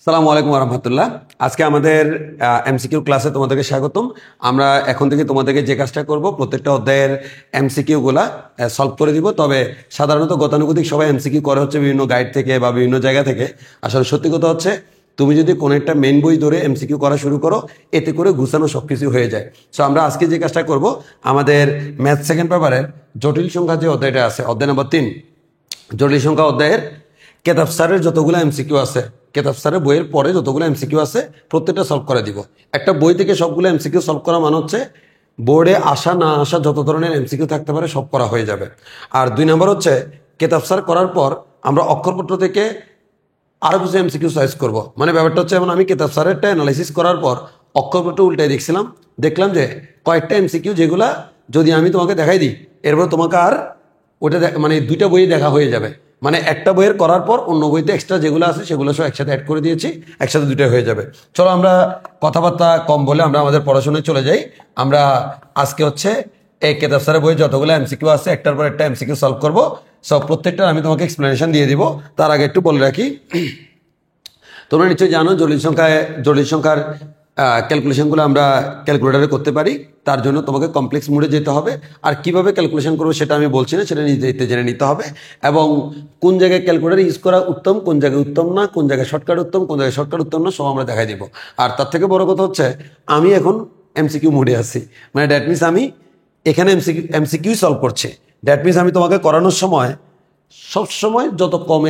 আসসালামু আলাইকুম রহমতুল্লাহ। আজকে আমাদের এমসিকিউ ক্লাসে তোমাদেরকে স্বাগতম। আমরা এখন থেকে তোমাদেরকে যে কাজটা করব, প্রত্যেকটা অধ্যায়ের এমসিকিউ গুলা সলভ করে দিব। তবে সাধারণত গতানুগতিক সবাই এমসিকিউ করে হচ্ছে বিভিন্ন গাইড থেকে বা বিভিন্ন জায়গা থেকে। আসলে সত্যি কথা হচ্ছে, তুমি যদি কোনো একটা মেন বই ধরে এমসিকিউ করা শুরু করো, এতে করে গুছানো সবকিছু হয়ে যায়। সো আমরা আজকে যে কাজটা করব, আমাদের ম্যাথ সেকেন্ড পেপারের জটিল সংখ্যা যে অধ্যায়টা আছে, অধ্যায় নম্বর 3, জটিল সংখ্যা অধ্যায়ের কেতাব স্যারের যতগুলো এমসিকিউ আছে, কেতাব স্যারের বইয়ের পরে যতগুলো এমসিকিউ আছে, প্রত্যেকটা সলভ করে দিব। একটা বই থেকে সবগুলো এমসিকিউ সলভ করা মানে হচ্ছে বোর্ডে আসা না আসা যত ধরনের এমসিকিউ থাকতে পারে সব করা হয়ে যাবে। আর 2 নম্বর হচ্ছে, কেতাব স্যার করার পর আমরা অক্ষরপত্র থেকে আরো কিছু এমসিকিউ চয়েস করব। মানে ব্যাপারটা হচ্ছে, যেমন আমি কেতাব স্যারেরটা অ্যানালাইসিস করার পর অক্ষরপত্র উল্টাই দেখলাম যে কয়েকটা এমসিকিউ যেগুলা যদি আমি তোমাকে দেখাই দিই, এরপর তোমাকে আর ওটা মানে 2টা বই দেখা হয়ে যাবে। মানে একটা বইয়ের করার পর অন্য বইতে এক্সট্রা যেগুলো আছে সেগুলো সব একসাথে অ্যাড করে দিয়েছি, একসাথে 2টা হয়ে যাবে। চলো আমরা কথাবার্তা কম বলে আমরা আমাদের পড়াশোনায় চলে যাই। আমরা আজকে হচ্ছে এই কেতাব স্যারের বইয়ে যতগুলো এমসিকিউ আছে, একটার পর একটা এমসিকিউ সলভ করবো। সব প্রত্যেকটা আমি তোমাকে এক্সপ্লেনেশন দিয়ে দিব। তার আগে একটু বলে রাখি, তোমরা নিশ্চয়ই জানো জটিল সংখ্যার ক্যালকুলেশনগুলো আমরা ক্যালকুলেটারে করতে পারি। তার জন্য তোমাকে কমপ্লেক্স মোডে যেতে হবে। আর কিভাবে ক্যালকুলেশন করবো সেটা আমি বলছি না, সেটা নিজে জেনে নিতে হবে। এবং কোন জায়গায় ক্যালকুলেটার ইউজ করা উত্তম, কোন জায়গায় উত্তম না, কোন জায়গায় শর্টকাট উত্তম, কোন জায়গায় শর্টকাট উত্তম না, সব আমরা দেখাই দিব। আর তার থেকে বড় কথা হচ্ছে, আমি এখন এমসিকিউ মোডে আছি। মানে দ্যাট মিনস আমি এখানে এমসিকিউ সলভ করছি। দ্যাট মিনস আমি তোমাকে করানোর সময় সবসময় যত কম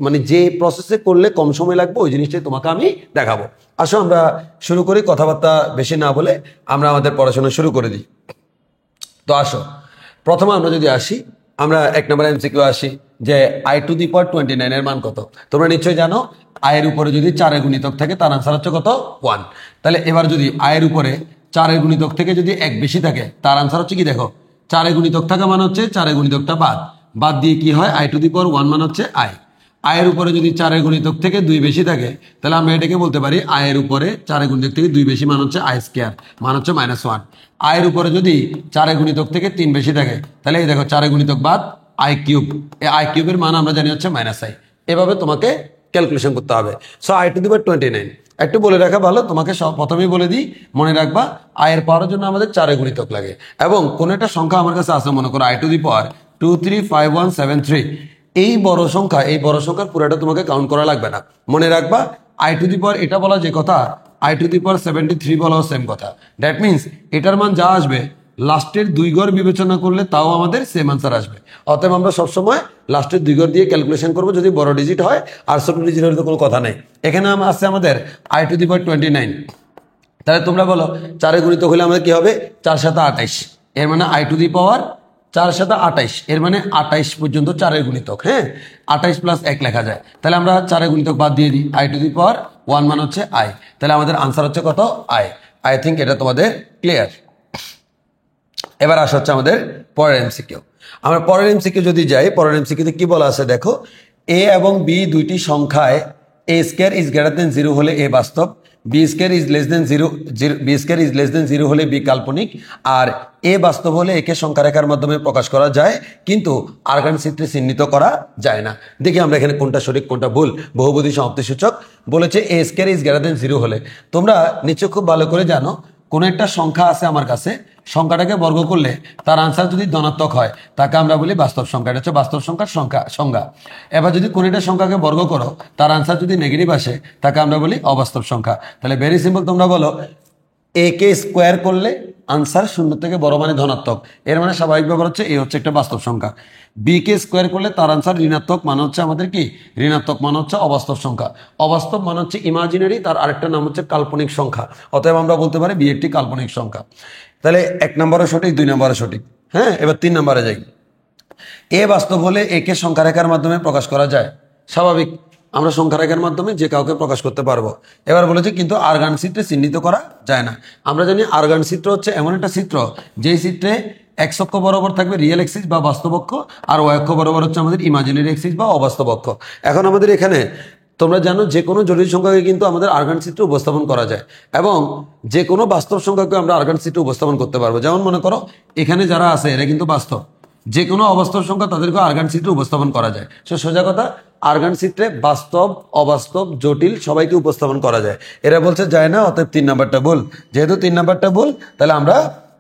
মানে যে প্রসেসে করলে কম সময় লাগবে ওই জিনিসটাই তোমাকে আমি দেখাবো। আসো আমরা শুরু করি, কথাবার্তা বেশি না বলে আমরা আমাদের পড়াশোনা শুরু করে দিই। তো আসো, প্রথমে আমরা যদি আসি, আমরা 1 নম্বর এমসিকিউ আসি যে i⁻29 এর মান কত। তোমরা নিশ্চয়ই জানো, আয়ের উপরে যদি 4 গুণিতক থাকে তার আনসার হচ্ছে কত? 1। তাহলে এবার যদি আয়ের উপরে 4 গুণিতক থেকে যদি 1 বেশি থাকে, তার আনসার হচ্ছে কি? দেখো, 4 গুণিতক থাকা মানে হচ্ছে 4 গুণিতকটা বাদ দিয়ে কি হয়? i⁻1 মান হচ্ছে আয়ের উপরে যদি 4 গুণিতক থেকে 2 বেশি থাকে, তাহলে আমরা এটাকে বলতে পারি আয়ের উপরে 4 গুণিতক থেকে 2 বেশি মান হচ্ছে i², মান হচ্ছে -1। আয়ের উপরে যদি 4 গুণিতক থেকে 3 বেশি থাকে, তাহলে এই দেখো 4 গুণিতক বাদ i³, এই i³ এর মান আমরা জানি হচ্ছে -i। এভাবে তোমাকে ক্যালকুলেশন করতে হবে। সো i⁻29 একটু বলে রাখা ভালো, তোমাকে সব প্রথমেই বলে দিই, মনে রাখবা আয়ের পাওয়ার জন্য আমাদের 4 গুণিতক লাগে। এবং কোন একটা সংখ্যা আমার কাছে আছে, মনে করো i⁻235173, এই বড় সংখ্যার পুরোটা তোমাকে কাউন্ট করা লাগবে না। মনে রাখবা i⁻, এটা বলা যে কথা, i⁻73 বলাও সেম কথা। দ্যাট মিনস এটার মান যা আসবে, লাস্টের 2 ঘর বিবেচনা করলে তাও আমাদের সেম আনসার আসবে। অতএব আমরা সবসময় লাস্টের 2 ঘর দিয়ে ক্যালকুলেশন করবো, যদি বড় ডিজিট হয়। আর ছোট ডিজিট হলে তো কোনো কথা নেই। এখানে আছে আমাদের i⁻29। তাহলে তোমরা বলো 4 গুণিতক হলে আমাদের কি হবে? 4 × 7 = 28। এর মানে i⁻, 4 × 7 = 28, এর মানে 28 পর্যন্ত 4 গুণিতক। হ্যাঁ, 28 + 1 লেখা যায়। তাহলে আমরা 4 গুণিতক বাদ দিয়ে দিই, i⁻1 মান হচ্ছে i। তাহলে আমাদের আনসার হচ্ছে কত? আই থিঙ্ক এটা তোমাদের ক্লিয়ার। এবার আসা হচ্ছে আমাদের পরের এমসিকিউ। আমরা পরের এমসিকিউ যদি যাই, পরের এমসিকিউতে কি বলা আছে দেখো, a এবং b দুইটি সংখ্যায় a² > 0 হলে a বাস্তব, b² > 0 হলে b কাল্পনিক, আর a বাস্তব হলে একে সংখ্যা রেখার মাধ্যমে প্রকাশ করা যায়, কিন্তু আরগান চিত্রে চিহ্নিত করা যায় না। দেখি আমরা এখানে কোনটা সঠিক কোনটা ভুল। বহুপদী সমাপ্তি সূচক বলেছে a² > 0 হলে। তোমরা নিশ্চয় খুব ভালো করে জানো, কোনো একটা সংখ্যা আছে আমার কাছে, সংখ্যাটাকে বর্গ করলে তার আনসার যদি ধনাত্মক হয়, তাকে আমরা বলি বাস্তব সংখ্যা। এটা হচ্ছে বাস্তব সংখ্যার সংজ্ঞা। এবার যদি কোনো একটা সংখ্যাকে বর্গ করো, তার আনসার যদি নেগেটিভ আসে, তাকে আমরা বলি অবাস্তব সংখ্যা। তাহলে ভেরি সিম্পল, তোমরা বলো a কে স্কোয়ার করলে আনসার 0 থেকে বড় মানে ধনাত্মক, এর মানে স্বাভাবিক ব্যাপার হচ্ছে এ হচ্ছে একটা বাস্তব সংখ্যা। বি কে স্কোয়ার করলে তার আনসার ঋণাত্মক, মানে হচ্ছে আমাদের কি? ঋণাত্মক, মানে হচ্ছে অবাস্তব সংখ্যা। অবাস্তব মানে হচ্ছে ইমাজিনারি, তার আরেকটা নাম হচ্ছে কাল্পনিক সংখ্যা। অতএব আমরা বলতে পারি বি একটি কাল্পনিক সংখ্যা। তাহলে 1 নম্বরে সঠিক, 2 নম্বরে সঠিক। হ্যাঁ, এবার 3 নম্বরে যাই। এ বাস্তব হলে একে সংখ্যা রেখার মাধ্যমে প্রকাশ করা যায়। স্বাভাবিক, আমরা সংখ্যা রেখার মাধ্যমে যে কাউকে প্রকাশ করতে পারবো। এবার বলেছে কিন্তু আরগান চিত্রে চিহ্নিত করা যায় না। আমরা জানি আরগান চিত্র হচ্ছে এমন একটা চিত্র, যেই চিত্রে এক্স অক্ষ বরাবর থাকবে রিয়েল এক্সিস বা বাস্তব অক্ষ, আর ওয়াই অক্ষ বরাবর হচ্ছে আমাদের ইমাজিনারি এক্সিস বা অবাস্তব অক্ষ। এখন আমাদের এখানে তোমরা জানো, যে কোনো জটিল সংখ্যাকে কিন্তু আমাদের আরগান চিত্রে উপস্থাপন করা যায়, এবং যে কোনো বাস্তব সংখ্যাকে আমরা আরগান চিত্রে উপস্থাপন করতে পারবো। যেমন মনে করো এখানে যারা আছে এরা কিন্তু বাস্তব, যে কোনো অবাস্তব সংখ্যা তাদেরকে আরগান চিত্রে উপস্থাপন করা যায়। সোজা কথা, আর্গান চিত্রে বাস্তব, অবাস্তব, জটিল সবাইকে উপস্থাপন করা যায়। এরা বলছে যায় না, অতএব 3 নাম্বারটা ভুল। যেহেতু 3 নাম্বারটা ভুল, তাহলে আমরা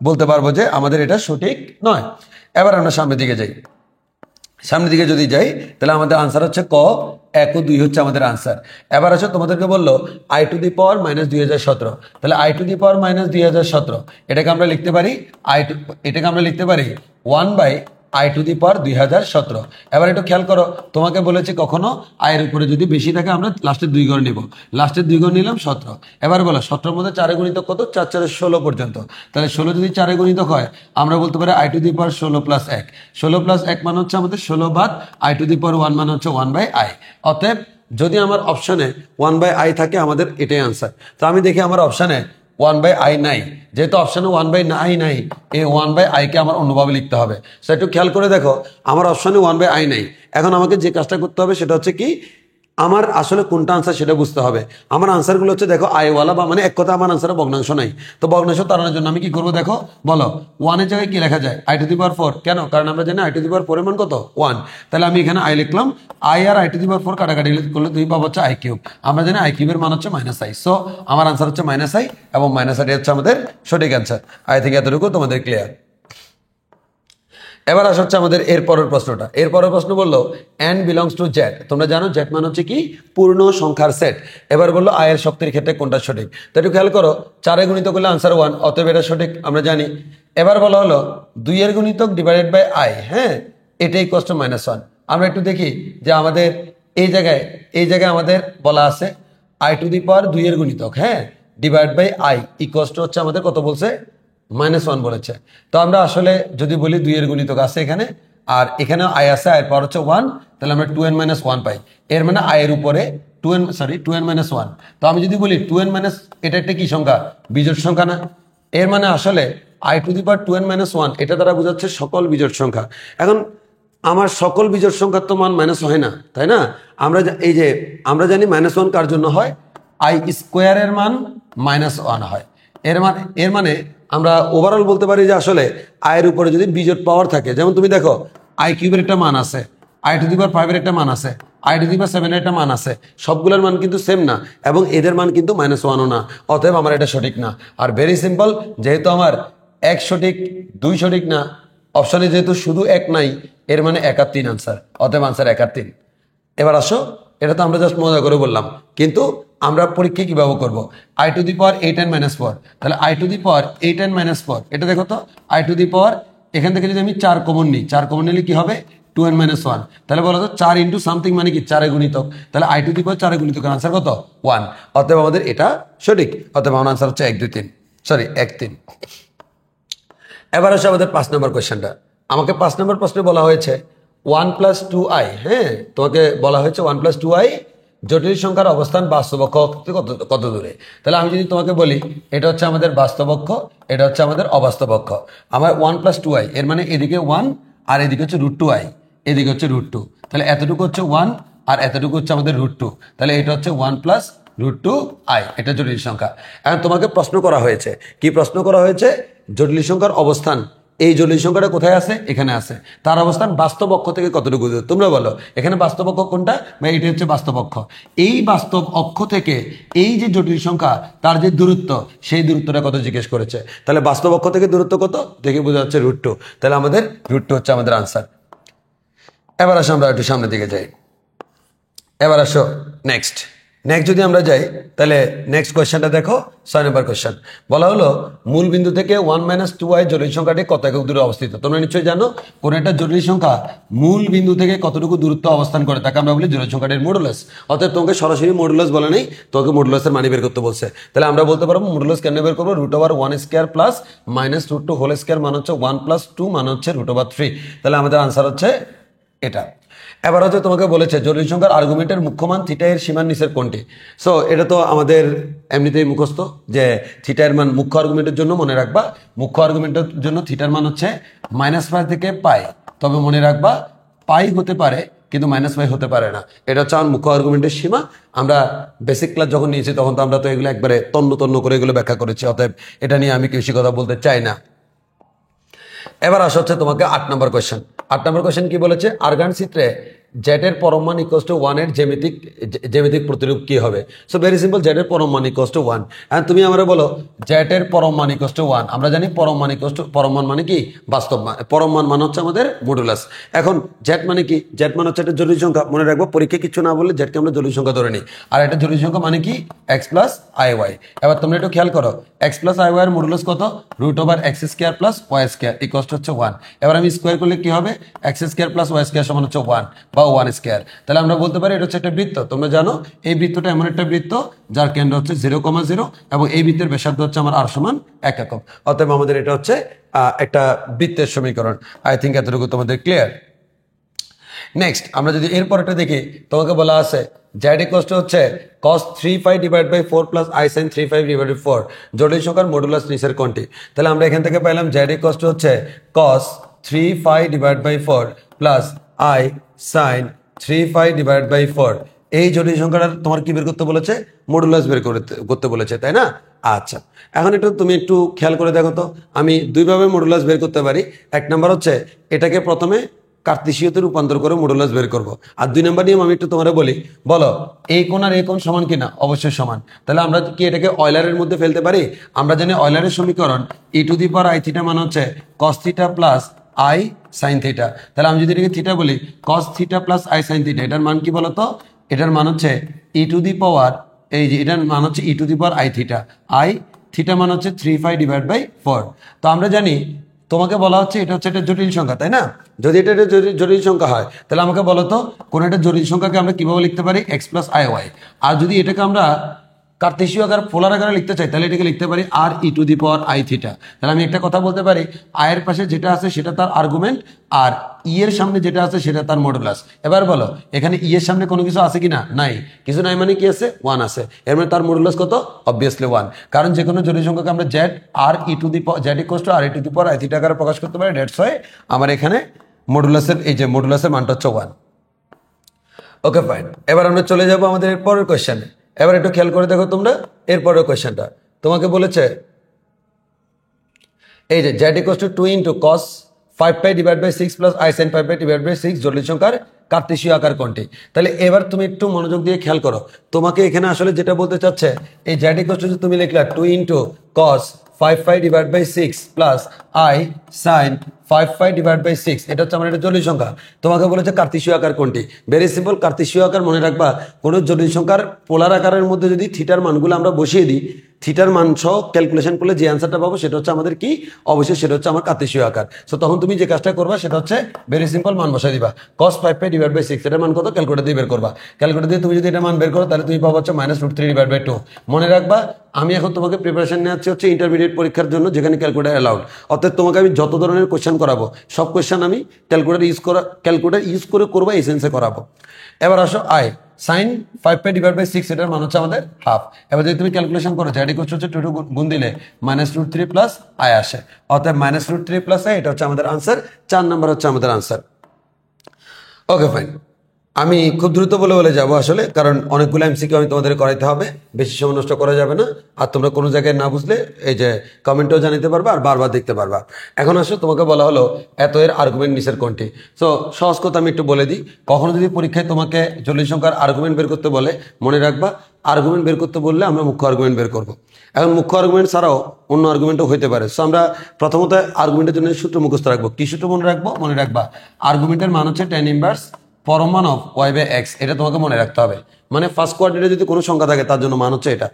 বলতে পারবো যে আমাদের এটা সঠিক নয়। এবার আমরা সামনের দিকে যাই। সামনের দিকে যদি যাই তাহলে আমাদের আনসার হচ্ছে ক, 1 ও 2 হচ্ছে আমাদের আনসার। এবার আসো তোমাদেরকে বললো I টু দি পাওয়ার -2017, তাহলে I টু দি পাওয়ার -2017 এটাকে আমরা লিখতে পারি এটাকে আমরা লিখতে পারি 1/I টু দি পাওয়ার 2017। এবার একটু খেয়াল করো, তোমাকে বলেছে কখনো আয়ের উপরে যদি বেশি থাকে আমরা লাস্টের 2 ঘর নিব, লাস্টের 2 ঘর নিলাম 17। এবার বলো 17-এর মধ্যে 4 গুণিতক কত? 4 4 16 পর্যন্ত। তাহলে 16 যদি 4 গুণিতক হয় আমরা বলতে পারি I টু দি পাওয়ার 16 + 1, 16 + 1 মানে হচ্ছে আমাদের 16 বাদ I টু দি পাওয়ার 1 মানে হচ্ছে 1/I। অতএব যদি আমার অপশনে 1/I থাকে আমাদের এটাই আনসার। তো আমি দেখি আমার অপশনে 1/I নাই, যেহেতু অপশনে 1/I নাই, এই 1/I কে আমার অন্যভাবে লিখতে হবে। সো একটু খেয়াল করে দেখো, আমার অপশনে 1/I নাই। এখন আমাকে যে কাজটা করতে হবে সেটা হচ্ছে কি, আমার আসলে কোনটা আনসার সেটা বুঝতে হবে। আমার আনসারগুলো হচ্ছে দেখো আইওয়ালা, বা মানে এক কথা আমার আনসারে ভগ্নাংশ নাই। তো ভগ্নাংশ তাড়ানোর জন্য আমি কি করবো দেখো, বলো 1 এর জায়গায় কি লেখা যায়? I to the power 4। কেন? কারণ আমরা জানি I টু দি পাওয়ার 4 এর মান কত? 1। তাহলে আমি এখানে I লিখলাম, I আর I টু দি পাওয়ার 4 কাটাকাটি করলে তুমি পাবো হচ্ছে I কিউব। আমরা জানি I কিউবের মান হচ্ছে -I। সো আমার আনসার হচ্ছে -I, এবং -I হচ্ছে আমাদের সঠিক অ্যান্সার। I থেকে এতটুকু তোমাদের ক্লিয়ার। এবার আসা হচ্ছে আমাদের এরপরের প্রশ্নটা। এরপরের প্রশ্ন বললো n বিলংস টু জেড। তোমরা জানো জেড মান হচ্ছে কি? পূর্ণ সংখ্যার সেট। এবার বললো আয়ের শক্তির ক্ষেত্রে কোনটা সঠিক। তো একটু খেয়াল করো, 4 এর গুণিতক করলে আনসার 1, অতএব এটা সঠিক আমরা জানি। এবার বলা হলো 2 এর গুণিতক ডিভাইডেড বাই I, হ্যাঁ, এটাই কষ্ট -1। আমরা একটু দেখি যে আমাদের এই জায়গায় আমাদের বলা আছে I টু দি পাওয়ার 2 এর গুণিতক, হ্যাঁ, divide by I equal to হচ্ছে আমাদের কত বলছে? -1 বলেছে। তো আমরা আসলে যদি বলি 2 এর গুণিতক আছে এখানে, আর এখানে I আছে, আয়ের পাওয়ার হচ্ছে 1, তাহলে আমরা 2n - 1 পাই। এর মানে আয়ের উপরে 2n - 1। তো আমি যদি বলি 2n এটা একটা কি সংখ্যা? বিজোড় সংখ্যা না? এর মানে আসলে I to the power 2n - 1 এটা দ্বারা বোঝাচ্ছে সকল বিজোড় সংখ্যা। এখন আমার সকল বিজোড় সংখ্যার তো মান মাইনাস হয় না, তাই না? আমরা জানি -1 কার জন্য হয়? I স্কোয়ারের মান -1 হয়। এর মানে আমরা ওভারঅল বলতে পারি যে আসলে আয়ের উপরে যদি বিজোড় পাওয়ার থাকে, যেমন তুমি দেখো I কিউবের একটা মান আছে, I টু দি পাওয়ার 5 এর একটা মান আছে, I টু দি পাওয়ার 7 এর একটা মান আছে, সবগুলোর মান কিন্তু সেম না, এবং এদের মান কিন্তু -1ও না। অতএব আমার এটা সঠিক না। আর ভেরি সিম্পল, যেহেতু আমার 1 সঠিক 2 সঠিক না, অপশনে যেহেতু শুধু 1 নাই, এর মানে 1 আর 3 আনসার, অতএব আনসার 1 আর 3। এবার আসো, এটা তো আমরা জাস্ট মজা করে বললাম, কিন্তু আমরা পরীক্ষা কিভাবে করব? I to the power 8n - 4, তাহলে I to the power 8n - 4, এটা দেখো তো I টু দি পাওয়ার, এখান থেকে যদি আমি 4 কমন নিই, 4 কমন নিলে কি হবে? 2n - 1। তাহলে বলো তো 4 ইন্টু সামথিং মানে কি? 4 এর গুণিতক। তাহলে I টু দি পাওয়ার 4 এর গুণিতক, আনসার কত? 1। অতএব আমাদের এটা সঠিক। অতএব আমার আনসার হচ্ছে 1 2 3, সরি 1 3। এবার আসে আমাদের 5 নম্বর কোয়েশ্চেনটা। আমাকে 5 নম্বর প্রশ্নে বলা হয়েছে 1 + 2i, হ্যাঁ, তোমাকে বলা হয়েছে 1 + 2i জটিল সংখ্যার অবস্থান বাস্তব অক্ষ কত দূরে। তাহলে আমি যদি তোমাকে বলি এটা হচ্ছে আমাদের বাস্তব অক্ষ, এটা হচ্ছে আমাদের অবাস্তব অক্ষ। আমার 1 + 2i এর মানে এদিকে 1 আর এদিকে হচ্ছে √2i, এদিকে হচ্ছে √2। তাহলে এতটুকু হচ্ছে 1 আর এতটুকু হচ্ছে আমাদের √2। তাহলে এটা হচ্ছে 1 + √2i, এটা জটিল সংখ্যা। এখন তোমাকে প্রশ্ন করা হয়েছে, কি প্রশ্ন করা হয়েছে? জটিল সংখ্যার অবস্থান, এই জটিল সংখ্যাটা কোথায় আছে? এখানে আছে। তার অবস্থান বাস্তব অক্ষ থেকে কতটুকু দূরে? তোমরা বলো এখানে বাস্তব অক্ষ কোনটা? বা এটা হচ্ছে বাস্তব অক্ষ। এই বাস্তব অক্ষ থেকে এই যে জটিল সংখ্যা তার যে দূরত্ব, সেই দূরত্বটা কত জিজ্ঞেস করেছে। তাহলে বাস্তব অক্ষ থেকে দূরত্ব কত দেখে বোঝা যাচ্ছে √2। তাহলে আমাদের √2 হচ্ছে আমাদের আনসার। এবার আসো আমরা একটু সামনের দিকে যাই। এবার আসো নেক্সট যদি আমরা যাই, তাহলে নেক্সট কোয়েশ্চেনটা দেখো, 6 নম্বর কোয়েশ্চেন। বলা হলো মূল বিন্দু থেকে 1 - 2i জটিল সংখ্যাটি কত একক দূরে অবস্থিত। তোমরা নিশ্চয়ই জানো কোন একটা জটিল সংখ্যা মূল বিন্দু থেকে কতটুকু দূরত্ব অবস্থান করে তাকে আমরা বলি জটিল সংখ্যাটির মডুলাস। অতএব তোমাকে সরাসরি মডুলাস বলে নেই, তোমাকে মডুলাসের মান বের করতে বলছে। তাহলে আমরা বলতে পারবো মডুলাস কেন বের করবো? √1² প্লাস -√2 হোল স্কয়ার মান হচ্ছে 1 + 2 মান হচ্ছে √3। তাহলে আমাদের আনসার হচ্ছে এটা। এবার হচ্ছে তোমাকে বলেছে জটিল সংখ্যার আর্গুমেন্টের মুখ্য মান থিটা এর সীমার নিচের কোনটি। সো এটা তো আমাদের এমনিতেই মুখস্থ যে থিটা এর মান মুখ্য আর্গুমেন্টের জন্য মনে রাখবা, মুখ্য আর্গুমেন্টের জন্য থিটার মান হচ্ছে -π থেকে π। তবে মনে রাখবা পাই হতে পারে কিন্তু -π হতে পারে না। এটা হচ্ছে আমার মুখ্য আর্গুমেন্টের সীমা। আমরা বেসিক ক্লাস যখন নিয়েছি তখন তো আমরা তো এগুলো একবারে তন্ন করে এগুলো ব্যাখ্যা করেছি, অতএব এটা নিয়ে আমি বেশি কথা বলতে চাই না। এবার আসা হচ্ছে তোমাকে 8 নম্বর কোয়েশ্চেন। 8 নম্বর কোয়েশ্চেন কি বলেছে? আর্গান চিত্রে জেটের পরম মান ইকুয়ালস টু 1 এর জ্যামিতিক প্রতিরূপ কি হবে? সো ভেরি সিম্পল, জেটের পরম মান ইকুয়ালস টু 1। এন্ড তুমি আমরা বলো জেটের পরম মান ইকুয়ালস টু 1। আমরা জানি পরম মান ইকুয়ালস টু, পরম মান মানে কি? বাস্তব মান। পরম মান মানে হচ্ছে আমাদের মডুলাস। এখন জেট মানে কি? জেট মানে হচ্ছে একটা জরুরি সংখ্যা। মনে রাখবো, পরীক্ষা কিছু না বললে জেটকে আমরা জরুরি সংখ্যা ধরে নিই। আর একটা জরুরি সংখ্যা মানে কি? X plus I y. এবার তোমরা একটু খেয়াল করো, এক্স প্লাস আই ওয়াই এর মডুলাস কত? Root over x square plus Y square equals to হচ্ছে 1। এবার আমি স্কোয়ার করলে কি হবে? X square plus Y square সমান হচ্ছে 1 বা 1 স্কোয়ার। তাহলে আমরা বলতে পারি এটা হচ্ছে একটা বৃত্ত। তোমরা জানো এই বৃত্তটা এমন একটা বৃত্ত যার কেন্দ্র হচ্ছে 0,0 এবং এই বৃত্তের ব্যাসার্ধ হচ্ছে আমার আর সমান 1 একক। অতএব আমাদের এটা হচ্ছে একটা বৃত্তের সমীকরণ। আই থিঙ্ক এতটুকু তোমাদের ক্লিয়ার। নেক্সট আমরা যদি এরপর একটা দেখি, তোমাকে বলা আছে জেড ইকুয়ালস টু হচ্ছে cos 3 divide by 4 plus I sine 3 divide by 4। জটিল সংখ্যার মডুলাস নিচের কোনটি? তাহলে আমরা এখান থেকে পাইলাম জেড ইকুয়ালস টু হচ্ছে cos 3 divide by 4 plus I sine 3 divide by 4। এই জটিল সংখ্যাটা তোমার কি বের করতে বলেছে? মডুলাস বের করতে বলেছে, তাই না? আচ্ছা, এখন একটু তুমি একটু খেয়াল করে দেখো তো, আমি দুইভাবে মডুলাস বের করতে পারি। এক নাম্বার হচ্ছে এটাকে প্রথমে কার্তেশীয়তে রূপান্তর করে মডুলাস বের করব। আর 2 নাম্বার নিয়ম আমি একটু তোমরা বলি, বলো এই কোণ আর এই কোণ সমান কিনা? অবশ্যই সমান। তাহলে আমরা কি এটাকে অয়লারের মধ্যে ফেলতে পারি? আমরা জানি অয়লারের সমীকরণ E to the power I theta মানে হচ্ছে cos theta plus I sine theta. তাহলে আমি যদি এটাকে থিটা বলি, cos theta plus I sine theta, এটার মান কি বলতো? এটার মান হচ্ছে ই টু দি পাওয়ার, এই যে এটার মান হচ্ছে E to the power I theta. I theta মান হচ্ছে 3 ডিভাইড বাই 4। তো আমরা জানি তোমাকে বলা হচ্ছে এটা হচ্ছে একটা জটিল সংখ্যা, তাই না? যদি এটা একটা জটিল সংখ্যা হয় তাহলে আমাকে বলো তো কোন একটা জটিল সংখ্যাকে আমরা কিভাবে লিখতে পারি? X plus I Y. আর যদি এটাকে আমরা কার্তেশীয় আকার পোলার আকারে লিখতে চাই তাহলে এটাকে লিখতে পারি R E to the power I theta. তাহলে আমি একটা কথা বলতে পারি, আয়ের পাশে যেটা আছে সেটা তার আর্গুমেন্ট, আর ই এর সামনে যেটা আছে সেটা তার মডুলাস। এবার বলো এখানে ই এর সামনে কোনো কিছু আছে কিনা? নাই। কিছু নাই মানে কি আছে? 1 আছে। এর মানে তার মডুলাস কত? অবভিয়াসলি 1। কারণ যে কোনো জটিল সংখ্যাকে আমরা z r E to the z equals to r E to the power I theta আকারে প্রকাশ করতে পারি। দ্যাটস ওয়াই আমার এখানে মডুলাসের এই যে মডুলাসের মানটা হচ্ছে 1। Okay fine. এবার আমরা চলে যাব আমাদের পরের কোয়েশ্চেনে। এবার একটু খেয়াল করে দেখো তোমরা এরপরের কোয়েশ্চেনটা তোমাকে বলেছে এই যে z equals to 2 into cos 5 divide by 6 plus I sine 5 divide by 6 জটিল সংখ্যার কার্তেশীয় আকার কোনটি? তাহলে এবার তুমি একটু মনোযোগ দিয়ে খেয়াল করো, তোমাকে এখানে আসলে যেটা বলতে চাচ্ছে এই জেড ইকুয়ালস টু তুমি লিখলা 2 into cos 5 divide by 6 plus I sine 5 divide by 6, এটা হচ্ছে আমার একটা জটিল সংখ্যা। তোমাকে বলেছে কার্তেশীয় আকার কোনটি? ভেরি সিম্পল, কার্তেশীয় আকার মনে রাখবা কোনো জটিল সংখ্যার পোলার আকারের মধ্যে যদি থিটার মানগুলো আমরা বসিয়ে দিই, থিটার মান সহ ক্যালকুলেশন করলে যে অ্যান্সারটা পাবো সেটা হচ্ছে আমাদের কি? অবশ্যই সেটা হচ্ছে আমার কার্তেশীয় আকার। সো তখন তুমি যে কাজটা করবা সেটা হচ্ছে ভেরি সিম্পল, মান বসাই দিবা cos 5 ডিভাইড বাই 6, এটার মান কত? ক্যালকুলেটর দিয়ে বের করবা। ক্যালকুলেটর দিয়ে তুমি যদি এটা মান বের করো তাহলে তুমি পাবো হচ্ছে -√3 ডিভাইড বাই 2। মনে রাখবা আমি এখন তোমাকে প্রিপারেশন নেওয়াচ্ছি হচ্ছে ইন্টারমিডিয়েট পরীক্ষার জন্য, যেখানে ক্যালকুলেটর অ্যালাউড। অর্থাৎ তোমাকে আমি যত ধরনের কোয়েশ্চেন করাবো সব কোয়েশ্চেন আমি ক্যালকুলেটর ইউজ করে করবো, এই সেন্সে করাবো। এবার আসো আই সাইন 5 ডিভাইড বাই 6, এটার মান হচ্ছে আমাদের হাফ। এবার যদি তুমি ক্যালকুলেশন করো জেড ইকুয়ালস হচ্ছে 2 গুণ দিলে -√3 প্লাস আই আসে। অর্থাৎ -√3 প্লাস আই, এটা হচ্ছে আমাদের আনসার। 4 নাম্বার হচ্ছে আমাদের আনসার। Okay fine. আমি খুব দ্রুত বলে যাবো আসলে, কারণ অনেকগুলো এমসিকিউ আমি তোমাদের করাইতে হবে, বেশি সময় নষ্ট করা যাবে না। আর তোমরা কোনো জায়গায় না বুঝলে এই যে কমেন্টও জানাতে পারবা আর বারবার দেখতে পারবা। এখন আসো তোমাকে বলা হলো এত এর আর্গুমেন্ট নিচের কোনটি? সো সহজ কথা আমি একটু বলে দিই, কখনো যদি পরীক্ষায় তোমাকে জটিল সংখ্যার আর্গুমেন্ট বের করতে বলে, মনে রাখবা আর্গুমেন্ট বের করতে বললে আমরা মুখ্য আর্গুমেন্ট বের করবো। এখন মুখ্য আর্গুমেন্ট ছাড়াও অন্য আর্গুমেন্টও হতে পারে। সো আমরা প্রথমত আর্গুমেন্টের জন্য সূত্র মুখস্থ রাখবো। কি সূত্র মনে রাখবো? মনে রাখবা আর্গুমেন্টের মান হচ্ছে tan ইনভার্স পরম মান অফ ওয়াই বাই এক্স। এটা তোমাকে মনে রাখতে হবে। মানে ফার্স্ট কোয়াড্রেন্টে যদি কোনো সংখ্যা থাকে তার জন্য মান হচ্ছে এটা,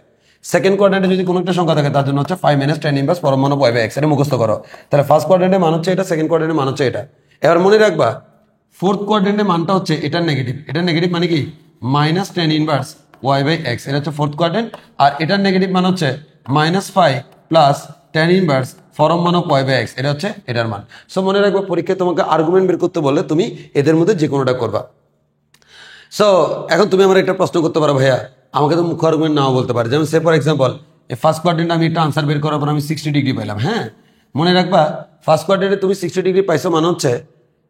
সেকেন্ড কোয়াড্রেন্টে যদি কোনো একটা সংখ্যা থাকে তার জন্য হচ্ছে 5 - tan ইনভার্স পরম মান অফ ওয়াই বাই এক্স। এটা মুখস্থ করো। তাহলে ফার্স্ট কোয়াড্রেন্টের মান হচ্ছে এটা, সেকেন্ড কোয়াড্রেন্টের মান হচ্ছে এটা। এবার মনে রাখবা ফোর্থ কোয়াড্রেন্টের মানটা হচ্ছে এটার নেগেটিভ। এটার নেগেটিভ মানে কি? -tan inverse y by x, এটা হচ্ছে ফোর্থ কোয়াড্রেন্ট। আর এটার নেগেটিভ মান হচ্ছে -5 tan ইনভার্স ফরম মান অফ ওয়াই বাই এক্স, এটা হচ্ছে এটার মান। সো মনে রাখবা পরীক্ষায় তোমাকে আর্গুমেন্ট বের করতে বললে তুমি এদের মধ্যে যে কোনোটা করবা। সো এখন তুমি আমার একটা প্রশ্ন করতে পারো, ভাইয়া আমাকে তো মুখ্য আর্গুমেন্ট নাও বলতে পারে। যেমন সে ফর এক্সাম্পল এই ফার্স্ট কোয়াড্রেন্টে আমি একটা আনসার বের করার পর আমি 60 ডিগ্রি পাইলাম। হ্যাঁ, মনে রাখবা ফার্স্ট কোয়াড্রেন্টে তুমি 60 ডিগ্রি পাইছো মানে হচ্ছে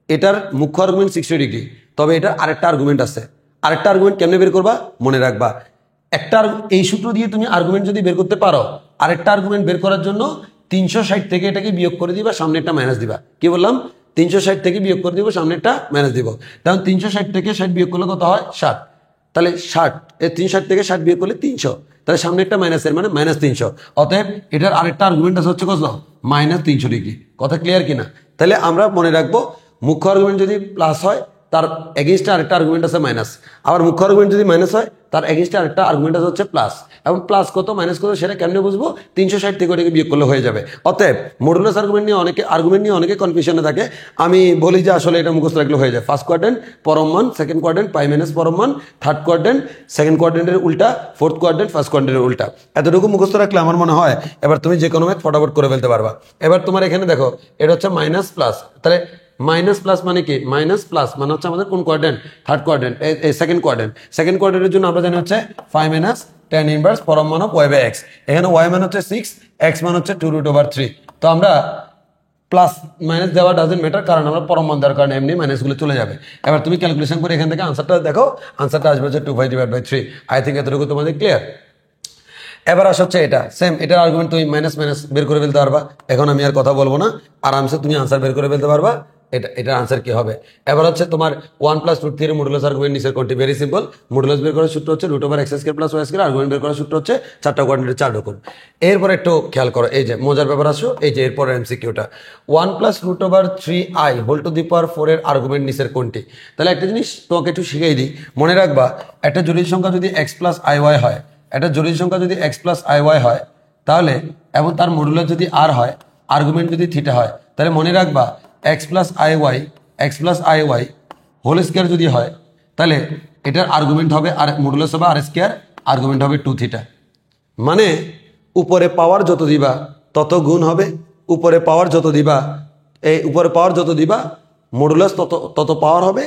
এটার মুখ্য আর্গুমেন্ট 60 ডিগ্রি, তবে এটার আরেকটা আর্গুমেন্ট আছে। আরেকটা আর্গুমেন্ট কেমনে বের করবা? মনে রাখবা একটা এই সূত্র দিয়ে তুমি আর্গুমেন্ট যদি বের করতে পারো, আরেকটা আর্গুমেন্ট বের করার জন্য 360 থেকে এটাকে বিয়োগ করে দিবা, সামনে একটা মাইনাস দিবা। কি বললাম? 360 থেকে বিয়োগ করে দিব, সামনে একটা মাইনাস দিব। তখন 360 থেকে 60 বিয়োগ করলে কত হয় 7, তাহলে 60 360 থেকে 60 বিয়োগ করলে 300, তাহলে সামনে একটা মাইনাসের মানে -300। অতএব এটার আরেকটা আর্গুমেন্ট আছে হচ্ছে কত -300 ডিগ্রি। কথা ক্লিয়ার কিনা? তাহলে আমরা মনে রাখবো মুখ্য আর্গুমেন্ট যদি প্লাস হয় তার এগেইনস্টে আরেকটা আর্গুমেন্ট আছে মাইনাস, আবার মুখ্য আর্গুমেন্ট যদি মাইনাস হয় তার এগেইনস্টে আরেকটা আর্গুমেন্ট আছে হচ্ছে প্লাস। এবং প্লাস কত মাইনাস কত সেটা কেমনে বুঝবো? 360 থেকে ওটাকে বিয়োগ করলে হয়ে যাবে। অতএব মডুলাস আর্গুমেন্ট নিয়ে অনেকে কনফিউশনে থাকে। আমি বলি যে আসলে এটা মুখস্থ রাখলে হয়ে যায়। ফার্স্ট কোয়াড্রেন্ট পরম মান, সেকেন্ড কোয়াড্রেন্ট পাই মাইনাস পরম মান, থার্ড কোয়াড্রেন্ট সেকেন্ড কোয়াড্রেন্টের উল্টা, ফোর্থ কোয়াড্রেন্ট ফার্স্ট কোয়াড্রেন্টের উল্টা। এতটুকু মুখস্থ রাখলে আমার মনে হয় এবার তুমি যে কোনো ম্যাথ ফটাফট করে ফেলতে পারবা। এবার তোমার এখানে দেখো এটা হচ্ছে মাইনাস প্লাস, তাহলে মাইনাস প্লাস মানে কি? মাইনাস প্লাস মানে হচ্ছে আমাদের কোন quadrant? Third quadrant, second quadrant. Second কোয়াড্রেন্টের জন্য আমরা জানি হচ্ছে 5 মাইনাস tan ইনভার্স পরম মান অফ y বাই x। এখানে y মান হচ্ছে 6, x মান হচ্ছে 2√3। তো আমরা প্লাস মাইনাস দেওয়া ডাজেন্ট ম্যাটার, কারণ আমরা পরম মান দেওয়ার কারণে এমনি মাইনাসগুলো চলে যাবে। এবার তুমি ক্যালকুলেশন করে এখান থেকে আনসারটা দেখো, আনসারটা আসবে হচ্ছে 2/3। আই থিঙ্ক এতটুকু তোমাদের ক্লিয়ার। এবার আসা হচ্ছে এটা সেম, এটার আর্গুমেন্ট তুমি মাইনাস মাইনাস বের করে ফেলতে পারবা। এখন আমি আর কথা বলবো না, আরামসে তুমি আনসার বের করে ফেলতে পারবা। এটার আনসার কি হবে? এবার হচ্ছে তোমার 1 + √3 মডুলাস আর্গুমেন্ট নিচের কোনটি? ভেরি সিম্পল, মডুলাস বের করার সূত্র হচ্ছে √x² + y², আর্গুমেন্ট বের করার সূত্র হচ্ছে 4টা কোয়াড্রেন্টের 4 রকম। এরপর একটু খেয়াল করো, এই যে মজার ব্যাপার আসো, এই যে এরপর এমসিকিউটা 1 + √3i whole to the power 4 এর আর্গুমেন্ট নিচের কোনটি? তাহলে একটা জিনিস তোমাকে একটু শিখিয়ে দিই, মনে রাখবা একটা জটিল সংখ্যা যদি x + iy হয়, একটা জটিল সংখ্যা যদি x + iy হয় তাহলে, এবং তার মডুলাস যদি r হয়, আর্গুমেন্ট যদি থিটা হয়, তাহলে মনে রাখবা x + iy হোল স্কয়ার যদি হয় তাহলে এটার আর্গুমেন্ট হবে আর মডুলাস হবে r², আর্গুমেন্ট হবে 2θ। মানে উপরে পাওয়ার যত দিবা তত গুণ হবে, উপরে পাওয়ার যত দিবা মডুলাস তত পাওয়ার হবে,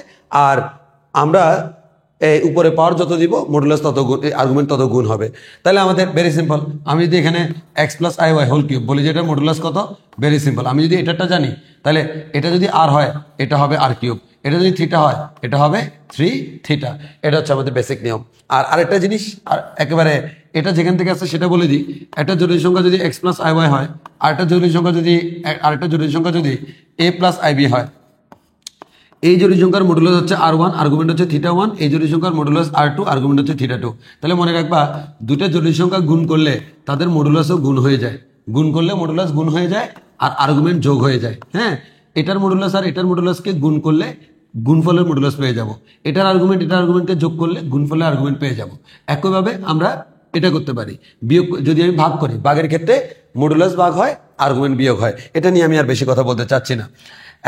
আর আমরা উপরে পাওয়ার যত দিব মডুলাস তত গুণ, আর্গুমেন্ট তত গুণ হবে। তাহলে আমাদের ভেরি সিম্পল, আমি যদি এখানে x + iy হোল কিউব বলি যে এটা মডুলাস কত, ভেরি সিম্পল, আমি যদি এটাটা জানি তাহলে এটা যদি r হয় এটা হবে r³, এটা যদি থিটা হয় এটা হবে 3θ। এটা হচ্ছে আমাদের বেসিক নিয়ম। আর আরেকটা জিনিস, আর একেবারে এটা যেখান থেকে আসছে সেটা বলে দিই, একটা জটিল সংখ্যা যদি x + iy হয়, আরেকটা জটিল সংখ্যা যদি a + ib হয়, এই জটিল সংখ্যার মডুলাস হচ্ছে r1, আর্গুমেন্ট হচ্ছে θ1, এই জটিল সংখ্যার মডুলাস r2, আর্গুমেন্ট হচ্ছে θ2। তাহলে মনে রাখবা দুটো জটিল সংখ্যা গুণ করলে তাদের মডুলাসও গুণ হয়ে যায়, গুণ করলে মডুলাস গুণ হয়ে যায় আর আর্গুমেন্ট যোগ হয়ে যায়। হ্যাঁ, এটার মডুলাস আর এটার মডুলাসকে গুণ করলে গুণফলের মডুলাস পেয়ে যাব, এটার আর্গুমেন্টকে যোগ করলে গুণফলের আর্গুমেন্ট পেয়ে যাব। একইভাবে আমরা এটা করতে পারি, বিয়োগ যদি আমি ভাগ করি, ভাগের ক্ষেত্রে মডুলাস ভাগ হয়, আর্গুমেন্ট বিয়োগ হয়। এটা নিয়ে আমি আর বেশি কথা বলতে চাচ্ছি না।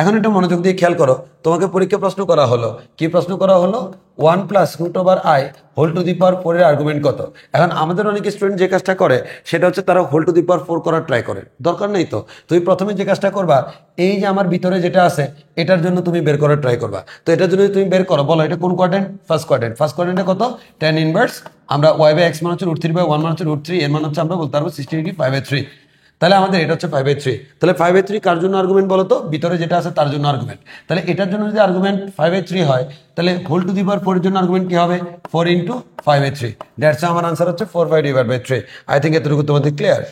এখন একটু মনোযোগ দিয়ে খেয়াল করো, তোমাকে পরীক্ষা প্রশ্ন করা হলো, কি প্রশ্ন করা হলো? 1 + √i whole to the power 4 এর আর্গুমেন্ট কত? এখন আমাদের অনেক স্টুডেন্ট যে কাজটা করে সেটা হচ্ছে তারা হোল টু দি পাওয়ার 4 করার ট্রাই করে, দরকার নেই তো। তুমি প্রথমে যে কাজটা করবা, এই যে আমার ভিতরে যেটা আছে এটার জন্য তুমি বের করার ট্রাই করবা। তো এটার জন্য তুমি বের করো, বলো এটা কোন কোয়াড্রেন্ট? First quadrant. ফার্স্ট কোয়াড্রেন্টে কত? tan ইনভার্স, আমরা y/x মান হচ্ছে √3/1 মান হচ্ছে √3, এর মান হচ্ছে আমরা বলতে পারবো 60 ডিগ্রি 5/3। তাহলে আমাদের এটা হচ্ছে 5/3। তাহলে 5/3 কার জন্য আর্গুমেন্ট বলো তো? ভিতরে যেটা আছে তার জন্য আর্গুমেন্ট। তাহলে এটার জন্য যদি আর্গুমেন্ট 5/3 হয় তাহলে হোল টু দি পাওয়ার 4 এর জন্য আর্গুমেন্ট কি হবে? 4 × 5/3। দ্যাটস আমার আনসার হচ্ছে 4/3। আই থিঙ্ক এতটুকু তোমাদের ক্লিয়ার।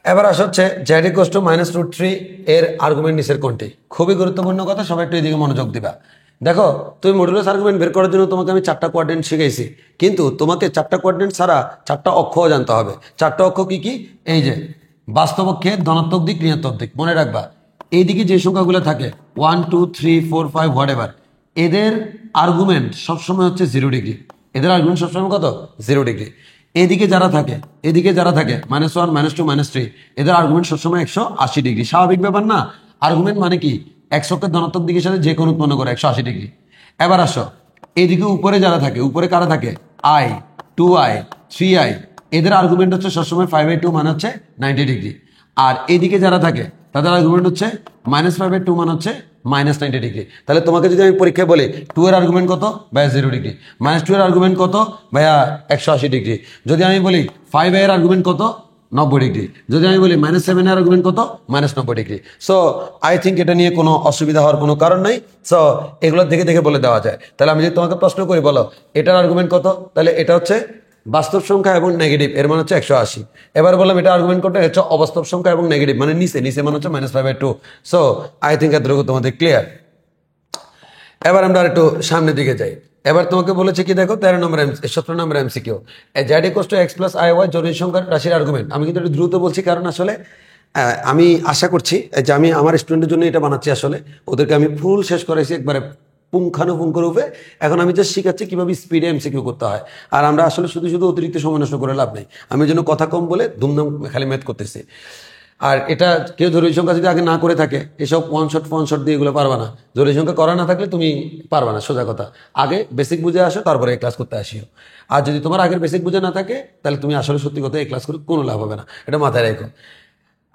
এবার আসা হচ্ছে z = -√3 এর আর্গুমেন্ট নিচের কোনটি? খুবই গুরুত্বপূর্ণ কথা, সবাই একটু এদিকে মনোযোগ দিবা। দেখো, তুমি মডুলাস আর্গুমেন্ট বের করার জন্য তোমাকে আমি 4টা কোয়াড্রেন্ট শিখাইছি, কিন্তু তোমাকে 4টা কোয়াড্রেন্ট ছাড়া 4টা অক্ষও জানতে হবে। 4টা অক্ষ কি কি? এই যে বাস্তব অক্ষে ধনাত্মক দিক, ঋণাত্মক দিক। মনে রাখবা এইদিকে যে সংখ্যাগুলো থাকে 1 2 3 4 5 হোয়াটএভার, এদের আর্গুমেন্ট সবসময় হচ্ছে 0 ডিগ্রি। এদের আর্গুমেন্ট সবসময় কত? 0 ডিগ্রি। এদিকে যারা থাকে -1 -2 -3, এদের আর্গুমেন্ট সবসময় 180 ডিগ্রি। স্বাভাবিক ব্যাপার না? আর্গুমেন্ট মানে কি? এক অক্ষের ধনাত্মক দিকের সাথে যে কোনো উৎপন্ন করে 180 ডিগ্রি। এবার আসো এইদিকে উপরে যারা থাকে, উপরে কারা থাকে? i, 2i, 3i, এদের আর্গুমেন্ট হচ্ছে সবসময় 5/2 মানে হচ্ছে 90 ডিগ্রি। আর এদিকে যারা থাকে তাদের আর্গুমেন্ট হচ্ছে -5/2 মানে হচ্ছে -90 ডিগ্রি। তাহলে তোমাকে যদি আমি পরীক্ষায় বলি 2 এর আর্গুমেন্ট কত? ভাইয়া 0 ডিগ্রি। -2 এর আর্গুমেন্ট কত? ভাইয়া 180 ডিগ্রি। যদি আমি বলি 5 এর আর্গুমেন্ট কত? 90 ডিগ্রি। যদি আমি বলি -7 এর আর্গুমেন্ট কত? -90 ডিগ্রি। সো আই থিঙ্ক এটা নিয়ে কোনো অসুবিধা হওয়ার কোনো কারণ নাই। সো এগুলো দেখে দেখে বলে দেওয়া যায়। তাহলে আমি যদি তোমাকে প্রশ্ন করি, বলো এটার আর্গুমেন্ট কত? তাহলে এটা হচ্ছে বাস্তব সংখ্যা এবং নেগেটিভ এর মানে হচ্ছে 180। এবার বললাম এটা আর্গুমেন্ট করতে হচ্ছে অবাস্তব সংখ্যা এবং নেগেটিভ মানে নিচে মানে হচ্ছে -5/2। সো আই থিঙ্ক এতটুকু তোমাদের ক্লিয়ার। এবার আমরা একটু সামনের দিকে যাই। এবার তোমাকে বলেছে কি দেখো 17 নম্বর এমসিকিউ, z = x + iy জটিল সংখ্যার রাশির আর্গুমেন্ট। আমি কিন্তু একটু দ্রুত বলছি কারণ আসলে আমি আশা করছি যে আমি আমার স্টুডেন্টের জন্য এটা বানাচ্ছি, আসলে ওদেরকে আমি ফুল শেষ করাইছি একবারে পুঙ্খানুপুঙ্খ রূপে। এখন আমি জাস্ট শিখাচ্ছি কিভাবে স্পিডে এমসিকিউ করতে হয়। আর আমরা আসলে শুধু শুধু অতিরিক্ত সময় নষ্ট করে লাভ নেই। আমি জন্য কথা কম বলে ধুমধাম খালি ম্যাথ করতেছি। আর এটা কেউ জরুরি সংখ্যা যদি আগে না করে থাকে, এসব ওয়ান শট দিয়ে এগুলো পারবা না। জরুরি সংখ্যা করা না থাকলে তুমি পারবা না, সোজা কথা। আগে বেসিক বুঝে আসো, তারপরে এই ক্লাস করতে আসিও। আর যদি তোমার আগের বেসিক বুঝে না থাকে, তাহলে তুমি আসলে সত্যি কথা এই ক্লাস করে কোনো লাভ হবে না, এটা মাথায় রেখো।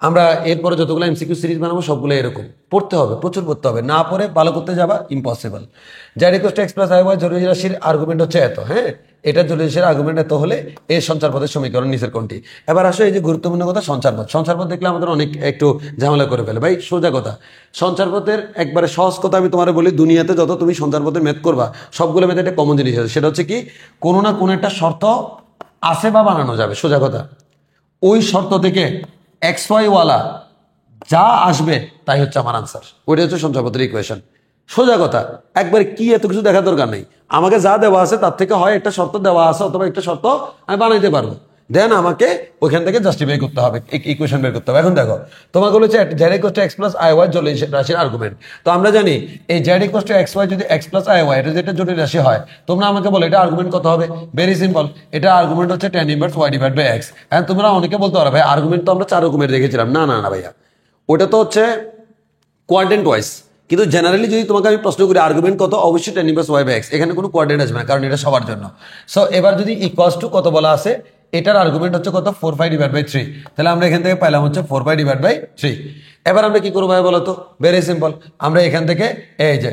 আমরা এরপরে যতগুলো এমসিকিউ সিরিজ বানাবো সবগুলো এরকম পড়তে হবে, প্রচুর পড়তে হবে। না পড়ে ভালো করতে যাবা ইম্পসিবল। z = x + iy জরুরি রাশির আর্গুমেন্ট হচ্ছে এত। হ্যাঁ, এটা জরুরি রাশির আর্গুমেন্ট এত হলে এর সঞ্চার পদের সমীকরণ নিচের কোনটি। এবার আসো এই যে গুরুত্বপূর্ণ কথা, সঞ্চার পদ দেখলে আমাদের অনেক একটু ঝামেলা করে ফেলে ভাই। সোজা কথা, সঞ্চার পদের একবারে সহজ কথা আমি তোমার বলি, দুনিয়াতে যত তুমি সঞ্চার পদের ম্যাথ করবা সবগুলো ম্যাথ একটা কমন জিনিস আছে, সেটা হচ্ছে কি কোনো না কোনো একটা শর্ত আছে বা বানানো যাবে। সোজা কথা, ওই শর্ত থেকে XY ওয়ালা যা আসবে তাই হচ্ছে আমার আনসার। ওইটা হচ্ছে সঞ্চারপদের ইকুয়েশন। সোজা কথা, একবারে কি এত কিছু দেখার দরকার নেই। আমাকে যা দেওয়া আছে তার থেকে হয় একটা শর্ত দেওয়া আছে অথবা একটা শর্ত আমি বানাইতে পারবো, দেন আমাকে ওইখান থেকে জাস্টিফাই করতে হবে, ইকুয়েশন বের করতে হবে। এখন দেখো তোমাকে বলেছে z = x + iy জটিল রাশির আর্গুমেন্ট। তো আমরা জানি এই z = xy যদি x + iy এটা যেটা জটিল রাশি হয়, তোমরা আমাকে বলো এটা আর্গুমেন্ট কত হবে। ভেরি সিম্পল, এটা আর্গুমেন্ট হচ্ছে tan ইনভার্স y/x। এখন তোমরা অনেকে বলতে পারো ভাই আর্গুমেন্ট তো আমরা 4 রকমের দেখেছিলাম। না না না ভাইয়া, ওটা তো হচ্ছে কোয়াড্রেন্ট ওয়াইজ। কিন্তু জেনারেলি যদি তোমাকে আমি প্রশ্ন করি আর্গুমেন্ট কত, অবশ্যই tan ইনভার্স y/x, এখানে কোনো কোয়াড্রেন্ট আসবে না কারণ এটা সবার জন্য। সো এবার যদি ইকুয়ালস টু কত বলা আছে, এটার আর্গুমেন্ট হচ্ছে কত 4π/3, তাহলে আমরা এখান থেকে পাইলাম হচ্ছে 4π/3। এবার আমরা কি করবো ভাই বলো তো, ভেরি সিম্পল। আমরা এখান থেকে এই যে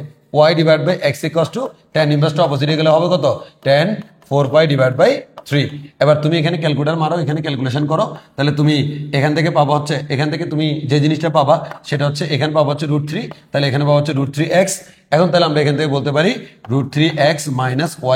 y/x = tan ইনভার্সটা অপোজিটে গেলে হবে কত, tan 4π/3। এবার তুমি এখানে ক্যালকুলেটর মারো, এখানে ক্যালকুলেশন করো, তাহলে তুমি এখান থেকে পাবা হচ্ছে, এখান থেকে তুমি যে জিনিসটা পাবা সেটা হচ্ছে এখানে পাবা হচ্ছে √3, তাহলে এখানে পাবা হচ্ছে √3x। এখন তাহলে আমরা এখান থেকে বলতে পারি √3x -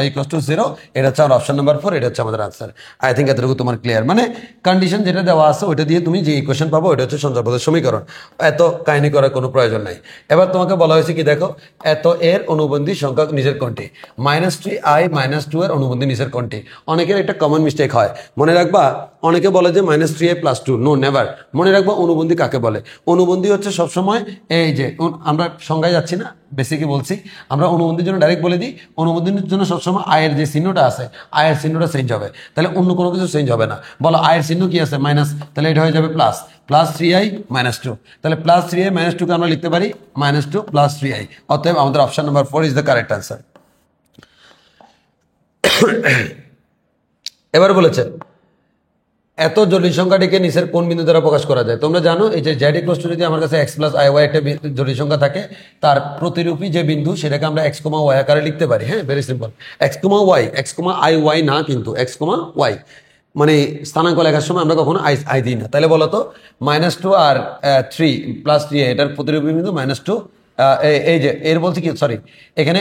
y = 0। এটা হচ্ছে আমার অপশন নাম্বার 4, এটা হচ্ছে আমাদের আনসার। আই থিঙ্ক এতটুকু তোমার ক্লিয়ার। মানে কন্ডিশন যেটা দেওয়া আছে ওইটা দিয়ে তুমি যে ইকুয়েশন পাবো ওইটা হচ্ছে সঞ্চারপদের সমীকরণ। এত কাহিনী করার কোনো প্রয়োজন নাই। এবার তোমাকে বলা হয়েছে কি দেখো, এত এর অনুবন্ধী সংখ্যা নিচের কোনটি। -3i - 2 এর অনুবন্ধী নিচের কোনটি। অনেকের একটা কমন মিস্টেক হয়, মনে রাখবা অনেকে বলে যে -3i + 2, নো নেভার। মনে রাখবা অনুবন্ধী কাকে বলে। অনুবন্ধী হচ্ছে সবসময় এই যে আমরা সংজ্ঞায় যাচ্ছি না, বেসিকে বলছি। আমরা অনুবন্ধীর জন্য ডাইরেক্ট বলে দিই, অনুবন্ধীর জন্য সবসময় আয়ের যে চিহ্নটা আছে আয়ের চিহ্নটা চেঞ্জ হবে, তাহলে অন্য কোনো কিছু চেঞ্জ হবে না। বলো আয়ের চিহ্ন কি আছে, মাইনাস, তাহলে এটা হয়ে যাবে প্লাস, +3i - 2, তাহলে +3i - 2 কে আমরা লিখতে পারি -2 + 3i। অতএব আমাদের option number 4 is the correct answer. এবার বলেছে এত জটিল সংখ্যাটিকে নিচের কোন বিন্দু দ্বারা প্রকাশ করা যায়। তোমরা জানো এই যে z = যদি আমার কাছে x + iy একটা জটিল সংখ্যা থাকে, তার প্রতিরূপী যে বিন্দু সেটাকে আমরা x, y আকারে লিখতে পারি। হ্যাঁ, very simple. x, y, x, iy না, কিন্তু x, y মানে স্থানাঙ্ক লেখার সময় আমরা কখনো আই দিই না। তাহলে বলো তো -2 আর 3 + 3 এটার প্রতিরূপী বিন্দু -2। এই যে এর বলছি কি, সরি, এখানে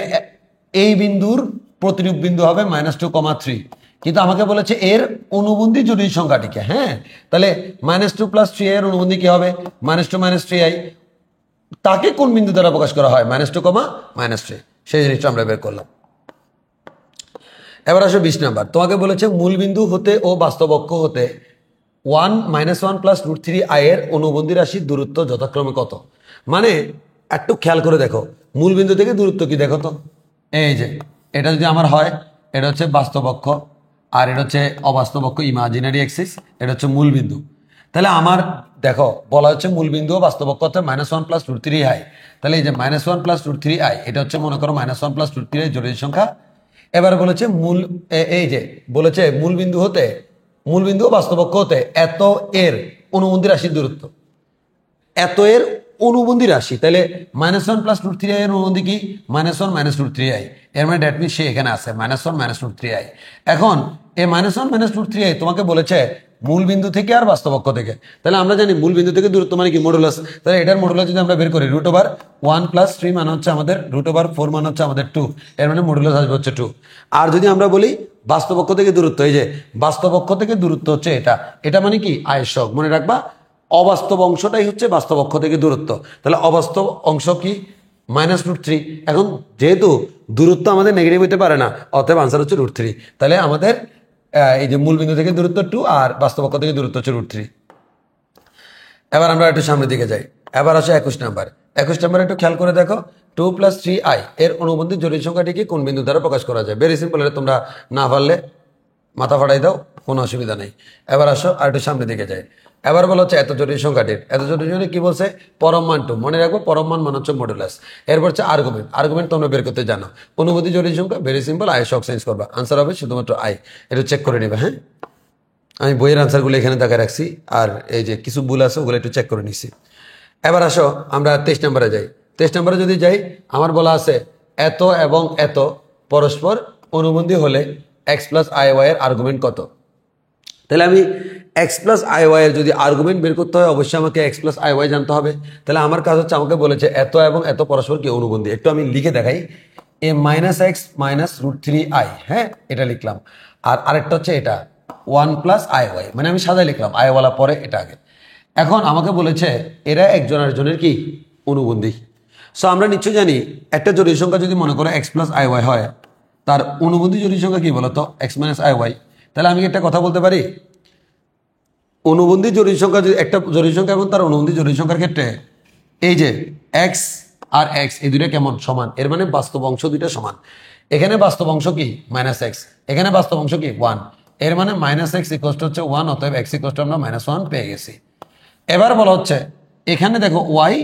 এই বিন্দুর প্রতিরূপ বিন্দু হবে -2, 3, কিন্তু আমাকে বলেছে এর অনুবন্ধী জটিল সংখ্যাটিকে। হ্যাঁ, তাহলে -2 + 3i এর অনুবন্ধী কি হবে, -2 - 3i। তাকে কোন বিন্দু দ্বারা প্রকাশ করা হয়, -2, -3, সেই জিনিসটা আমরা বের করলাম। এবার আসো 20 নাম্বার। তোমাকে বলেছে মূল বিন্দু হতে ও বাস্তব অক্ষ হতে 1 + √3i এর অনুবন্ধী রাশির দূরত্ব যথাক্রমে কত। মানে একটু খেয়াল করে দেখো, মূল বিন্দু থেকে দূরত্ব কি দেখো তো। এই যে এটা যদি আমার হয়, এটা হচ্ছে বাস্তব অক্ষ, আর এটা হচ্ছে অবাস্তব অক্ষ, ইমাজিনারি অ্যাক্সিস। এটা হচ্ছে মূল বিন্দু। তাহলে আমার দেখো বলা হচ্ছে মূল বিন্দু ও বাস্তব অক্ষ হচ্ছে -1 + √3i। তাহলে এই যে -1 + √3i এটা হচ্ছে মনে করো -1 + √3i জটিল সংখ্যা। এবার বলেছে এই যে বলেছে মূল বিন্দু ও বাস্তব অক্ষ হতে এত এর অনুবন্ধী রাশির দূরত্ব। এত এর অনুবন্ধী রাশি, তাহলে -1 + √3i এর অনুবন্ধী কি, -1 - √3i। এর মানে দ্যাট মিনস সে এখানে আছে -1 - √3i। এখন এই -1 - √3i তোমাকে বলেছে মূল বিন্দু থেকে আর বাস্তব অক্ষ থেকে। তাহলে আমরা জানি মূল বিন্দু থেকে দূরত্ব মানে কি মডুলাস। তাহলে এটার মডুলাস যদি আমরা বের করি √1 + 3 মানে হচ্ছে আমাদের √4 মানে হচ্ছে আমাদের 2, এর মানে মডুলাস আসবে হচ্ছে 2। আর যদি আমরা বলি বাস্তব অক্ষ থেকে দূরত্ব, এই যে বাস্তব অক্ষ থেকে দূরত্ব হচ্ছে এটা, এটা মানে কি আয়ের সহগ। মনে রাখবা অবাস্তব অংশটাই হচ্ছে বাস্তব অক্ষ থেকে দূরত্ব। তাহলে অবাস্তব অংশ কি -√3। এখন যেহেতু দূরত্ব আমাদের নেগেটিভ হতে পারে না, অতএব আনসার হচ্ছে √3। তাহলে আমাদের এই যে মূলবিন্দু থেকে দূরত্ব 2 আর বাস্তব অক্ষ থেকে দূরত্ব হচ্ছে √3। এবার আমরা একটু সামনের দিকে যাই। এবার আসে 21 নাম্বার। 21 নাম্বার একটু খেয়াল করে দেখো, 2 + 3i এর অনুবন্ধী জটিল সংখ্যাটিকে কোন বিন্দু দ্বারা প্রকাশ করা যায়। ভেরি সিম্পল, এটা তোমরা না পারলে মাথা ফাটাই দাও, কোনো অসুবিধা নেই। এবার আসো আর একটু সামনের দিকে যাই। এবার বলা হচ্ছে এত জটিল সংখ্যাটির, এত জটিল সংখ্যা কি বলছে, পরম মান 2। মনে রাখবো পরম মান মানে হচ্ছে মডুলাস। এরপর হচ্ছে আর্গুমেন্ট, আর্গুমেন্ট তোমরা বের করতে জানো। অনুবন্ধী জটিল সংখ্যা ভেরি সিম্পল, আই সহগ চেঞ্জ করবা, আনসার হবে শুধুমাত্র আই। এটা চেক করে নেবে। হ্যাঁ, আমি বইয়ের আনসারগুলো এখানে দেখা রাখছি, আর এই যে কিছু ভুল আছে ওগুলো একটু চেক করে নিছি। এবার আসো আমরা 23 নম্বরে যাই। 23 নম্বরে যদি যাই, আমার বলা আছে এত এবং এত পরস্পর অনুবন্ধী হলে x + iy এর আর্গুমেন্ট কত। তাহলে আমি x + iy এর যদি আর্গুমেন্ট বের করতে হয়, অবশ্যই আমাকে x + iy জানতে হবে। তাহলে আমার কাজ হচ্ছে, আমাকে বলেছে এত এবং এত পরস্পর কি অনুবন্ধী। একটু আমি লিখে দেখাই, a - x - √3i। হ্যাঁ, এটা লিখলাম। আর আরেকটা হচ্ছে এটা 1 + iy, মানে আমি সাজায় লিখলাম, i ওয়ালা পরে এটা আগে। এখন আমাকে বলেছে এরা একজন আরেকজনের কি অনুবন্ধী। সো আমরা নিশ্চয় জানি একটা জটিল সংখ্যা যদি মনে করো x + iy হয়, তার অনুবন্ধী জটিল সংখ্যা কি বলতো, x - iy। তাহলে আমি একটা কথা বলতে পারি, অনুবন্ধী জটিল সংখ্যা যদি একটা জটিল সংখ্যা এবং তার অনুবন্ধী জটিল সংখ্যার ক্ষেত্রে এই যে x আর x এই দুইটা কেমন সমান, এর মানে বাস্তব অংশ দুইটা সমান। এখানে বাস্তব অংশ কি -x, এখানে বাস্তব অংশ কি 1, এর মানে -x হচ্ছে 1, অতএব x আমরা -1 পেয়ে গেছি। এবার বলা হচ্ছে এখানে দেখো y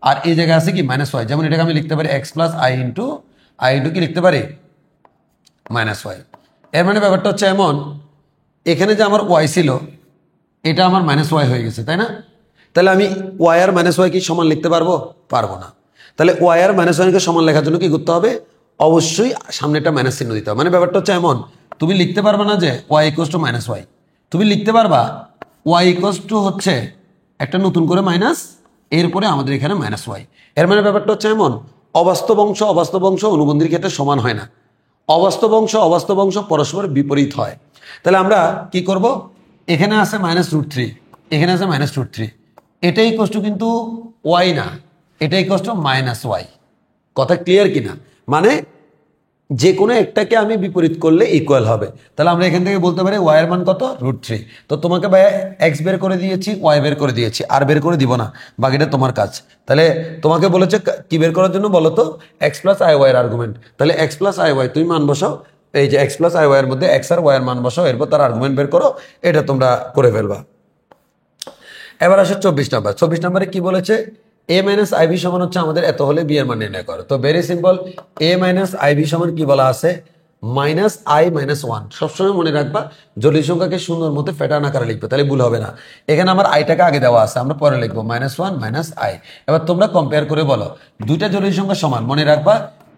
আর এই জায়গায় আছে কি -y, যেমন এটাকে আমি লিখতে পারি x + i * কি লিখতে পারি -y। এর মানে ব্যাপারটা হচ্ছে এমন, এখানে যে আমার y ছিল এটা আমার -y হয়ে গেছে, তাই না। তাহলে আমি y আর -y কি সমান লিখতে পারবো, পারবো না। তাহলে y আর -y কে সমান লেখার জন্য কি করতে হবে, অবশ্যই সামনে একটা মাইনাস চিহ্ন দিতে হবে। মানে ব্যাপারটা হচ্ছে এমন, তুমি লিখতে পারবে না যে y = -y, তুমি লিখতে পারবা y হচ্ছে একটা নতুন করে মাইনাস, এরপরে আমাদের এখানে -y। এর মানে ব্যাপারটা হচ্ছে এমন, অবাস্তব অংশ অনুবন্ধীর ক্ষেত্রে সমান হয় না, অবাস্তব অংশ পরস্পর বিপরীত হয়। তাহলে আমরা কি করব, এখানে আছে -√3, এখানে আছে -√3, এটা ইকুয়াল কিন্তু y না, এটা ইকুয়াল -y। কথা ক্লিয়ার কিনা, মানে যে কোনো একটাকে আমি বিপরীত করলে ইকুয়াল হবে। তাহলে আমরা এখান থেকে বলতে পারি y এর মান কত, √3। তো তোমাকে ভাই x বের করে দিয়েছি, y বের করে দিয়েছি, আর বের করে দিব না, বাকিটা তোমার কাজ। তাহলে তোমাকে বলেছে কি বের করার জন্য বলো তো, x + iy এর আর্গুমেন্ট। তাহলে x + iy তুমি মান বসাও, এই যে x + iy এর মধ্যে x আর y এর মান বসাও, এরপর তার আর্গুমেন্ট বের করো, এটা তোমরা করে ফেলবা। এবার আসে 24 নাম্বার। 24 নাম্বারে কি বলেছে, a - ib সমান হচ্ছে আমাদের এত হলে b এর মান নির্ণয় করো। তো ভেরি সিম্পল, a - ib সমান কি বলা আছে, -i - 1। সবসময় মনে রাখবা জটিল সংখ্যাকে সুন্দর মতো প্যাটার্ন আকারে লিখবে, তাহলে ভুল হবে না। এখানে আমার আইটাকে আগে দেওয়া আছে, আমরা পরে লিখবো -1 - i। এবার তোমরা কম্পেয়ার করে বলো দুইটা জটিল সংখ্যা সমান, মনে রাখবা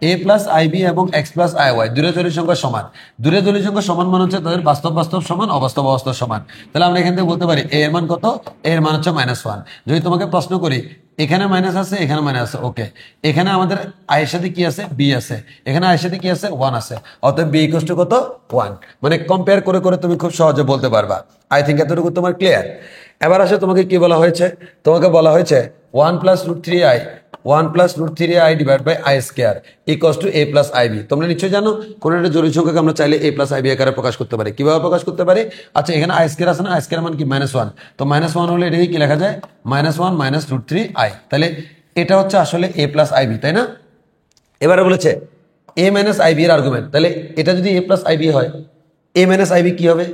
a + ib এবং x + iy দুটো জটিল সংখ্যা সমান। দুটো জটিল সংখ্যা সমান মানে হচ্ছে তাদের বাস্তব সমান, অবাস্তব সমান। তাহলে আমরা এখান থেকে বলতে পারি a এর মান কত, a এর মান হচ্ছে -1। যদি তোমাকে প্রশ্ন করি এখানে মাইনাস আছে, এখানে মাইনাস আছে, ওকে, এখানে আমাদের i এর সাথে কি আছে, b আছে, এখানে i এর সাথে কি আছে, 1 আছে, অতএব b = কত, 1। মানে কম্পেয়ার করে করে তুমি খুব সহজে বলতে পারবা। আই থিঙ্ক এতটুকু তোমার ক্লিয়ার। এবার আসে তোমাকে কি বলা হয়েছে, তোমাকে বলা হয়েছে 1 + √3i / i² = a + ib। তোমরা নিশ্চয়ই জানো কোন একটা জটিল সংখ্যাকে আমরা চাইলে a + ib আকারে প্রকাশ করতে পারি। কিভাবে প্রকাশ করতে পারি, আচ্ছা এখানে i² আছে না, i² মান কি -1, তো -1 হলে এটাকে কি লেখা যায়, -1 - √3i। তাহলে এটা হচ্ছে আসলে a + ib, তাই না। এবারে বলেছে a - ib এর আর্গুমেন্ট, তাহলে এটা যদি a + ib হয়, a - ib কি হবে,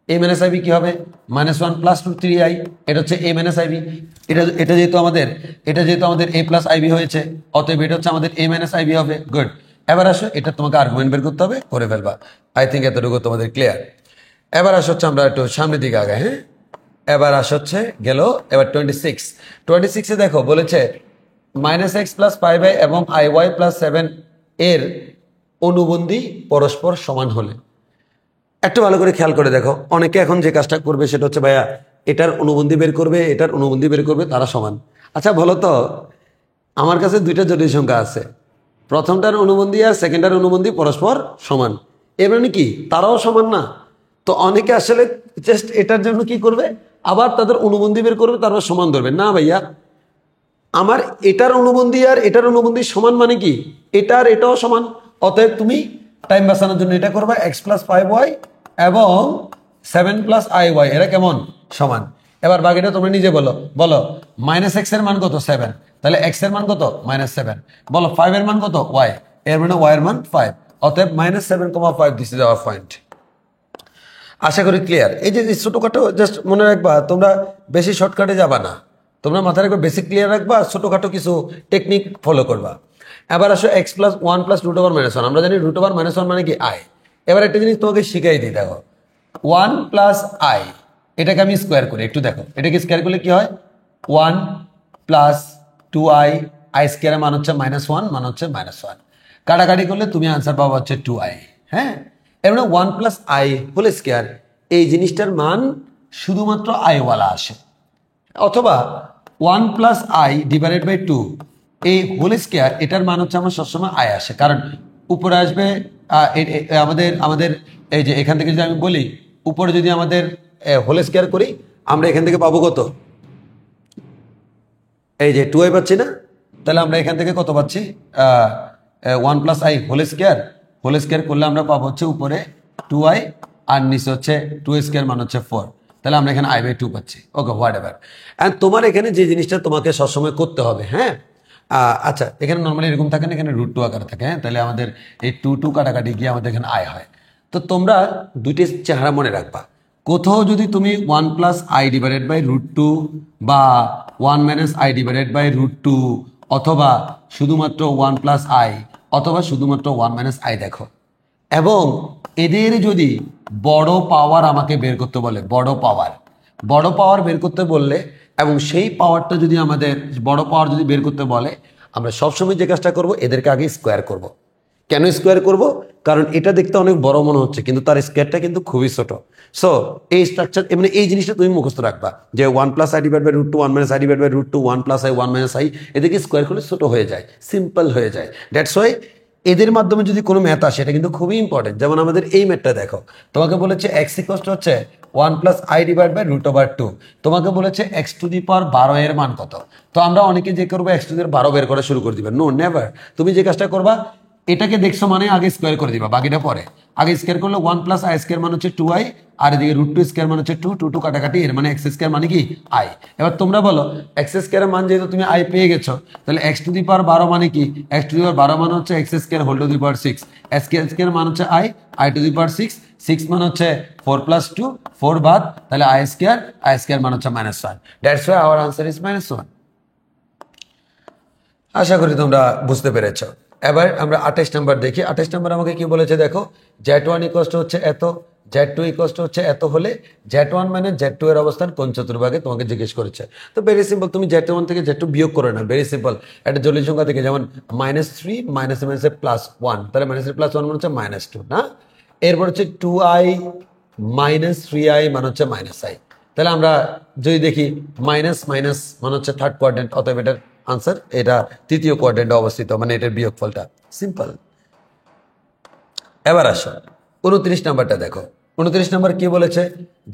a - ib কি হবে, -1 + √3i, এটা হচ্ছে a - ib। এটা যেহেতু আমাদের a + ib হয়েছে, অতএব এটা হচ্ছে আমাদের a - ib হবে। গুড। এবার আসো এটা তোমাকে আর্গুমেন্ট বের করতে হবে, করে ফেলবা। আই থিঙ্ক এতটুকু তোমাদের ক্লিয়ার। এবার আসো হচ্ছে আমরা একটু সামনের দিকে আগে। হ্যাঁ, এবার আসো হচ্ছে গেল। এবার 26 দেখো বলেছে -x + π এবং iy + 7 এর অনুবন্ধী পরস্পর সমান হলে। একটু ভালো করে খেয়াল করে দেখো, অনেকে এখন যে কাজটা করবে সেটা হচ্ছে ভাইয়া এটার অনুবন্ধী বের করবে, এটার অনুবন্ধী বের করবে, তারা সমান। আচ্ছা বলো তো, আমার কাছে দুইটা জটিল সংখ্যা আছে, প্রথমটার অনুবন্ধী আর সেকেন্ডটার অনুবন্ধী পরস্পর সমান, এর মানে কি তারাও সমান না? তো অনেকে আসলে জাস্ট এটার জন্য কি করবে, আবার তাদের অনুবন্ধী বের করবে, তারপর সমান ধরবে। না ভাইয়া, আমার এটার অনুবন্ধী আর এটার অনুবন্ধী সমান মানে কি এটা আর এটাও সমান, অতএব তুমি টাইম বাঁচানোর জন্য এটা করবা x+5y এবং 7+iy এরা কেমন সমান। এবার বাকিটা তোমরা নিজে বলো, বলো -x এর মান কত 7, তাহলে x এর মান কত -7, বলো 5 এর মান কত y, এর মানে y এর মান 5, অতএব -7,5 দিস ইজ আওয়ার পয়েন্ট। আশা করি ক্লিয়ার। এই যে ছোটখাটো জাস্ট মনে রাখবা, তোমরা বেশি শর্টকাটে যাবা না, তোমরা মাথায় রাখবা বেসিক ক্লিয়ার রাখবা, ছোটখাটো কিছু টেকনিক ফলো করবা। এবার আসো x+1 + √1 আমরা জানি √1 মানে কি i। এবার একটা জিনিস তোমাকে শিখাই দিই, দেখো 1 + i এটাকে আমি স্কোয়ার করি, একটু দেখো এটাকে স্কোয়ার করলে কি হয়, 1 + 2i, i স্কোয়ারের মান হচ্ছে -1, মান হচ্ছে -1, কাটাকাটি করলে তুমি আনসার পাবো হচ্ছে 2i। হ্যাঁ, এর মানে 1 + i হোল স্কোয়ার, এই জিনিসটার মান শুধুমাত্র i ওয়ালা আসে, অথবা 1 + i / 2 এই হোল স্কোয়ার, এটার মান হচ্ছে আমার সবসময় i আসে, কারণ উপরে আসবে আমাদের আমাদের এই যে এখান থেকে যদি আমি বলি উপরে যদি আমাদের হোল স্কোয়ার করি, আমরা এখান থেকে পাবো কত, এই যে 2i পাচ্ছি না, তাহলে আমরা এখান থেকে কত পাচ্ছি 1 + i হোল স্কোয়ার করলে আমরা পাবো হচ্ছে উপরে 2i আর নিচে হচ্ছে 2 স্কোয়ার মান হচ্ছে 4, তাহলে আমরা এখানে i/2 পাচ্ছি। ওকে, হোয়াট এভার। অ্যান্ড তোমার এখানে যে জিনিসটা তোমাকে সবসময় করতে হবে, হ্যাঁ আচ্ছা এখানে নর্মালি এরকম থাকে না, এখানে √2 আকারে থাকে, হ্যাঁ তাহলে আমাদের এই 2 কাটাকাটি গিয়ে আমাদের এখানে i হয়। তো তোমরা দুইটি চেহারা মনে রাখবা, কোথাও যদি তুমি 1 + i / √2 বা 1 - i / √2 অথবা শুধুমাত্র 1 + i অথবা শুধুমাত্র 1 - i দেখো, এবং এদের যদি বড় পাওয়ার আমাকে বের করতে বলে, বড় পাওয়ার বের করতে বললে, এবং সেই পাওয়ারটা যদি আমাদের বড় পাওয়ার যদি বের করতে বলে, আমরা সবসময় যে কাজটা করব, এদেরকে আগে স্কোয়ার করব। কেন স্কোয়ার করব? কারণ এটা দেখতে অনেক বড় মনে হচ্ছে কিন্তু তার স্কোয়ারটা কিন্তু খুবই ছোট। সো এই স্ট্রাকচার মানে এই জিনিসটা তুমি মুখস্থ রাখবা যে 1 + i / √2, 1 - i / √2, 1 + i, 1 - i, এদেরকে স্কোয়ার করলে ছোট হয়ে যায়, সিম্পল হয়ে যায়। দ্যাটস ওয়াই এদের মাধ্যমে যদি কোনো ম্যাথ আসে এটা কিন্তু খুবই ইম্পর্টেন্ট। যেমন আমাদের এই ম্যাথটা দেখো, তোমাকে বলেছে x হচ্ছে 1 + i / √2, তোমাকে বলেছে x⁻12 এর মান কত। তো আমরা অনেকে যে করবো x⁻12 বের করা শুরু করে দিবে, নো নেভার। তুমি যে কাজটা করবা, এটাকে দেখছো মানে আগে স্কোয়ার করে দিবা, বাকিটা পরে। আগে স্কোয়ার করলে 1 + i² মান হচ্ছে 2i, আর এদিকে √2 মান হচ্ছে 2, 2 কাটাকাটি, এর মানে x² মানে কি i। এবার তোমরা বলো x² এর মান যেহেতু তুমি i পেয়ে গেছো, তাহলে x⁻12 মানে কি, x⁻12 মানে হচ্ছে x² whole to the power 6, x² মান হচ্ছে i, i⁻6, 6 মান হচ্ছে 4 + 2, 4 বাদ, তাহলে i² মান হচ্ছে -1। That's why hour answer is -1। আশা করি তোমরা বুঝতে পেরেছো। এবার আমরা 28 নাম্বার দেখি। 28 নাম্বার আমাকে কি বলেছে দেখো, z1 = হচ্ছে এত, z2 = হচ্ছে এত হলে z1 - z2 এর অবস্থান কোন চতুর্ভাগে তোমাকে জিজ্ঞেস করেছে। তো ভেরি সিম্পল, তুমি z1 থেকে z2 বিয়োগ করে না, ভেরি সিম্পল। একটা জটিল সংখ্যা থেকে যেমন -3 -1 তাহলে -1 মানে হচ্ছে -2 না, এরপর হচ্ছে 2i - 3i মানে হচ্ছে -i। তাহলে আমরা যদি দেখি মাইনাস মাইনাস মানে হচ্ছে থার্ড কোয়াড্রেন্ট, অতএব এটার আনসার এটা তৃতীয় কোয়াড্রেন্টে অবস্থিত, মানে এটার বিয়োগফলটা সিম্পল। এবার আসো 29 নাম্বারটা দেখো। 29 নাম্বার কি বলেছে,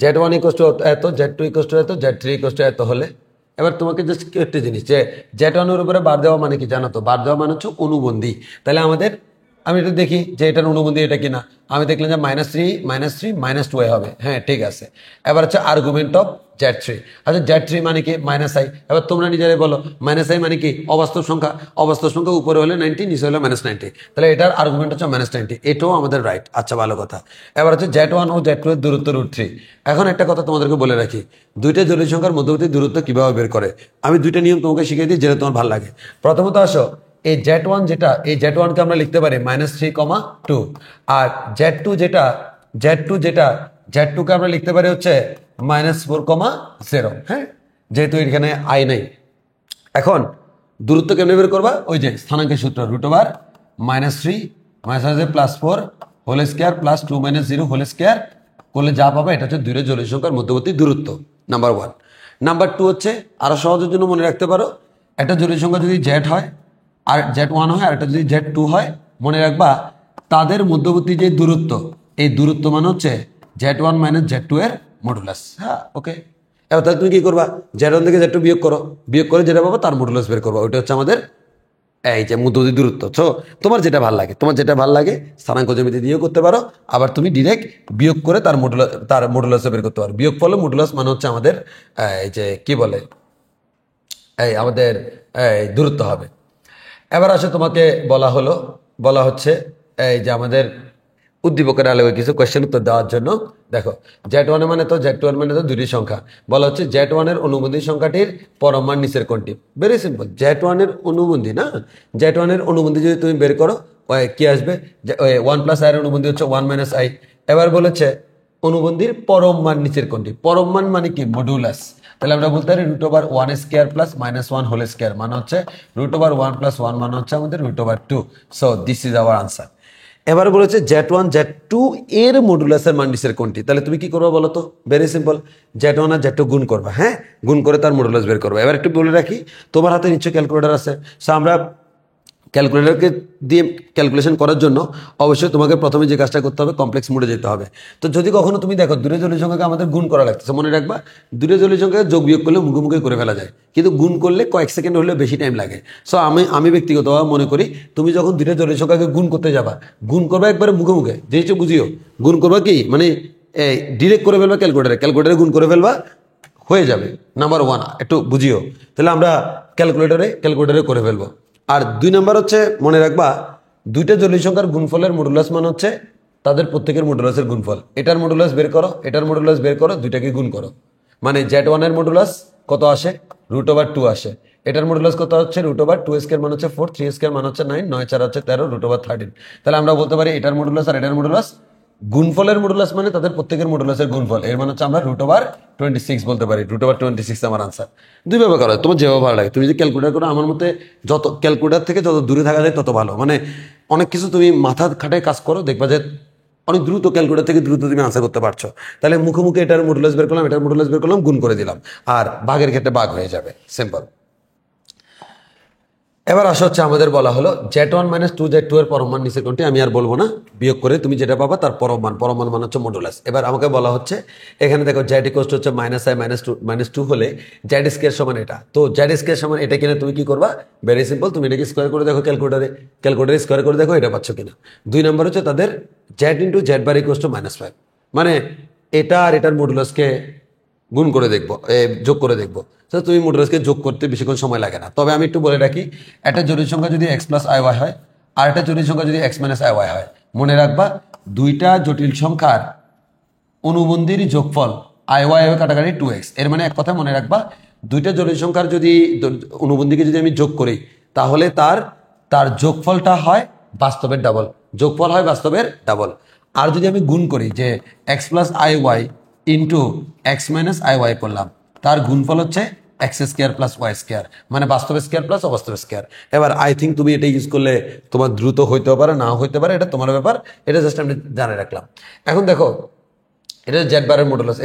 z1 = এত, z2 = এত, z3 = এত হলে, এবার তোমাকে জাস্ট একটা জিনিস যে z1 এর উপরে বার দেওয়া মানে কি জানো তো, বার দেওয়া মানে হচ্ছে অনুবন্ধী। তাহলে আমাদের আমি একটু দেখি যে এটার অনুবন্ধী এটা কিনা, আমি দেখলাম যে -3 -2 হবে, হ্যাঁ ঠিক আছে। এবার হচ্ছে আর্গুমেন্ট অফ z3, আচ্ছা z3 মানে কি -i। এবার তোমরা নিজেরাই বলো -i মানে কি অবাস্তব সংখ্যা উপরে হলে 90, নিচে হলে -90, তাহলে এটার আর্গুমেন্ট হচ্ছে -90, এটাও আমাদের রাইট। আচ্ছা ভালো কথা। এবার হচ্ছে z1 ও z2 এর দূরত্ব √3। এখন একটা কথা তোমাদেরকে বলে রাখি, দুইটা জটিল সংখ্যার মধ্যবর্তী দূরত্ব কিভাবে বের করে, আমি দুইটা নিয়ম তোমাকে শিখিয়ে দিই যেটা তোমার ভালো লাগে। প্রথমত আসো, এই z1 যেটা, এই z1 কে আমরা লিখতে পারি -3,2, আর z2 কে আমরা লিখতে পারি হচ্ছে -4,0, হ্যাঁ যেহেতু এখানে i নাই। এখন দূরত্ব কেমনে বের করবা, ওই যে স্থানাঙ্কের সূত্র √3 - 4 whole square plus 2 - 0 whole square করলে যা পাবে এটা হচ্ছে দুইটা জটিল সংখ্যার মধ্যবর্তী দূরত্ব, নাম্বার 1। নাম্বার 2 হচ্ছে আরো সহজের জন্য মনে রাখতে পারো, একটা জটিল সংখ্যা যদি জেড হয় আর Z1 হয় আর একটা যদি Z2 হয়, মনে রাখবা তাদের মধ্যবর্তী যে দূরত্ব, এই দূরত্ব মানে হচ্ছে Z1 মাইনাস Z2 এর মডুলাস। হ্যাঁ, ওকে। এবার তাহলে তুমি কি করবা, Z1 থেকে Z2 বিয়োগ করো, বিয়োগ করে যেটা পাবো তার মডুলাস বের করবো। ওইটা হচ্ছে আমাদের এই যে মধ্যবর্তী দূরত্ব। সো তোমার যেটা ভালো লাগে, স্থানাঙ্ক জ্যামিতি দিয়েও করতে পারো, আবার তুমি ডিরেক্ট বিয়োগ করে তার মডুলাস বের করতে পারো। বিয়োগ ফলে মডুলাস মানে হচ্ছে আমাদের এই যে কি বলে, এই আমাদের এই দূরত্ব হবে। এবার আসে তোমাকে বলা হচ্ছে এই যে আমাদের উদ্দীপকের আলোকে কিছু কোয়েশ্চেন উত্তর দেওয়ার জন্য। দেখো, Z1 মানে তো Z2 মানে তো দুটি সংখ্যা। বলা হচ্ছে Z1 এর অনুবন্ধী সংখ্যাটির পরম মান নিচের কোনটি? ভেরি সিম্পল, Z1 এর অনুবন্ধী না, Z1 এর অনুবন্ধী যদি তুমি বের করো কি আসবে, 1 + i এর অনুবন্ধী হচ্ছে 1 - i। এবার বলেছে অনুবন্ধীর পরম মান নিচের কোনটি? পরম মান মানে কি? মডুলাস। তাহলে আমরা বলতে পারি √1² + -1² মানে হচ্ছে √1 + 1 মানে হচ্ছে আমাদের √2। So this is our answer. এবার বলেছে Z1 Z2 এর মডুলাসের মান নিচের কোনটি? তাহলে তুমি কি করবে বলো তো? ভেরি সিম্পল, Z1 আর Z2 গুণ করবা। হ্যাঁ, গুণ করে তার মডুলাস বের করবা। এবার একটু বলে রাখি, তোমার হাতে নিশ্চয়ই ক্যালকুলেটর আছে। সো আমরা ক্যালকুলেটরকে দিয়ে ক্যালকুলেশন করার জন্য অবশ্যই তোমাকে প্রথমে যে কাজটা করতে হবে, কমপ্লেক্স মোডে যেতে হবে। তো যদি কখনো তুমি দেখো দুটো জটিল সংখ্যাকে আমাদের গুণ করা লাগতেছে, মনে রাখবা দুটো জটিল সংখ্যাকে যোগ বিয়োগ করলে মুখোমুখি করে ফেলা যায়, কিন্তু গুণ করলে কয়েক সেকেন্ড হলেও বেশি টাইম লাগে। সো আমি ব্যক্তিগতভাবে মনে করি, তুমি যখন দুটো জটিল সংখ্যাকে গুণ করতে যাবা, গুণ করবা একবারে মুখোমুখি, জিনিসটা বুঝিও। গুণ করবা কি মানে ডিরেক্ট করে ফেলবা ক্যালকুলেটারে গুণ করে ফেলবা, হয়ে যাবে। নাম্বার 1 একটু বুঝিও। তাহলে আমরা ক্যালকুলেটারে করে ফেলবো। আর 2 নাম্বার হচ্ছে মনে রাখবা, দুইটা জটিল সংখ্যার গুণফলের মডুলাস মান হচ্ছে তাদের প্রত্যেকের মডুলাসের গুণফল। এটার মডুলাস বের করো, এটার মডুলাস বের করো, দুইটাকে গুণ করো। মানে Z1 এর মডুলাস কত আসে? √2 আসে। এটার মডুলাস কত হচ্ছে? √2² মান হচ্ছে 4, 3² মান হচ্ছে 9, 9 4 হচ্ছে 13, √13। তাহলে আমরা বলতে পারি এটার মডুলাস আর এটার মডুলাস, গুণফলের মডুলাস মানে তাদের প্রত্যেকের মডুলাসের গুণফল, এর মানে হচ্ছে আমরা √26 বলতে পারি। √26 আমার আনসার। দুইভাবে করো, তোমার যেভাবে ভালো লাগে। তুমি যদি ক্যালকুলেট করো, আমার মতে যত ক্যালকুলেটার থেকে যত দূরে থাকা যায় তত ভালো। মানে অনেক কিছু তুমি মাথা খাটায় কাজ করো, দেখবা যে অনেক দ্রুত ক্যালকুলেটার থেকে দ্রুত তুমি আনসার করতে পারছো। তাহলে মুখোমুখি এটার মডুলাস বের করলাম, এটার মডুলাস বের করলাম, গুণ করে দিলাম, আর ভাগের ক্ষেত্রে ভাগ হয়ে যাবে। সিম্পল। এবার আসা হচ্ছে আমাদের বলা হলো Z1 - 2Z2 এর পরম মান নিচের কোনটি? আমি আর বলবো না, বিয়োগ করে তুমি যেটা পাবা তার পরম মান মানে হচ্ছে মডুলাস। এবার আমাকে বলা হচ্ছে এখানে দেখো Z হচ্ছে -i - 2 হলে Z² সমান এটা। তো Z² সমান এটা কিনা তুমি কি করবা? ভেরি সিম্পল, তুমি এটাকে স্কোয়ার করে দেখো ক্যালকুলেটারে স্কোয়ার করে দেখো এটা পাচ্ছ কিনা। 2 নাম্বার হচ্ছে তাদের Z × Z bar = -5, মানে এটা আর এটার মডুলাসকে গুণ করে দেখবো, যোগ করে দেখবো। তো তুমি মডুলাসকে যোগ করতে বেশিক্ষণ সময় লাগে না। তবে আমি একটু বলে রাখি, একটা জটিল সংখ্যা যদি x + iy হয় আর একটা জটিল সংখ্যা যদি x - iy হয়, মনে রাখবা দুইটা জটিল সংখ্যার অনুবন্ধীর যোগফল iy কাটাকাটি 2x। এর মানে এক কথা মনে রাখবা, দুইটা জটিল সংখ্যার যদি অনুবন্ধীকে যদি আমি যোগ করি, তাহলে তার যোগফলটা হয় বাস্তবের ডাবল, আর যদি আমি গুণ করি যে x + iy × x - iy করলাম, তার গুণফল হচ্ছে x² + y², মানে বাস্তব স্কয়ার প্লাস অবাস্তব স্কয়ার। এবার আই থিঙ্ক তুমি এটা ইউজ করলে তোমার দ্রুত হইতেও পারে, নাও হইতে পারে, এটা তোমার ব্যাপার। এটা জাস্ট আমি জানে রাখলাম। এখন দেখো, এটা Z বারের মডুলাস,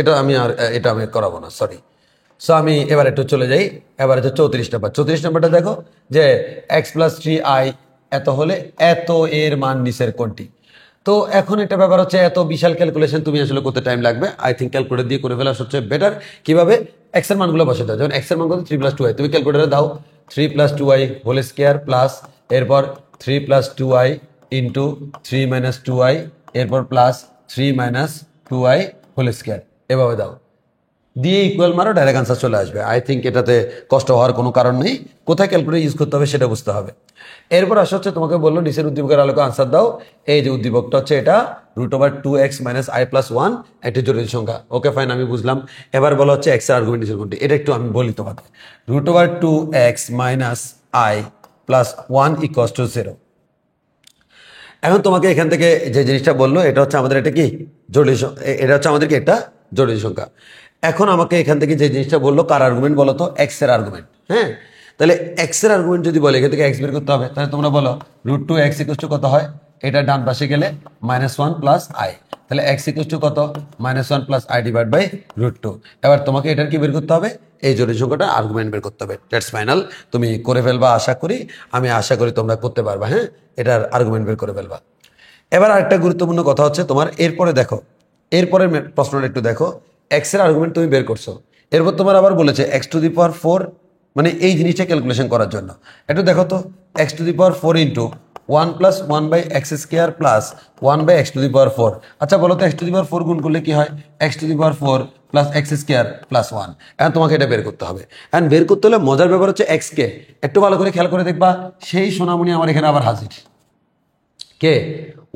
এটা আমি করাবো না, সরি। সো আমি এবার একটু চলে যাই। এবার হচ্ছে 34 নাম্বারটা দেখো যে x + 3i এত হলে এত এর মান নিচের কোনটি? তো এখন একটা ব্যাপার হচ্ছে, এত বিশাল ক্যালকুলেশন তুমি আসলে করতে টাইম লাগবে। আই থিঙ্ক ক্যালকুলেটর দিয়ে করে ফেলা সবচেয়ে বেটার। কিভাবে? এক্স এর মানগুলো বসে দাও। যেমন এক্স এর মান কত? 3 + 2i। তুমি ক্যালকুলেটরে দাও 3 + 2i হোল স্কয়ার প্লাস এরপর 3 + 2i × 3 - 2i এরপর প্লাস 3 - 2i হোল স্কয়ার, এভাবে দাও, দিয়ে ইকুয়াল মারো, ডাইরেক্ট আনসার চলে আসবে। আই থিঙ্ক এটাতে কষ্ট হওয়ার কোনো কারণ নেই। কোথায় ক্যালকুলেটর ইউজ করতে হবে সেটা বুঝতে হবে। এরপর আসা হচ্ছে তোমাকে বললো নিচের উদ্দীপকের আলোকে আনসার দাও। এই যে উদ্দীপকটা হচ্ছে এটা √2x - i + 1 একটি জটিল সংখ্যা। ওকে ফাইন, আমি বুঝলাম। এবার বলা হচ্ছে x এর আর্গুমেন্ট নিচের কোনটি? এটা একটু আমি বলি তোমাকে। √2x - i + 1 = 0। এখন তোমাকে এখান থেকে যে জিনিসটা বললো, এটা হচ্ছে আমাদের এটা কি জটিল, এটা হচ্ছে আমাদের কি একটা জটিল সংখ্যা। এখন আমাকে এখান থেকে যে জিনিসটা বললো, কার আর্গুমেন্ট বলো তো? এক্স এর আর্গুমেন্ট। হ্যাঁ, তাহলে এক্স এর আর্গুমেন্ট যদি বলে এখান থেকে এক্স বের করতে হবে, তাহলে তোমরা বলো √2x = কত হয়? এটা ডান পাশে গেলে -1 প্লাস আই, তাহলে x ইকুয়াল টু কত, -1 প্লাস আই ডিভাইড বাই √2। এবার তোমাকে এটার কি বের করতে হবে, এই জটিল সংখ্যাটা আর্গুমেন্ট বের করতে হবে। দ্যাটস ফাইনাল, তুমি করে ফেলবা আশা করি, আমি আশা করি তোমরা করতে পারবা। হ্যাঁ, এটার আর্গুমেন্ট বের করে ফেলবা। এবার আরেকটা গুরুত্বপূর্ণ কথা হচ্ছে তোমার এরপরে দেখো, এরপরের প্রশ্নটা একটু দেখো, এক্স এর আর্গুমেন্ট তুমি বের করছো, এরপর তোমার আবার বলেছে x⁴, মানে এই জিনিসটা ক্যালকুলেশন করার জন্য একটু দেখো তো, x⁴ into 1 plus 1/x² plus 1/x⁴। আচ্ছা বলো তো x⁴ গুণ করলে কি হয়, x⁴ প্লাস x² প্লাস 1। এখন তোমাকে এটা বের করতে হবে। এখন বের করতে হলে মজার ব্যাপার হচ্ছে x কে একটু ভালো করে খেয়াল করে দেখবা, সেই সোনামণি আমার এখানে আবার হাজির, কে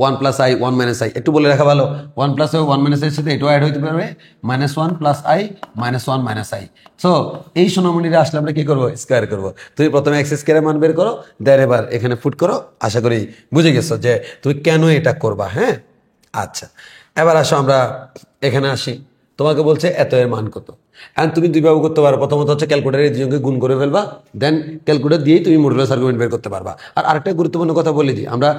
1 প্লাস আই 1 মাইনাস আই, একটু বলে রাখা ভালো, 1 প্লাস আই 1 মাইনাস আই সাথে এটাও অ্যাড হইতে পারবে, -1 plus i -1 minus I. So এই সোনামণিরা আসলে আমরা কি করবো, স্কোয়ার করবো। তুমি প্রথমে x² মান বের করো, দেন এবার এখানে ফুট করো। আশা করি বুঝে গেছো যে তুমি কেন এটা করবা। হ্যাঁ, আচ্ছা এবার আসো আমরা এখানে আসি, তোমাকে বলছে এত এর মান কত। এখন তুমি দুইভাবে করতে পারো, প্রথমত হচ্ছে ক্যালকুলেটার দুজনকে গুণ করে ফেলবা, দেন ক্যালকুলেটার দিয়েই তুমি মডুলাস আর্গুমেন্ট বের করতে পারবা। আর আরেকটা গুরুত্বপূর্ণ কথা বলে দিই, আমরা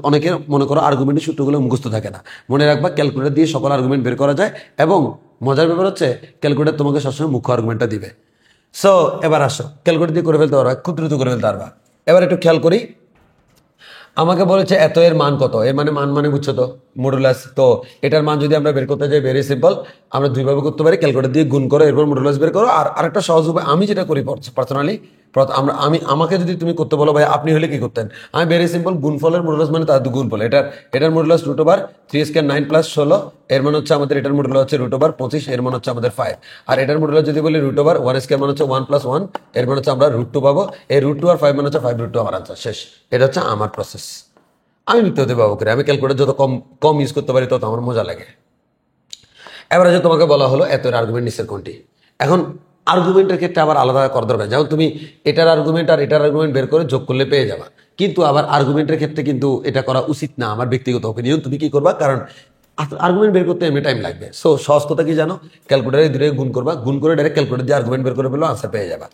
অনেকে মনে করো আর্গুমেন্টের সূত্রগুলো মুখস্থ থাকে না, মনে রাখবা ক্যালকুলেটার দিয়ে সকল আর্গুমেন্ট বের করা যায়। এবং মজার ব্যাপার হচ্ছে ক্যালকুলেটার তোমাকে সবসময় মুখ্য আর্গুমেন্টটা দিবে। সো এবার আসো, ক্যালকুলেটার দিয়ে করে ফেলতে পারবা, খুব দ্রুত করে ফেলতে পারবা। এবার একটু খেয়াল করি, আমাকে বলেছে এত এর মান কত, এর মান মানে বুঝছো তো, মডুলাস। তো এটার মান যদি আমরা বের করতে যাই, ভেরি সিম্পল, আমরা দুইভাবে করতে পারি, ক্যালকুলেটর দিয়ে গুণ করো, এরপর মডুলাস বের করো। আর আরেকটা সহজ উপায় আমি যেটা করি পার্সোনালি, আমাকে যদি তুমি করতে বলো ভাই আপনি হলে কি করতেন, আমি ভেরি সিম্পল, গুণফলের মডুলাস মানে তার গুণফল, এটার মডুলাস √3² 9 প্লাস 16, এর মান হচ্ছে আমাদের, এটার মডুলাস হচ্ছে √25, এর মান হচ্ছে আমাদের 5। আর এটার মডুলাস যদি বলি √1² মানে হচ্ছে 1 প্লাস 1, এর মান হচ্ছে আমরা √2 পাবো, এই √2 আর 5 মানে হচ্ছে 5√2, আমার আনসার শেষ। এটা হচ্ছে আমার প্রসেস, আমি মিথ্যাতে ব্যবহার করি, আমি ক্যালকুলেটর যত কম ইউজ করতে পারি তত আমার মজা লাগে। এবার যে তোমাকে বলা হলো এত এর আর্গুমেন্ট নিচের কোনটি। এখন আর্গুমেন্টের ক্ষেত্রে আবার আলাদা করা দরকার, যেমন তুমি এটার আর্গুমেন্ট আর এটার আর্গুমেন্ট বের করে যোগ করলে পেয়ে যাবা, কিন্তু আবার আর্গুমেন্টের ক্ষেত্রে কিন্তু এটা করা উচিত না, আমার ব্যক্তিগত অপিনিয়ন। তুমি কি করবা, কারণ আর্গুমেন্ট বের করতে এমনি টাইম লাগবে। সো সহজ কথা কি জানো, ক্যালকুলেটারে দূরে গুণ করবা, গুণ করে ডাইরেক্ট ক্যালকুলেটর দিয়ে আর্গুমেন্ট বের করে ফেলো, আনসার পেয়ে যাবা।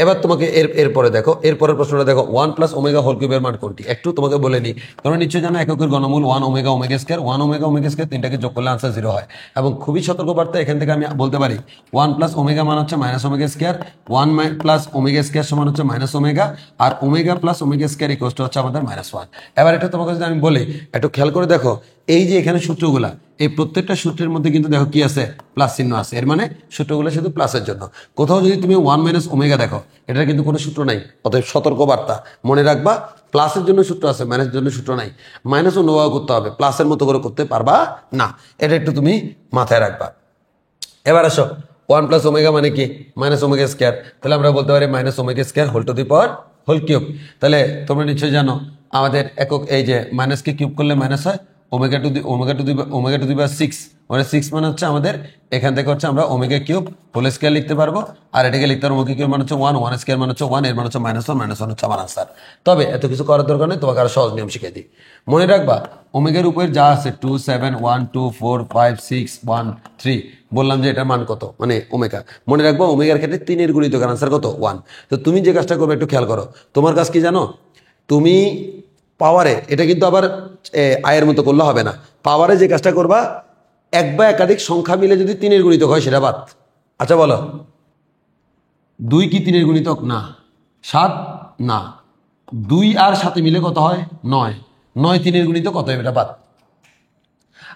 এবার তোমাকে এরপরে দেখো, এরপরের প্রশ্নটা দেখো, 1 প্লাস ওমেগা হোল কিউবের মান কোনটি। একটু তোমাকে বলে নিই, তোমরা নিশ্চয়ই জানো এককের ঘনমূল 1 omega omega square, 1 omega omega square, তিনটাকে যোগ করলে আনসার 0 হয়। এবং খুবই সতর্কবার্তা, এখান থেকে আমি বলতে পারি 1 প্লাস ওমেগা মান হচ্ছে minus omega square, 1 plus omega square সমান হচ্ছে মাইনাস ওমেগা, আর omega plus omega square equal to হচ্ছে আমাদের -1। এবার এটা তোমাকে যদি আমি বলি, একটু খেয়াল করে দেখো, এই যে এখানে সূত্রগুলা, এই প্রত্যেকটা সূত্রের মধ্যে কিন্তু দেখো কি আছে, প্লাস চিহ্ন আছে, এর মানে সূত্রগুলো শুধু প্লাসের জন্য। কোথাও যদি তুমি 1 মাইনাস ওমেগা দেখো, এটার কিন্তু কোনো সূত্র নাই, অতএব সতর্কবার্তা মনে রাখবা, প্লাসের জন্য সূত্র আছে, মাইনাসের জন্য সূত্র নাই। মাইনাস অন্যভাবে করতে হবে, প্লাসের মতো করে করতে পারবা না, এটা একটু তুমি মাথায় রাখবা। এবার আসো, 1 প্লাস ওমেগা মানে কি, মাইনাস ওমেগা স্কয়ার, তাহলে আমরা বলতে পারি minus omega square whole to the power whole cube. তাহলে তোমরা নিশ্চয়ই জানো আমাদের একক, এই যে মাইনাসকে কিউব করলে মাইনাস হয়, ওমেগা টু দি পাওয়ার 6, মানে 6 মানে হচ্ছে আমাদের এখান থেকে হচ্ছে আমরা ওমেগা কিউব হোল স্কয়ার লিখতে পারবো, আর এটাকে লিখতে পারবো ওমেগা কিউব মানে হচ্ছে 1, 1 স্কয়ার মানে হচ্ছে 1, এর মানে হচ্ছে -1 হচ্ছে আমার আনসার। তবে এত কিছু করার দরকার নেই, তোমাকে আরো সহজ নিয়ম শিখিয়ে দিই। মনে রাখবা ওমেগার উপর যা আছে 2, 7, 1, 2, 4, 5, 6, 1, 3, বললাম যে এটার মান কত, মানে ওমেগা। মনে রাখবো ওমেগার ক্ষেত্রে 3 গুণিতক আনসার কত, 1। তো তুমি যে কাজটা করবে একটু খেয়াল করো, তোমার কাজ কি জানো, তুমি পাওয়ারে, এটা কিন্তু আবার আয়ের মতো করলে হবে না, পাওয়ারে যে কাজটা করবা, এক বা একাধিক সংখ্যা মিলে যদি 3 গুণিতক হয় সেটা বাদ। আচ্ছা বলো, 2 কি 3 গুণিতক না, 7 না, 2 আর 7 মিলে কত হয়, 9, 9 3 গুণিতক কত, এটা বাদ।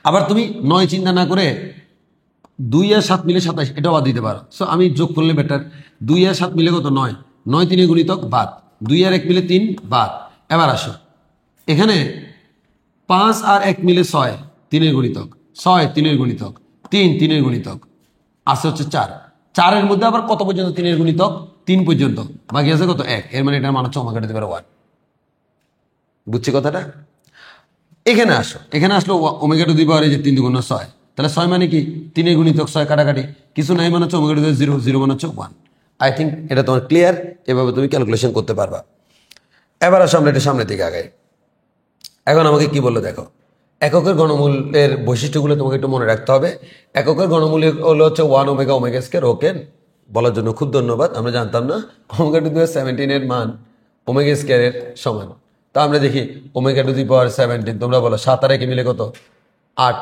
আবার তুমি 9 চিন্তা না করে 2 আর 7 মিলে 27, এটাও বাদ দিতে পারো। সো আমি যোগ করলে বেটার, 2 আর 7 মিলে কত, 9, 9 3 গুণিতক বাদ, 2 আর 1 মিলে 3 বাদ। এবার আসো এখানে 5 আর 1 মিলে 6, 3 গুণিতক, 6 3 গুণিতক, 3 3 গুণিতক, আছে হচ্ছে 4, 4 মধ্যে আবার কত পর্যন্ত 3 গুণিতক, 3 পর্যন্ত, বাকি আছে কত, 1, এর মানে এটার মান হচ্ছে ওমেগা টু দি পাওয়ার 1। বুঝছি কথাটা? এখানে আসো, এখানে আসলো ওমেগা টু দি পাওয়ার এই যে 3 × 6, তাহলে 6 মানে কি 3 গুণিতক 6, কাটাকাটি কিছু নাই, মানে হচ্ছে ওমেগা টু দি 0, 0 মানে হচ্ছে 1। আই থিঙ্ক এটা তোমার ক্লিয়ার, এভাবে তুমি ক্যালকুলেশন করতে পারবা। এবার আসো আমরা এটা সামনের দিকে আগাই। এখন আমাকে কি বললো দেখো, এককের ঘনমূলের বৈশিষ্ট্যগুলো তোমাকে একটু মনে রাখতে হবে। এককের ঘনমূল হলো হচ্ছে 1 ওমেগা ওমেগা স্কয়ার। ওকে, বলার জন্য খুব ধন্যবাদ, আমরা জানতাম না ওমেগা টু দি পাওয়ার 17 এর মান ওমেগা স্কয়ারের সমান। তা আমরা দেখি ওমেগা টু দি পাওয়ার 17, তোমরা বলো 7 আর 1 মিলে কত? 8।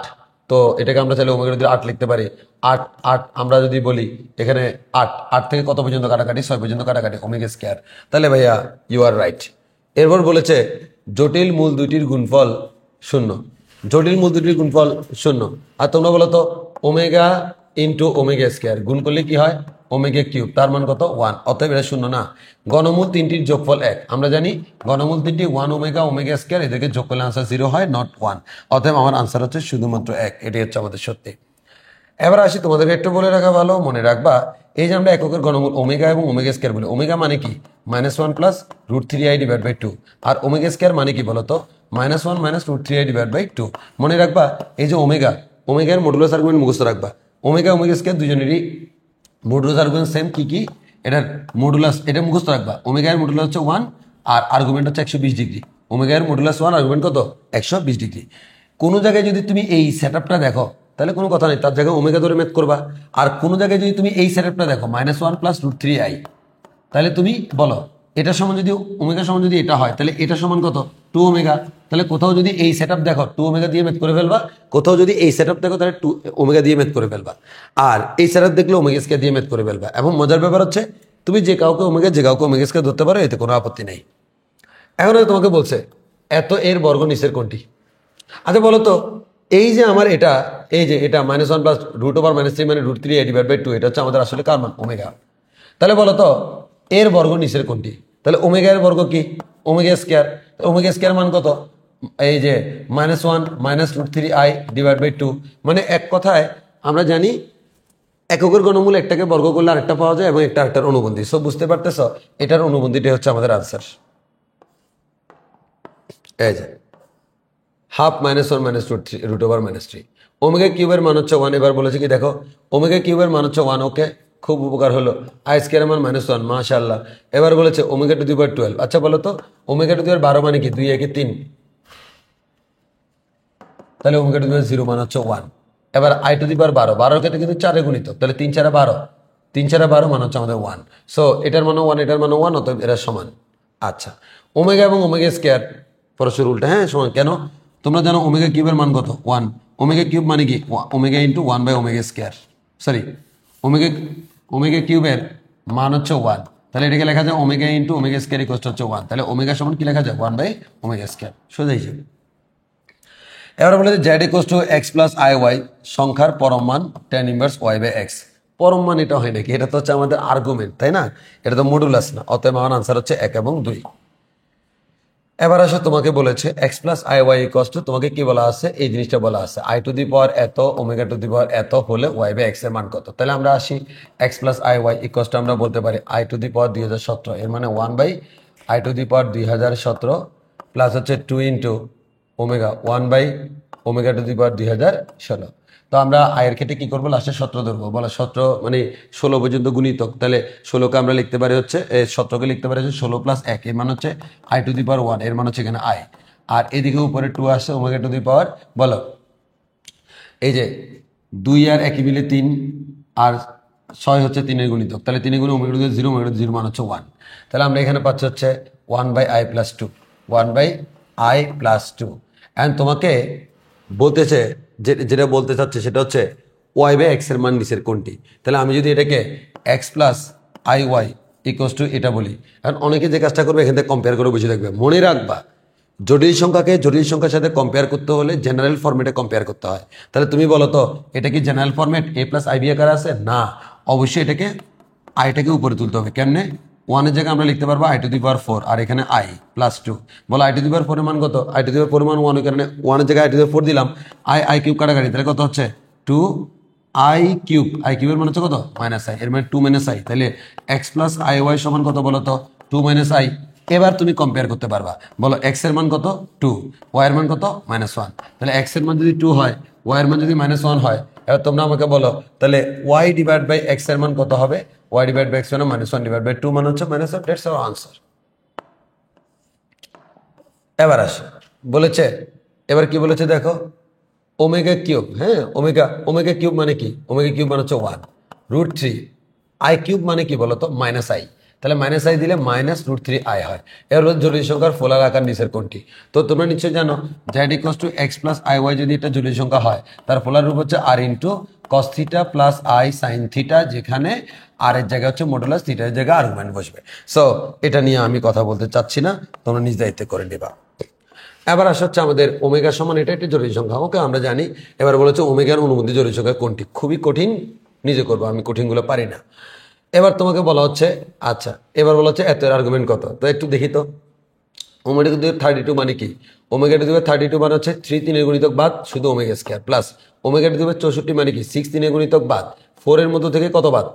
তো এটাকে আমরা চাইলে ওমেগা টু দি 8 লিখতে পারি। 8 8 আমরা যদি বলি এখানে 8 8 থেকে কত পর্যন্ত কাটাকাটি? 6 পর্যন্ত কাটাকাটি, ওমেগা স্কয়ার। তাহলে ভাইয়া ইউ আর রাইট। এরপর বলেছে জটিল মূল দুইটির গুণফল 0। জটিল মূল দুইটির গুণফল 0। আর তোমরা বলো তো ওমেগা ইন্টু ওমেগা স্কয়ার গুণ করলে কি হয়? ওমেগা কিউব, তার মান কত? 1। অতএব এটা 0 না। ঘনমূল তিনটির যোগফল 1। আমরা জানি ঘনমূল তিনটি 1 ওমেগা ওমেগা স্কয়ার, এদেরকে যোগ করলে আনসার 0 হয়, নট 1। অতএব আমার আনসার হচ্ছে শুধুমাত্র 1। এটি হচ্ছে আমাদের সত্যি। এবার আসি, তোমাদেরকে একটু বলে রাখা ভালো, মনে রাখবা এই যে আমরা এককের ঘনমূল ওমেগা এবং ওমেগা স্কয়ার বলি, ওমেগা মানে কি? -1 প্লাস √3i ডিভাইড বাই 2। আর ওমেগা স্কয়ার মানে কি বলতো? -1 মাইনাস √3i ডিভাইড বাই 2। মনে রাখবা এই যে ওমেগার মডুলাস আর্গুমেন্ট মুখস্থ রাখবা। ওমেগা স্কয়ার দুজনেরই মডুলাস আর্গুমেন্ট সেম। কি কি এটার মডুলাস? এটা মুখস্থ রাখবা। ওমেগা এর মডুলাস হচ্ছে 1 আর আর্গুমেন্ট হচ্ছে 120 ডিগ্রি। ওমেগা এর মডুলাস 1, আর্গুমেন্ট কত? 120 ডিগ্রি। কোনো জায়গায় যদি তুমি এই সেটআপটা দেখো তাহলে কোনো কথা নেই, তার জায়গায় ওমেগা ধরে ম্যাথ করবা। আর কোনো জায়গায় যদি তুমি এই সেটআপটা দেখো -1 প্লাস √3i, তাহলে তুমি বলো এটা সমান যদি ওমেগা সমান যদি এটা হয় তাহলে এটা সমান কত? 2 ওমেগা। তাহলে কোথাও যদি এই সেটআপ দেখো 2 ওমেগা দিয়ে ম্যাথ করে ফেলবা, কোথাও যদি এই সেটআপ দেখো তাহলে 2 ওমেগা দিয়ে ম্যাথ করে ফেলবা, আর এই সেটআপ দেখলে ওমেগা স্কয়ার দিয়ে ম্যাথ করে ফেলবা। এবং মজার ব্যাপার হচ্ছে তুমি যে কাউকে ওমেগা স্কয়ার ধরতে পারো, এতে কোনো আপত্তি নেই। এখন তোমাকে বলছে এত এর বর্গ নিচের কোনটি? আচ্ছা বলো তো এই যে আমার এটা, এই যে এটা -1 প্লাস √3 মানে √3i ডিভাইড বাই 2, এটা হচ্ছে আমাদের আসলে কার মান? ওমেগা। তাহলে বলো তো এর বর্গ নিচের কোনটি? তাহলে ওমেগা এর বর্গ কি? Omega square. ওমেগা স্কয়ার মান কত? এই যে -1 মাইনাস √3i ডিভাইড বাই 2। মানে এক কথায় আমরা জানি এককের ঘনমূল একটাকে বর্গ করলে আরেকটা পাওয়া যায় এবং একটা আরেকটার অনুবন্ধী। সব বুঝতে পারতেছ? এটার অনুবন্ধীটাই হচ্ছে আমাদের আনসার। এই যে হাফ -1 মাইনাস √3 ওমেগা কিউবের মান হচ্ছে 1। এবার বলেছে কি দেখো ওমেগা কিউবের মান হচ্ছে 1। ওকে, খুব উপকার হলো। আই স্কয়ারের মান -1, মাশাআল্লাহ। এবার বলেছে ওমেগা টু দি পাওয়ার 12। আচ্ছা বলো তো ওমেগা টু দি পাওয়ার 12 মানে কি? 2 1 3। তাহলে ওমেগা টু দি পাওয়ার 0 মান হচ্ছে 1। এবার আই টু দি পাওয়ার 12, 12 ক্ষেত্রে কিন্তু 4 গুণিত, তাহলে 3 4 12, 3 4 12 মান হচ্ছে আমাদের 1। সো এটার মানও 1, এটার মানও 1, অতএব এরা সমান। আচ্ছা ওমেগা এবং ওমেগা স্কয়ার পরস্পর উল্টা, হ্যাঁ সমান। কেন? তোমরা জানো ওমেগা কিউবের মান কত? 1। ওমেগা কিউব মানে কি? Omega into 1 by omega square. Sorry, omega কিউবের মান হচ্ছে 1, তাহলে এটাকে লেখা যায় omega into omega square equal হচ্ছে 1। তাহলে ওমেগা সমান কি লেখা যায়? 1 বাই ওমেগা স্কয়ার। সোজাই যাবে। এবার বলে যে z equal to x plus I y সংখ্যার পরম মান tan inverse y by x। পরম মান এটা হয় নাকি? এটা তো হচ্ছে আমাদের আর্গুমেন্ট, তাই না? এটা তো মডুলাস না, অতএব আমার আনসার হচ্ছে 1 এবং 2। এবার আসে তোমাকে বলেছে x plus I Y equal to, তোমাকে কি বলা আছে? এই জিনিসটা বলা আছে আই টু দি পাওয়ার এত ওমেগা টু দি পাওয়ার এত হলে y বাই x এর মান কত? তাহলে আমরা আসি x plus I Y equal to আমরা বলতে পারি আই টু দি পাওয়ার 2017, এর মানে 1 by I to the power 2017 plus হচ্ছে 2 into omega 1 by omega to the power 2016। তো আমরা আয়ের ক্ষেত্রে কি করবো? লাস্টে 17 ধরবো। বলো 17 মানে 16 পর্যন্ত গুণিতক, তাহলে 16কে আমরা লিখতে পারি হচ্ছে 17কে লিখতে পারি হচ্ছে 16 প্লাস 1, এর মান হচ্ছে আই টু দি পাওয়ার 1, এর মান হচ্ছে এখানে আই। আর এদিকে উপরে 2 আসছে ওমেগা টু দি পাওয়ার, বলো এই যে 2 আর 1 মিলে 3 আর 6 হচ্ছে 3 এর গুণিতক, তাহলে 3 গুণে omega to the 0, omega to দি 0 মান হচ্ছে 1। তাহলে আমরা এখানে পাচ্ছি হচ্ছে 1 by i plus 2, 1 by i plus 2। And তোমাকে বলতেছে যেটা বলতে চাচ্ছে সেটা হচ্ছে ওয়াই বাই এক্স এর মান নিচের কোনটি? তাহলে আমি যদি এটাকে x plus I y equals to এটা বলি, কারণ অনেকে যে কাজটা করবে এখান থেকে কম্পেয়ার করে বুঝে দেখবে। মনে রাখবা জটিল সংখ্যাকে জটিল সংখ্যার সাথে কম্পেয়ার করতে হলে জেনারেল ফরম্যাটে কম্পেয়ার করতে হয়। তাহলে তুমি বলো তো এটা কি general format? A plus i b আকারে আছে না, অবশ্যই এটাকে আইটাকে উপরে তুলতে হবে। কেমনে? 1 এর জায়গায় আমরা লিখতে পারবো আই টু দি পাওয়ার 4 আর এখানে আই প্লাস 2। বলো আই টু দি পাওয়ার 4 এর মান কত? আই টু দি পাওয়ার 4 এর মান 1, এর কারণে 1 এর জায়গায় আই টু দি পাওয়ার 4 দিলাম, আই কিউব কাটাকাটি, তাহলে কত হচ্ছে 2 আই কিউব। আই কিউবের মান হচ্ছে কত? মাইনাস আই, এর মানে 2 মাইনাস আই। তাহলে এক্স প্লাস আই ওয়াই সমান কত বলো তো? 2 মাইনাস আই। এবার তুমি কম্পেয়ার করতে পারবা। বলো এক্স এর মান কত? 2, ওয়াই এর মান কত? -1। তাহলে এক্স এর মান যদি 2 হয়, ওয়াই এর মান যদি -1 হয়, এবার তোমরা আমাকে বলো তাহলে ওয়াই ডিভাইড বাই এক্স এর মান কত হবে? ওয়াই ডিভাইড বাই এক্স মানে -1 ডিভাইড বাই 2 মানে হচ্ছে -1। That's our answer. এবার আসে বলেছে, এবার কি বলেছে দেখো ওমেগা কিউব। হ্যাঁ ওমেগা কিউব মানে কি? ওমেগা কিউব মানে হচ্ছে 1 √3 আই কিউব মানে কি বলো তো? Minus I. তাহলে মাইনাস আই দিলে মাইনাস রুট থ্রি আই হয়। এর হলো জরুরি সংখ্যার ফলার আকার নিচের কোনটি? তো তোমরা নিশ্চয়ই জানো Z equals to x plus I Y যদি এটা জরুরি সংখ্যা হয় তার ফলার রূপ হচ্ছে R into cos theta plus I sine theta, যেখানে আর এর জায়গায় হচ্ছে মডুলাস থিটার জায়গায় আর্গুমেন্ট বসবে। সো এটা নিয়ে আমি কথা বলতে চাচ্ছি না, তোমরা নিজ দায়িত্বে করে নেবা। এবার আসা হচ্ছে আমাদের ওমেগা সমান, এটা একটি জরুরি সংখ্যা, ওকে আমরা জানি। এবার বলেছে ওমেগার অনুমতি জরুরি সংখ্যা কোনটি? খুবই কঠিন, নিজে করবো, আমি কঠিনগুলো পারি না। এবার তোমাকে বলা হচ্ছে, আচ্ছা এবার বলা হচ্ছে এত আর্গুমেন্ট কত, তো একটু দেখি তো। ওমেগা টু দি 32 মানে কি? ওমেগা টু দি 32 মানে হচ্ছে 3 3 এর গুণিতক বাদ শুধু omega square, plus omega to দি 64 মানে কি? 6 3 এর গুণিতক বাদ 4 এর মধ্যে থেকে কত বাদ?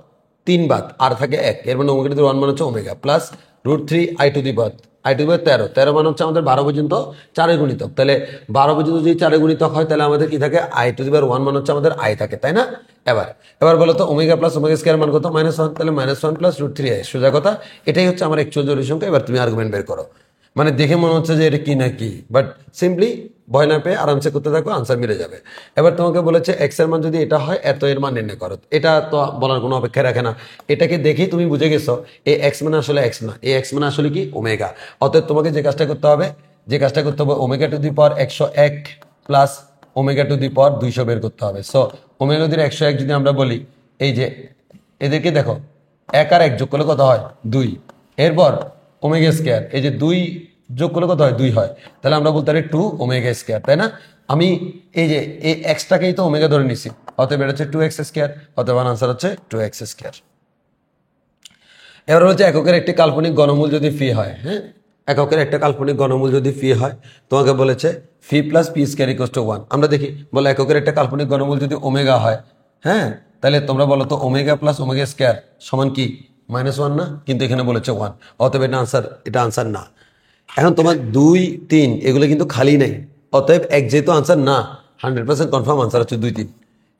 3 বাদ, আর থাকে 1, এর মানে ওমেগা টু দি 1 মানে হচ্ছে ওমেগা, plus root 3 i to the বাদ, আই টু দি 13 মানে হচ্ছে আমাদের 12 পর্যন্ত 4 এর গুণিতক। তাহলে 12 পর্যন্ত যদি 4 এর গুণিতক হয় তাহলে আমাদের কি থাকে? আই টু দি 1 মানে হচ্ছে আমাদের আই থাকে, তাই না? এবার বলো তো ওমেগা প্লাস ওমেগা স্কয়ার মান কত? -1, তাহলে -1 প্লাস রুট 3 আই, সোজা কথা। এটাই হচ্ছে আমার অ্যাকচুয়াল জরুরি সংখ্যা। এবার তুমি আর্গুমেন্ট বের করো। মানে দেখে মনে হচ্ছে যে এটা কি না কি, বাট সিম্পলি ভয় না পেয়ে আরামসে করতে থাকো, আনসার মিলে যাবে। এবার তোমাকে বলেছে এক্স এর মান যদি এটা হয় এত এর মান নির্ণয় করো। এটা তো বলার কোনো অপেক্ষা রাখে না, এটাকে দেখেই তুমি বুঝে গেছো এই এক্স মানে আসলে এক্স না, এই এক্স মানে আসলে কি? ওমেগা। অতএব তোমাকে যে কাজটা করতে হবে ওমেগা টু দি পাওয়ার 101 প্লাস ওমেগা টু দি পাওয়ার 200 বের করতে হবে। সো ওমেগা টু দি 101 যদি আমরা বলি, এই যে এদেরকে দেখো 1 আর 1 যোগ করলে কত হয়? 2। এরপর ওমেগা স্কয়ার, এই যে 2 যোগ করলে কত হয়? 2 হয়। তাহলে আমরা বলতে পারি 2 ওমেগা স্কয়ার, তাই না? আমি এই যে এই এক্সটাকেই তো ওমেগা ধরে নিছি, অতএব এটা হচ্ছে 2x স্কয়ার, অতএব আনসার হচ্ছে 2x স্কয়ার। এবার হচ্ছে এককের একটি কাল্পনিক ঘনমূল যদি ফি হয়, হ্যাঁ, এককের একটা কাল্পনিক ঘনমূল যদি ফি হয়, তোমাকে বলেছে phi plus P square equals to 1। আমরা দেখি, বলে এককের একটা কাল্পনিক ঘনমূল যদি ওমেগা হয়, হ্যাঁ, তাহলে তোমরা বলো তো ওমেগা প্লাস ওমেগা স্কয়ার সমান কি? -1 না? কিন্তু এখানে বলেছে 1, অতএব এটা আনসার না। এখন তোমার 2 3 এগুলো কিন্তু খালি নেই, অতএব এক যেহেতু আনসার না, 100% কনফার্ম আনসার হচ্ছে 2 3।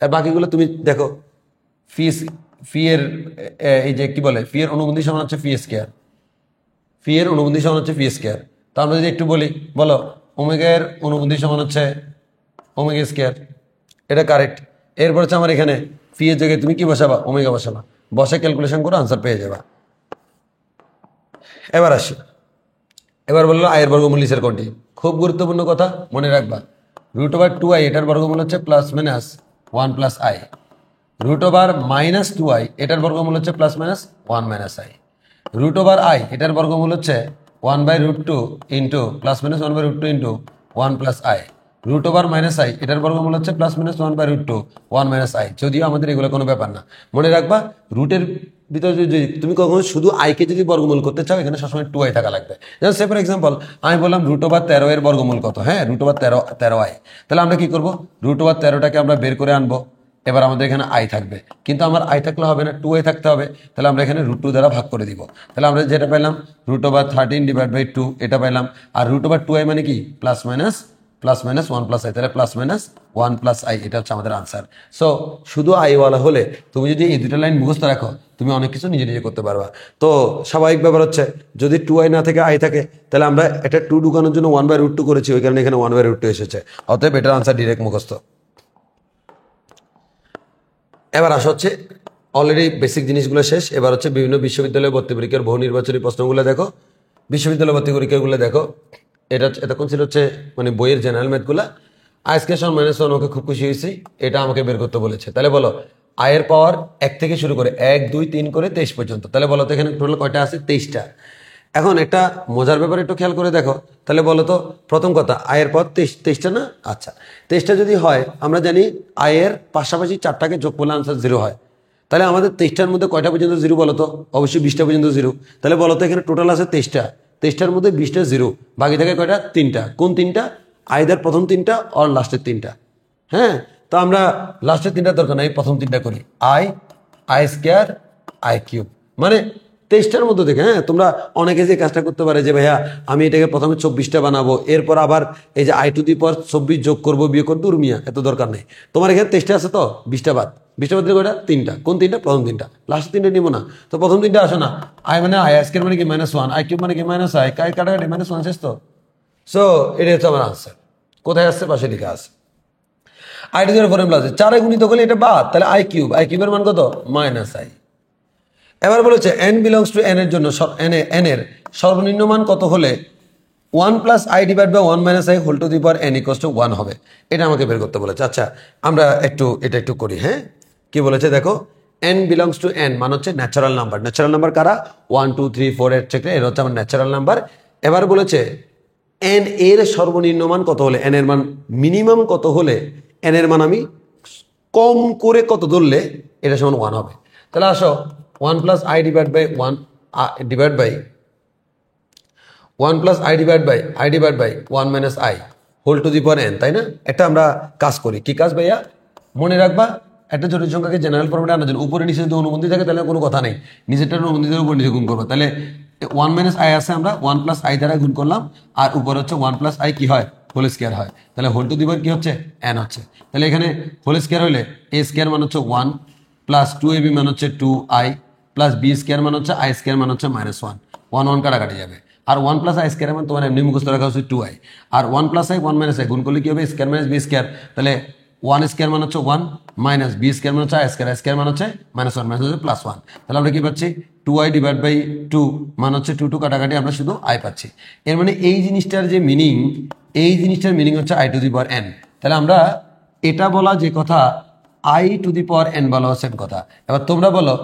আর বাকিগুলো তুমি দেখো, ফি এর এই যে কি বলে, ফি এর অনুবন্ধী সমান হচ্ছে ফি স্কয়ার, ফি এর অনুবন্ধী সমান হচ্ছে ফি স্কয়ার। তো আমরা যদি একটু বলি, বলো ওমেগার অনুবন্ধী সমান হচ্ছে ওমেগা স্কয়ার, এটা কারেক্ট। এরপর হচ্ছে আমার এখানে ফি এর জায়গায় তুমি কি বসাবা? ওমেগা বসাবা, বসে ক্যালকুলেশন করে আনসার পেয়ে যাবা। এবার আসি, এবার বললো আয়ের বর্গমূল নিচের কোনটি? খুব গুরুত্বপূর্ণ কথা, মনে রাখবা। √2i এটার বর্গমূল হচ্ছে +-1 + i, √-2i এটার বর্গমূল হচ্ছে +-1 - i, √i এটার বর্গমূল হচ্ছে 1/√2 ইন্টু +-1/√2 ইন্টু 1 + i, √-i এটার বর্গমূল হচ্ছে +-1/√2 1 - i। যদিও আমাদের এগুলো কোনো ব্যাপার না, মনে রাখবা রুটের ভিতরে যদি তুমি কখনো শুধু আইকে যদি বর্গমূল করতে চাও, এখানে সবসময় 2i থাকা লাগবে। যেমন সে ফর এক্সাম্পল আমি বললাম √13 এর বর্গমূল কত? হ্যাঁ, √13i। তাহলে আমরা কি করবো? √13টাকে আমরা বের করে আনবো। এবার আমাদের এখানে আই থাকবে, কিন্তু আমার আই থাকলে হবে না, 2i থাকতে হবে। তাহলে আমরা এখানে √2 দ্বারা ভাগ করে দিব। তাহলে আমরা যেটা পেলাম √13/2 এটা পেলাম। আর √2i মানে কি? +-1 + i, তাহলে +-1 + i, এটা হচ্ছে আমাদের আনসার। সো শুধু আইওয়ালা হলে তুমি যদি এই দুটো লাইন মুখস্থ রাখো, তুমি অনেক কিছু নিজে নিজে করতে পারবা। তো স্বাভাবিক ব্যাপার হচ্ছে যদি 2i না থেকে আই থাকে, তাহলে আমরা এটা 2 ঢুকানোর জন্য 1/√2 করেছি, ওই কারণে এখানে 1/√2 এসেছে, অতএব এটার আনসার ডিরেক্ট মুখস্থ। এবার আসা হচ্ছে অলরেডি বেসিক জিনিসগুলো শেষ। এবার হচ্ছে বিভিন্ন বিশ্ববিদ্যালয় ভর্তি পরীক্ষার বহু নির্বাচনী প্রশ্নগুলো দেখো, বিশ্ববিদ্যালয় ভর্তি পরীক্ষাগুলো দেখো। এটা এতক্ষণ ছিল হচ্ছে মানে বইয়ের জেনারেল ম্যাথগুলা। আজকে -1 ওকে খুব খুশি হয়েছি, এটা আমাকে বের করতে বলেছে। তাহলে বলো আয়ের পাওয়ার 1 থেকে শুরু করে 1 2 3 করে 23 পর্যন্ত। তাহলে বলো তো এখানে টোটাল কয়টা আছে? 23টা। এখন একটা মজার ব্যাপার একটু খেয়াল করে দেখো। তাহলে বলো তো, প্রথম কথা আয়ের পর 23টা না? আচ্ছা, 23টা যদি হয়, আমরা জানি আয়ের পাশাপাশি 4টাকে যোগ করলে আনসার 0 হয়। তাহলে আমাদের 23টার মধ্যে কয়টা পর্যন্ত 0 বলো তো? অবশ্যই 20টা পর্যন্ত 0। তাহলে বলো তো এখানে টোটাল আছে 23টা, 23টার মধ্যে 20টা 0, বাকি থাকে কয়টা? 3টা। কোন 3টা? আইদার প্রথম 3টা আর লাস্টের 3টা। হ্যাঁ, তো আমরা লাস্টের 3টা দরকার নাই, প্রথম 3টা করি। আই স্কয়ার আই কিউব, মানে 23টার মধ্যে থেকে। হ্যাঁ, তোমরা অনেকে যে কাজটা করতে পারে যে ভাইয়া আমি এটাকে প্রথমে 24টা বানাবো, এরপর আবার এই যে আই টু দি পাওয়ার 24 যোগ করবো, বিয়োগ করবো, দুর্মিয়া, এত দরকার নেই। তোমার এখানে 23টা আছে তো 20টা বাদ, 20টা বাদ কয়টা? 3টা। কোন 3টা? প্রথম 3টা, লাস্টের 3টা নিবো না। তো প্রথম 3টা আসো না, আই মানে আই স্কয়ার মানে কি -1, আই কিউব মানে কি -i, কাটাকাটি -1 শেষ তো। সো এটা হচ্ছে আমার আনসার। কোথায় আসছে? পাশে লেখা আছে। I to the power formula আছে, 4 গুণিত করলে এটা বাদ, তাহলে আই কিউবের মান কত? -i। এবার বলেছে n বিলংস টু n এর জন্য n এর সর্বনিম্ন মান কত হলে 1 plus i divide by 1 minus i whole to the power n equals to 1 হবে। এটা আমাকে বের করতে বলেছে। আচ্ছা আমরা এটা একটু করি। হ্যাঁ, কি বলেছে দেখো, n বিলংস টু n মানে হচ্ছে ন্যাচারাল নাম্বার। ন্যাচারাল নাম্বার কারা? 1 2 3 4 এটসেট্রা, এর হচ্ছে আমার ন্যাচারাল নাম্বার। এবার বলেছে n এর সর্বনিম্ন মান কত হলে, n এর মান মিনিমাম কত হলে n এর মান আমি কম করে কত ধরলে এটা সমান 1 হবে। তাহলে আসো 1 plus i divide by 1 divide by 1 plus i divide by 1 minus i whole to the power n, তাই না? এটা আমরা কাজ করি। কি কাজ ভাইয়া? মনে রাখবা একটা জটিল সংখ্যাকে জেনারেল ফর্মেটে আনার জন্য উপরে নিচে যদি অনুবন্ধী থাকে তাহলে কোনো কথা নেই, নিচেরটা অনুবন্ধীদের উপর নিচে গুণ করবো। তাহলে 1 মাইনাস আই আছে, আমরা 1 প্লাস আই দ্বারা গুণ করলাম, আর উপরে হচ্ছে 1 প্লাস আই কি হয়? হোল স্কোয়ার হয়। তাহলে হোল টু দি পাওয়ার কি হচ্ছে? n হচ্ছে। তাহলে এখানে হোল স্কোয়ার হলে a স্কোয়ার মান হচ্ছে 1 প্লাস 2ab মান হচ্ছে 2i প্লাস b স্কোয়ার মান হচ্ছে i স্কোয়ার মান হচ্ছে -1, 1 1 কাটাকাটি যাবে। আর 1 প্লাস আই স্কোয়ার মান তোমার এমনি মুখস্থ রাখা হচ্ছে 2i, আর 1 প্লাস আই 1 মাইনাস আই গুণ করলে কি হবে? Square minus B square. তাহলে 1 স্কোয়ার মান হচ্ছে 1 মাইনাস বি স্কোয়ার মান হচ্ছে আই স্কোয়ার মান হচ্ছে -1 মাইনাস হচ্ছে +1। তাহলে আমরা কি পাচ্ছি? 2i ডিভাইড বাই 2 মান হচ্ছে 2 2 কাটাকাটি আমরা শুধু i পাচ্ছি। এর মানে এই জিনিসটার যে মিনিং, এই জিনিসটার মিনিং হচ্ছে i to the power n। তাহলে আমরা এটা বলা যে কথা i to the power n বলা হচ্ছে কথা। এবার তোমরা বলো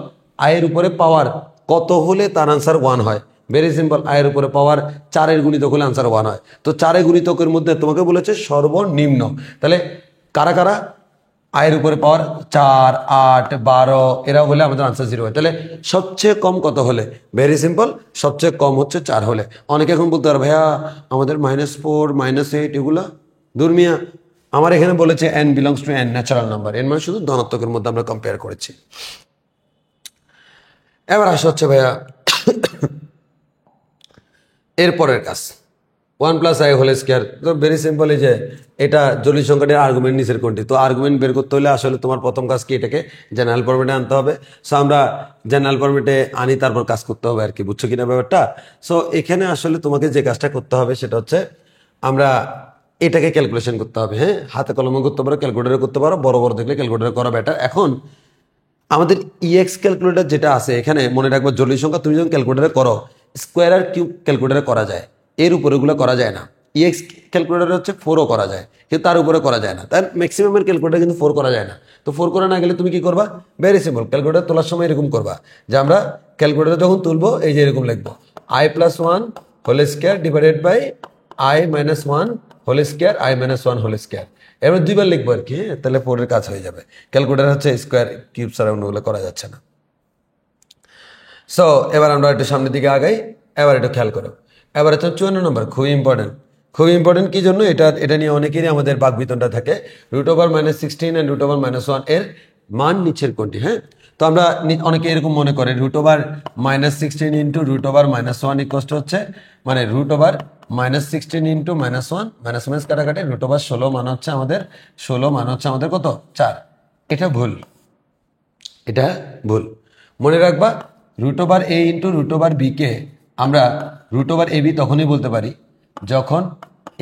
i এর উপরে পাওয়ার কত হলে তার আনসার 1 হয়? ভেরি সিম্পল, আয়ের উপরে পাওয়ার 4 গুণিতক হলে আনসার 1 হয়। তো 4 গুণিতকের মধ্যে তোমাকে বলেছে সর্বনিম্ন। তাহলে কারা কারা? আয়ের উপরে পাওয়ার 4 8 12 এরা হলে আমাদের আনসার 0 হয়। তাহলে সবচেয়ে কম কত হলে? ভেরি সিম্পল, সবচেয়ে কম হচ্ছে 4 হলে। অনেকে এখন বলতে পারে ভাইয়া আমাদের -4 -8 এগুলা দূর মিয়া। আমার এখানে বলেছে n belongs to n natural number, এর মানে শুধু ধনাত্মকের মধ্যে আমরা কম্পেয়ার করেছি। এবার আসা হচ্ছে ভাইয়া এরপরের কাজ, 1 প্লাস আই হোল স্কোয়ার। তো ভেরি সিম্পল, এই যে এটা জটিল সংখ্যাটির আর্গুমেন্ট নিচের কোনটি। তো আর্গুমেন্ট বের করতে হলে আসলে তোমার প্রথম কাজ কি? এটাকে জেনারেল ফরম্যাটে আনতে হবে। সো আমরা জেনারেল ফরম্যাটে আনি, তারপর কাজ করতে হবে আর কি। বুঝছো কিনা ব্যাপারটা? সো এখানে আসলে তোমাকে যে কাজটা করতে হবে সেটা হচ্ছে আমরা এটাকে ক্যালকুলেশন করতে হবে। হ্যাঁ, হাতে কলমে করতে পারো, ক্যালকুলেটারে করতে পারো, বড় বড় দেখলে ক্যালকুলেটারে করা বেটার। এখন আমাদের ইএক্স ক্যালকুলেটর যেটা আছে, এখানে মনে রাখবো জটিল সংখ্যা তুমি যখন ক্যালকুলেটারে করো স্কোয়ার আর কিউব ক্যালকুলেটারে করা যায়, এর উপরে এগুলো করা যায় না। ইএক্স ক্যালকুলেটার হচ্ছে 4ও করা যায়, কিন্তু তার উপরে করা যায় না। তার ম্যাক্সিমামের ক্যালকুলেটার কিন্তু 4 করা যায় না। তো 4 করা না গেলে তুমি কি করবা? ভেরি সিম্পল, ক্যালকুলেটার তোলার সময় এরকম করবা যে আমরা ক্যালকুলেটার যখন তুলবো এই যে এরকম লিখবো i plus 1 whole square divided by i minus 1 whole square i minus 1 whole square. এবার 2 বার লিখবো আর কি। হ্যাঁ, তাহলে 4 এর কাজ হয়ে যাবে। ক্যালকুলেটার হচ্ছে স্কোয়ার কিউব ছাড়া অন্যগুলো করা যাচ্ছে না। সো এবার আমরা একটু সামনের দিকে আগাই। এবার একটু খেয়াল করো, এবার হচ্ছে 54 নম্বর, খুবই ইম্পর্টেন্ট। খুবই ইম্পর্টেন্ট কি জন্য? এটা নিয়ে অনেকেরই আমাদের বাকবিতণ্ডা থাকে। √(-16 and √(-1) এর মান নিচের কোনটি? হ্যাঁ, তো আমরা অনেকে এরকম মনে করে √(-16 ইন্টু √(-1) ইকুয়াল হচ্ছে মানে √(-16 ইন্টু -1 মাইনাস মাইনাস কাটাকাটি √(16) মানে হচ্ছে আমাদের 16 মানে হচ্ছে আমাদের কত? 4। এটা ভুল, এটা ভুল। মনে রাখবা √(a ইন্টু √(b) কে আমরা √(ab) তখনই বলতে পারি যখন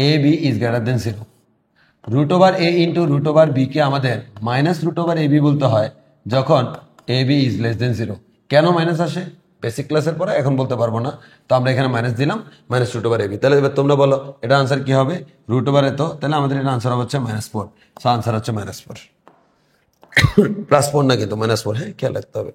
ab is greater than 0। √(a into √(b) কে আমাদের -√(ab) বলতে হয় যখন ab ইজ লেস দেন 0। কেন মাইনাস আসে? বেসিক ক্লাসের পরে, এখন বলতে পারবো না। তো আমরা এখানে মাইনাস দিলাম, -√(ab। তাহলে এবার তোমরা বলো এটা আনসার কি হবে? √(a তো তাহলে আমাদের এটা আনসার হচ্ছে -4। সো আনসার হচ্ছে -4, +4 না কিন্তু -4। হ্যাঁ, খেয়াল রাখতে হবে।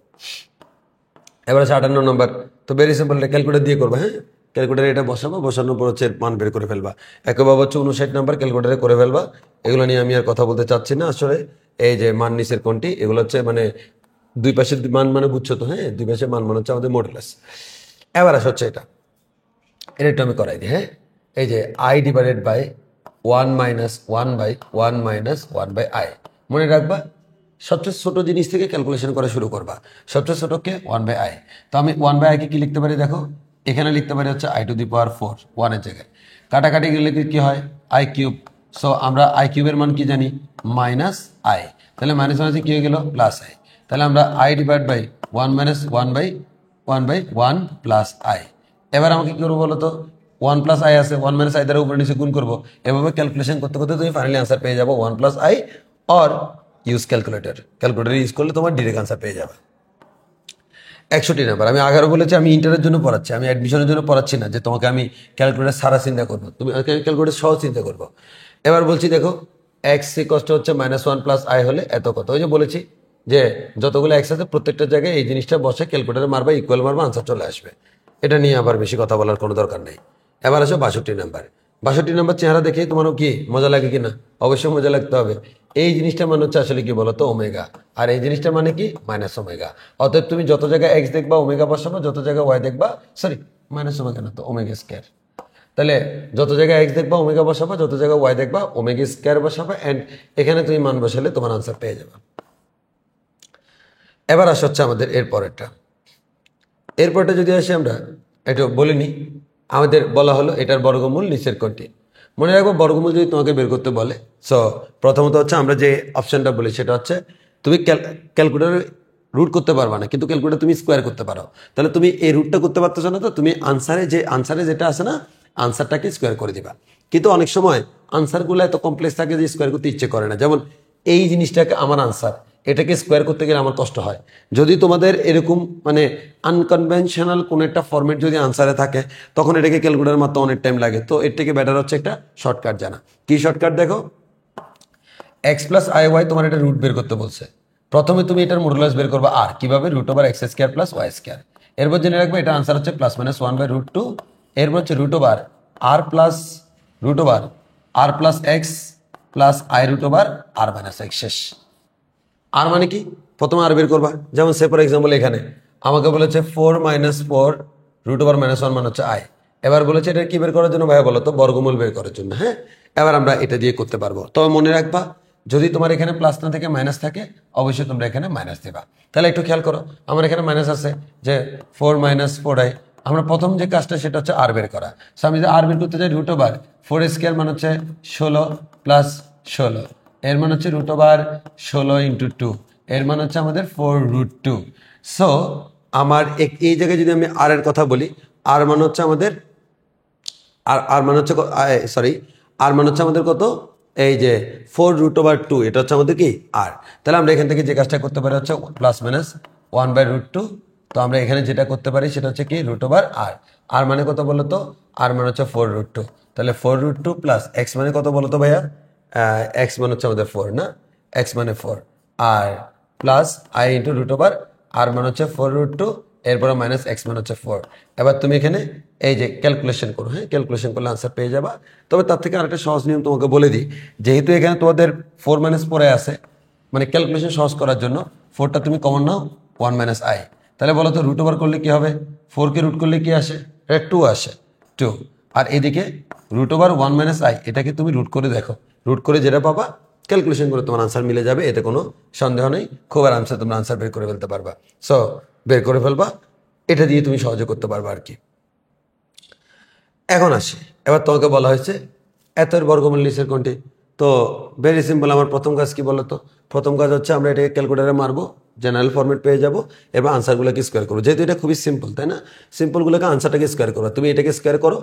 এবার আছে 58 নম্বর। তো ভেরি সিম্পল, এটা ক্যালকুলেটর দিয়ে করবা। হ্যাঁ, ক্যালকুলেটারে এটা বসাবো, বসানোর পর হচ্ছে মান বের করে ফেলবা। একইভাবে হচ্ছে 59 নম্বর ক্যালকুলেটারে করে ফেলবা। এগুলো নিয়ে আমি আর কথা বলতে চাচ্ছি না। আসলে এই যে মান নিচের কোনটি, এগুলো হচ্ছে মানে দুই পাশের মান মানে বুঝছো তো? হ্যাঁ, দুই পাশের মান মানে হচ্ছে আমাদের মডুলাস। এবার আসে হচ্ছে এটা একটু আমি করাই দিই। হ্যাঁ, এই যে i divided by 1 minus 1 by 1 minus 1 by i। মনে রাখবা সবচেয়ে ছোট জিনিস থেকে ক্যালকুলেশন করা শুরু করবা। সবচেয়ে ছোটকে 1 বাই i। তো আমি 1 বাই i কে কি লিখতে পারি দেখো, এখানে লিখতে পারি হচ্ছে i টু দি পাওয়ার 4, 1 এর জায়গায় কাটাকাটি গেলে কি হয়? i cube. সো আমরা i কিউবের মান কি জানি? -i। তাহলে মাইনাস মাইনাসে কি হয়ে গেল? +i। তাহলে আমরা i divide by 1 minus 1 by 1 plus i। এবার আমাকে কি করবো বলো তো? 1 প্লাস i আছে, 1 মাইনাস i দ্বারা উপরে নিচে গুণ করবো। এভাবে ক্যালকুলেশন করতে করতে তুমি ফাইনালি আনসার পেয়ে যাবো 1 plus i। Or use calculator, calculator use করলে তোমার ডিরেক্ট আনসার পেয়ে যাবে। 61 নাম্বার। আমি আগারও বলেছি আমি ইন্টারের জন্য পড়াচ্ছি, আমি অ্যাডমিশনের জন্য পড়াচ্ছি না যে তোমাকে আমি ক্যালকুলেটার সারা চিন্তা করবো, তুমি ক্যালকুলেটার সহ চিন্তা করবো। এবার বলছি দেখো এক্স কষ্ট হচ্ছে -1 প্লাস আই হলে এত কত। ওই যে বলেছি যে যতগুলো এক্স আছে প্রত্যেকটা জায়গায় এই জিনিসটা বসে ক্যালকুলেটারে মারবা, ইকুয়াল মারবা, আনসার চলে আসবে। এটা নিয়ে আবার বেশি কথা বলার কোনো দরকার নেই। এবার আসো 62 নাম্বার। 62 নাম্বার চেহারা দেখে তোমারও কি মজা লাগে কিনা? অবশ্যই মজা লাগতে হবে। এই জিনিসটা মানে হচ্ছে আসলে কি বলতো ওমেগা, আর এই জিনিসটা মানে কি মাইনাস ওমেগা। অতএব তুমি যত জায়গায় এক্স দেখবা ওমেগা বসাবো, যত জায়গায় ওয়াই দেখবা সরি মাইনাস ওমেগা না তো ওমেগা স্কয়ার। তাহলে যত জায়গায় এক্স দেখবা ওমেগা বসাবা, যত জায়গায় ওয়াই দেখবা ওমেগা স্কয়ার বসাবা, এন্ড এখানে তুমি মান বসালে তোমার আনসার পেয়ে যাবে। এবার আসা হচ্ছে আমাদের এরপরটা যদি আসি আমরা একটু বলে নিই। আমাদের বলা হলো এটার বর্গমূল নিচের কোনটি। মনে রাখবো বর্গমূল যদি তোমাকে বের করতে বলে, সো প্রথমত হচ্ছে আমরা যে অপশনটা বলি সেটা হচ্ছে তুমি ক্যালকুলেটর রুট করতে পারবা না, কিন্তু ক্যালকুলেটর তুমি স্কোয়ার করতে পারো। তাহলে তুমি এই রুটটা করতে পারতেছো না, তো তুমি আনসারে যেটা আছে না আনসারটাকে স্কোয়ার করে দিবা। কিন্তু অনেক সময় আনসারগুলো এত কমপ্লেক্স থাকে যে স্কোয়ার করতে ইচ্ছে করে না। যেমন এই জিনিসটাকে আমার আনসার, এটাকে স্কোয়ার করতে গেলে আমার কষ্ট হয়। যদি তোমাদের এরকম মানে আনকনভেনশনাল কোন একটা ফরম্যাট যদি আনসারে থাকে, তখন এটাকে ক্যালকুলেটর মারতে অনেক টাইম লাগে। তো এর থেকে বেটার হচ্ছে একটা শর্টকাট জানা। কি শর্টকাট? দেখো এক্স প্লাস আই ওয়াই তোমার এটা রুট বের করতে বলছে। প্রথমে তুমি এটার মডুলাস বের করবা আর কিভাবে, root over x square plus y square. এরপর জেনে রাখবে এটা আনসার হচ্ছে +-1/√2। এরপর হচ্ছে root over r plus x plus i root over r minus x. শেষ। আর মানে কি? প্রথমে আর বের করবা। যেমন সে ফর এক্সাম্পল এখানে আমাকে বলেছে 4 - 4 √ -1 মানে হচ্ছে আই। এবার বলেছে এটা কি বের করার জন্য ভাইয়া বলো তো? বর্গমূল বের করার জন্য। হ্যাঁ, এবার আমরা এটা দিয়ে করতে পারবো। তবে মনে রাখবা যদি তোমার এখানে প্লাস না থেকে মাইনাস থাকে, অবশ্যই তোমরা এখানে মাইনাস দেবা। তাহলে একটু খেয়াল করো, আমার এখানে মাইনাস আছে যে 4 - 4i। আমরা প্রথম যে কাজটা সেটা হচ্ছে আর বের করা। সো আমি যদি আর বের করতে চাই √4² মানে হচ্ছে 16 + 16, এর মানে হচ্ছে √16 × 2, এর মানে হচ্ছে আমাদের 4√2। সো আমার এই জায়গায় যদি আমি আর এর কথা বলি, আর মানে হচ্ছে আমাদের আর মানে হচ্ছে আর মানে হচ্ছে আমাদের কত? এই যে 4√2, এটা হচ্ছে আমাদের কি আর। তাহলে আমরা এখান থেকে যে কাজটা করতে পারি হচ্ছে +-1/√2। তো আমরা এখানে যেটা করতে পারি সেটা হচ্ছে কি √r। আর মানে কত বলো তো? আর মানে হচ্ছে 4√2। তাহলে 4√2 প্লাস এক্স মানে কত বলো তো ভাইয়া? এক্স মানে হচ্ছে আমাদের 4 না, এক্স মানে 4 আর প্লাস আই × √r। আর মানে হচ্ছে 4√2, এরপরে মাইনাস এক্স মানে হচ্ছে 4। এবার তুমি এখানে এই যে ক্যালকুলেশন করো। হ্যাঁ, ক্যালকুলেশন করলে আনসার পেয়ে যাবা। তবে তার থেকে আরেকটা সহজ নিয়ম তোমাকে বলে দিই। যেহেতু এখানে তোমাদের 4 - 4 আছে, মানে ক্যালকুলেশন সহজ করার জন্য 4টা তুমি কমন নাও, 1 - i। তাহলে বলো তো √ওভার করলে কি হবে? 4কে রুট করলে কি আসে? এটা 2 আসে, 2। আর এদিকে √1 - i, এটাকে তুমি রুট করে দেখো। রুট করে যেটা পাবা ক্যালকুলেশন করে তোমার আনসার মিলে যাবে, এতে কোনো সন্দেহ নেই। খুব আরামসে তোমরা আনসার বের করে ফেলতে পারবা। সো বের করে ফেলবা, এটা দিয়ে তুমি সহজে করতে পারবা আর কি। এখন আসি, এবার তোমাকে বলা হয়েছে এতের বর্গমূল নিচের কোনটি। তো ভেরি সিম্পল। আমার প্রথম কাজ কি বলো তো? প্রথম কাজ হচ্ছে আমরা এটাকে ক্যালকুলেটারে মারবো, জেনারেল ফরম্যাট পেয়ে যাবো। এবার আনসারগুলোকে স্কোয়ার করবো। যেহেতু এটা খুবই সিম্পল, তাই না? সিম্পলগুলোকে আনসারটাকে স্কোয়ার করো। তুমি এটাকে স্কোয়ার করো।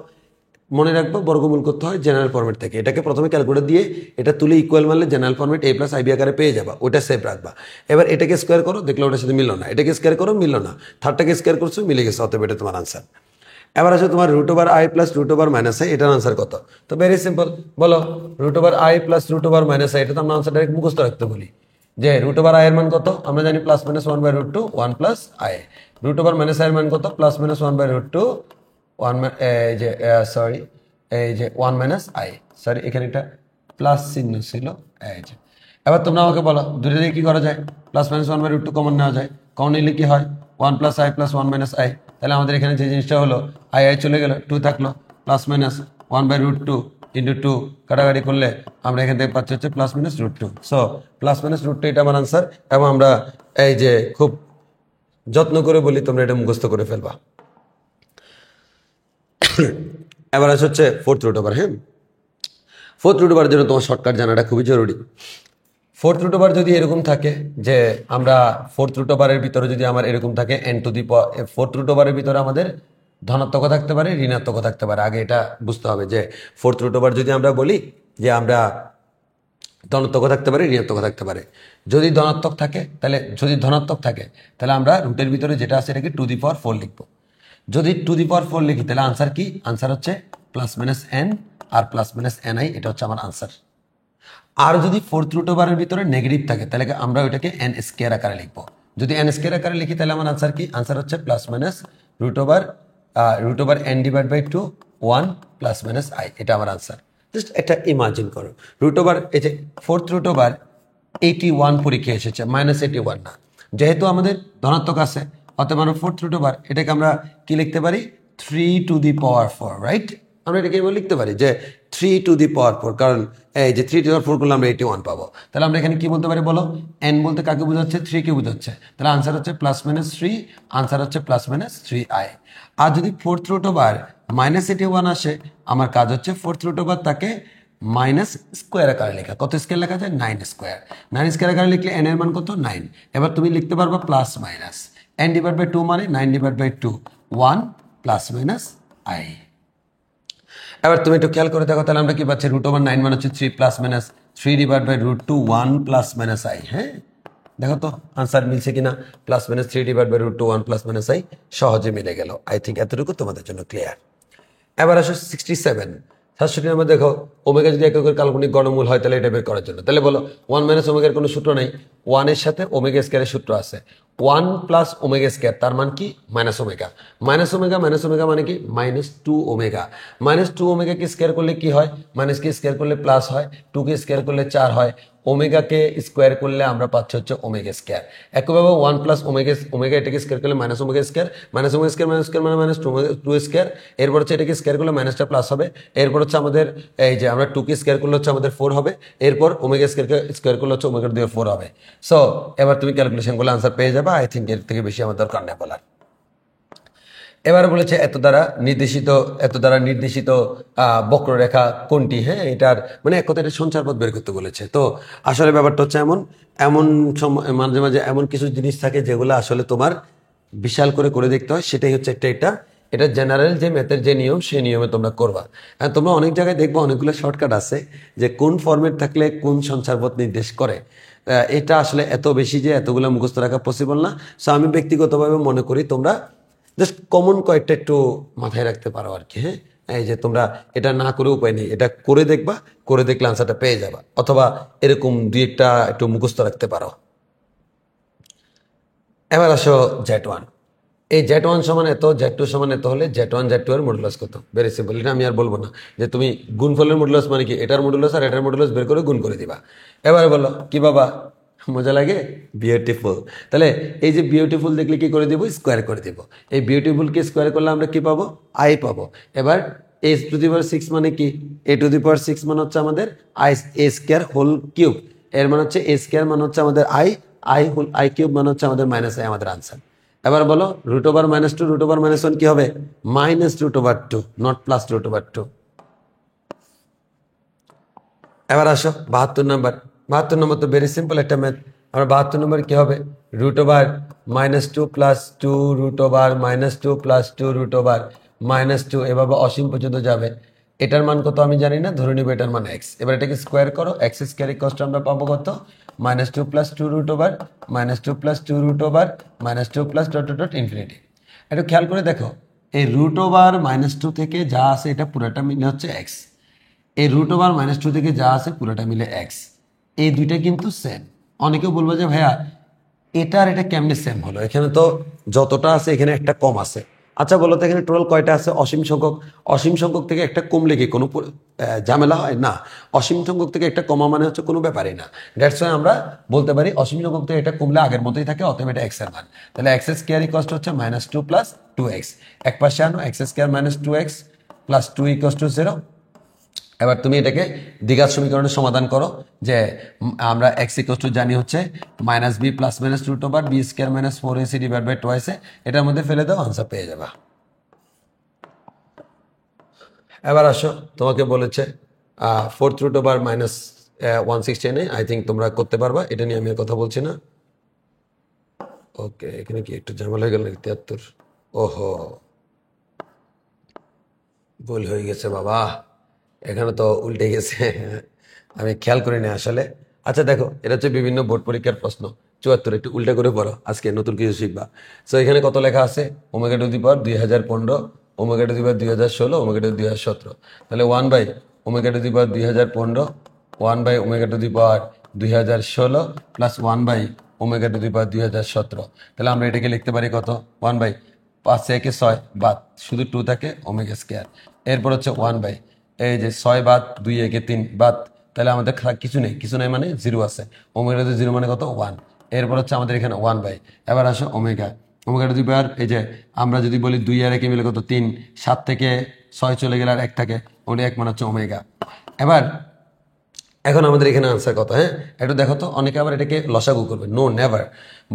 মনে রাখবো বর্গমূল করতে হয় জেনারেল ফরম্যাট থেকে। এটাকে প্রথমে ক্যালকুলেটর দিয়ে এটা তুলে ইকুয়াল মারলে জেনারেল ফরম্যাট a + ib আকারে পেয়ে যাবা, ওটা সেভ রাখবা। এবার এটাকে স্কোয়ার করো, দেখলে ওটার সাথে মিললো না। এটাকে স্কোয়ার করো, মিললো না। থার্ডটাকে স্কোয়ার করছো, মিলে গেছে, অতএব এটা তোমার আনসার। এবার আছে তোমার √i + √-i, এটার আনসার কত? তো ভেরি সিম্পল, বলো √i + √-i। এটা তো আমরা আনসার ডাইরেক্ট মুখস্থ রাখতে বলি যে √i এর মান কত? আমরা জানি +-1/√2 1 + i। √-i এর মান কত? +-1/√2 এই যে এই যে 1 - i। সরি, এখানে একটা প্লাস চিহ্ন ছিল। এই যে এবার তোমরা আমাকে বলো দুটো দিয়ে কি করা যায়? +-1/√2 কমন নেওয়া যায়। কমন নিলে কি হয়? 1 + i + 1 - i। তাহলে আমাদের এখানে যে জিনিসটা হলো i চলে গেল, 2 থাকলো, +-1/√2 × 2 কাটাকাটি করলে আমরা এখান থেকে পাচ্ছি হচ্ছে +-√2। সো +-√2 এটা আমার আনসার। এবং আমরা এই যে খুব যত্ন করে বলি তোমরা এটা মুখস্থ করে ফেলবা। এবার আসে হচ্ছে 4th √ওভার। হ্যাঁ, 4th √ওভারের জন্য তোমার শর্টকাট জানাটা খুবই জরুরি। 4th √ওভার যদি এরকম থাকে যে আমরা 4th √ওভারের ভিতরে যদি আমার এরকম থাকে n⁴, 4th √ওভারের ভিতরে আমাদের ধনাত্মক থাকতে পারে, ঋণাত্মক থাকতে পারে। আগে এটা বুঝতে হবে যে 4th √ওভার যদি আমরা বলি যে আমরা ধনাত্মকও থাকতে পারে, ঋণাত্মকও থাকতে পারে। যদি ধনাত্মক থাকে তাহলে আমরা রুটের ভিতরে যেটা আছে এটাকে টু দি পাওয়ার 4 লিখবো। যদি টু দি পাওয়ার 4 লিখি তাহলে আনসার কি? আনসার হচ্ছে প্লাস মাইনাস এন আর প্লাস মাইনাস এন আই, এটা হচ্ছে আমার আনসার। আর যদি ফোর্থ রুট ওভারের ভিতরে নেগেটিভ থাকে তাহলে আমরা ওইটাকে এন স্কোয়ার আকারে লিখবো। যদি এন স্কোয়ার আকারে লিখি তাহলে আমার আনসার কি? আনসার হচ্ছে plus minus root over n divide by 2 1 plus minus i, এটা আমার আনসার। জাস্ট এটা ইমাজিন করো, রুট ওভার এই যে ফোর্থ রুট ওভার 81 পরীক্ষা এসেছে, -81 না, যেহেতু আমাদের ধনাত্মক আছে অতএব আমরা ফোর্থ রুট ওভার এটাকে আমরা কি লিখতে পারি? 3 টু দি পাওয়ার 4, রাইট? আমরা এটাকে এবার লিখতে পারি যে 3 টু দি পাওয়ার 4, কারণ এই যে 3 টু দি পাওয়ার 4 করলে আমরা 81 পাবো। তাহলে আমরা এখানে কি বলতে পারি বলো? এন বলতে কাকে বোঝাচ্ছে? 3 কে বোঝাচ্ছে। তাহলে আনসার হচ্ছে প্লাস মাইনাস 3, আনসার হচ্ছে প্লাস মাইনাস 3i। আর যদি ফোর্থ রুট ওভার -81 আসে, আমার কাজ হচ্ছে ফোর্থ রুট ওভার তাকে মাইনাস স্কোয়ার আকারে লেখা। কত স্কোয়ার লেখা যায়? 9 স্কোয়ার। 9 স্কোয়ার আকারে লিখলে এন এর মান কত? 9। এবার তুমি লিখতে পারবা plus minus n divide by 2 মানে 9 divide by 2 1 plus minus i. এবার তুমি একটু খেয়াল করে দেখো, তাহলে আমরা কি পাচ্ছি? রুট ওভার 9 মানে হচ্ছে 3 plus minus 3 divide by root 2 1 plus minus i. হ্যাঁ, দেখো তো আনসার মিলছে কিনা? Plus minus 3 divide by root 2 1 plus minus i, সহজে মিলে গেল। আই থিঙ্ক এতটুকু তোমাদের জন্য ক্লিয়ার। এবার আসো 67। 67 নম্বর দেখো, ওমেগা যদি এককের কাল্পনিক গণমূল হয় তাহলে এটা বের করার জন্য, তাহলে বলো 1 মাইনাস ওমেগার কোনো সূত্র নেই, 1 এর সাথে ওমেগা স্কয়ারের সূত্র আছে। 1 প্লাস ওমেগা স্কয়ার তার মান কি? Minus omega. মাইনাস ওমেগা মানে কি? -2 ওমেগা। -2 ওমেগাকে স্কয়ার করলে কি হয়? মাইনাসকে স্কয়ার করলে প্লাস হয়, 2 কে স্কয়ার করলে 4 হয়, ওমেগাকে স্কোয়ার করলে আমরা পাচ্ছি হচ্ছে ওমেগা স্কয়ার। একইভাবে 1 প্লাস ওমেগা এটাকে স্কয়ার করলে মাইনাস ওমেগা স্কয়ার মানে -2 স্কয়ার। এরপর হচ্ছে এটাকে স্কয়ার করলে মাইনাসটা প্লাস হবে। এরপর হচ্ছে আমাদের এই যে আমরা 2 কে স্কয়ার করলে হচ্ছে আমাদের 4 হবে। এরপর ওমেগা স্কয়ার করলে হচ্ছে ওমেগা দিয়ে 4 হবে। সো এবার তুমি ক্যালকুলেশন করলে আনসার পেয়ে যাবে। আই থিঙ্ক এর থেকে বেশি আমার দরকার নেই বলার। এবারে বলেছে এত দ্বারা নির্দেশিত বক্ররেখা কোনটি? হ্যাঁ, এটার মানে এক কথা এটা সঞ্চারপথ বের করতে বলেছে। তো আসলে ব্যাপারটা হচ্ছে এমন সময় মাঝে মাঝে এমন কিছু জিনিস থাকে যেগুলো আসলে তোমার বিশাল করে করে দেখতে হয়। সেটাই হচ্ছে এটা জেনারেল যে ম্যাথের যে নিয়ম, সেই নিয়মে তোমরা করবা। আর তোমরা অনেক জায়গায় দেখবা অনেকগুলো শর্টকাট আছে যে কোন ফরম্যাট থাকলে কোন সঞ্চারপথ নির্দেশ করে। এটা আসলে এত বেশি যে এতগুলো মুখস্থ রাখা পসিবল না। সো আমি ব্যক্তিগতভাবে মনে করি তোমরা জাস্ট কমন কয়েকটা একটু মাথায় রাখতে পারো আর কি। হ্যাঁ, এই যে তোমরা এটা না করে উপায় নেই, এটা করে দেখবা, করে দেখলে আনসারটা পেয়ে যাবা, অথবা এরকম দুই একটা একটু মুখস্থ রাখতে পারো। এবার আসো Z1। এই Z1 সমান এত, Z2 সমান এত হলে Z1 Z2 এর মডুলাস কত? ভেরি সিম্পল, এটা আমি আর বলবো না যে তুমি গুণফলের মডুলাস মানে কি, এটার মডুলাস আর এটার মডুলাস বের করে গুণ করে দিবা। এবারে বলো কি বাবা, মজা লাগে? বিউটিফুল। তাহলে এই যে বিউটিফুল দেখলে কি করে দিব? স্কোয়ার করে দিব। এই বিউটিফুলকে স্কোয়ার করলে আমরা কি পাবো? আই পাবো। এবার a টু দি পাওয়ার 6 মানে কি? a টু দি পাওয়ার 6 মানে হচ্ছে আমাদের a স্কোয়ার হোল কিউব। এর মানে হচ্ছে a স্কোয়ার মানে হচ্ছে আমাদের আই কিউব মানে হচ্ছে আমাদের মাইনাস আই, আমাদের আনসার। এবার বলো রুট ওভার -2 রুট ওভার -1 কি হবে? -√2, নট +√2। এবার আসো 72 নাম্বার। 72 নম্বর তো ভেরি সিম্পল একটা ম্যাথ। আমরা 72 নম্বর কি হবে? Root over -2 + 2 root over -2 + 2 root over -2, এভাবে অসীম পর্যন্ত যাবে। এটার মান কত আমি জানি না, ধরে নিব এটার মান x। এবার এটাকে স্কোয়ার করো, x স্কোয়ার কষ্ট আমরা পাবো কত? -2 + 2 root over -2 + 2 root over -2 + ... infinity. একটু খেয়াল করে দেখো, এই রুট ওভার -2 থেকে যা আছে এটা পুরোটা মিলে হচ্ছে x। এই রুট ওভার -2 থেকে যা আছে পুরোটা মিলে x। এই দুইটা কিন্তু সেম। অনেকে বলবো যে ভাইয়া এটা আর এটা কেমনে সেম হলো? এখানে তো যতটা আছে এখানে একটা কম আছে। আচ্ছা বলো তো এখানে টোটাল কয়টা আছে? অসীম সংখ্যক। অসীম সংখ্যক থেকে একটা কমলে কি কোনো ঝামেলা হয়? না। অসীম সংখ্যক থেকে একটা কমা মানে হচ্ছে কোনো ব্যাপারই না। দ্যাটস ওয়াই আমরা বলতে পারি অসীম সংখ্যক থেকে এটা কমলে আগের মতোই থাকে, অতএব এটা x এর মান। তাহলে x স্কয়ার ইকুয়াল হচ্ছে -2 + 2x। এক পাশে আনো, x স্কয়ার -2x + 2 = 0। এবার তুমি এটাকে দ্বিঘাত সমীকরণের সমাধান করো, যে আমরা x জানি হচ্ছে -b + -√b² - 4ac / 2ac। এটার মধ্যে ফেলে দাও, আনসার পেয়ে যাবা। এবার আসো, তোমাকে বলেছে (4√) -169। আই থিঙ্ক তোমরা করতে পারবা, এটা নিয়ে আমি আর কথা বলছি না। ওকে, এখানে কি একটু ঝামেলা হয়ে গেল? 73। ওহো, ভুল হয়ে গেছে বাবা, এখানে তো উল্টে গেছে। আমি খেয়াল করিনি আসলে। আচ্ছা দেখো, এটা হচ্ছে বিভিন্ন বোর্ড পরীক্ষার প্রশ্ন। 74, একটু উল্টা করে পড়ো, আজকে নতুন কিছু শিখবা। সো এখানে কত লেখা আছে? Omega to the power 2015, omega to the power 2016, omega to the 2017। তাহলে 1 by omega to the power 2015, 1 by omega to the power 2016 plus 1 by omega to the power 2017। তাহলে আমরা এটাকে লিখতে পারি কত? 1 বাই 5 একে 6 বাদ, শুধু 2 থাকে ওমেগা স্কোয়ার। এরপর হচ্ছে 1 বাই এই যে 6 বাদ 2 একে 3 বাদ, তাহলে আমাদের কিছু নেই, কিছু নেই মানে 0 আছে। ওমেগাতে 0 মানে কত? 1। এরপর হচ্ছে আমাদের এখানে 1 বাই, এবার আসো ওমেগা। ওমেগা টু দি পাওয়ার এই যে আমরা যদি বলি 2 আর 1 মিলে কত? 3। 7 থেকে 6 চলে গেলে আর 1 থাকে, ওটা 1 মানে হচ্ছে ওমেগা। এবার এখন আমাদের এখানে আনসার কত? হ্যাঁ, একটু দেখো তো। অনেকে আবার এটাকে লসাগু করবে। No, never.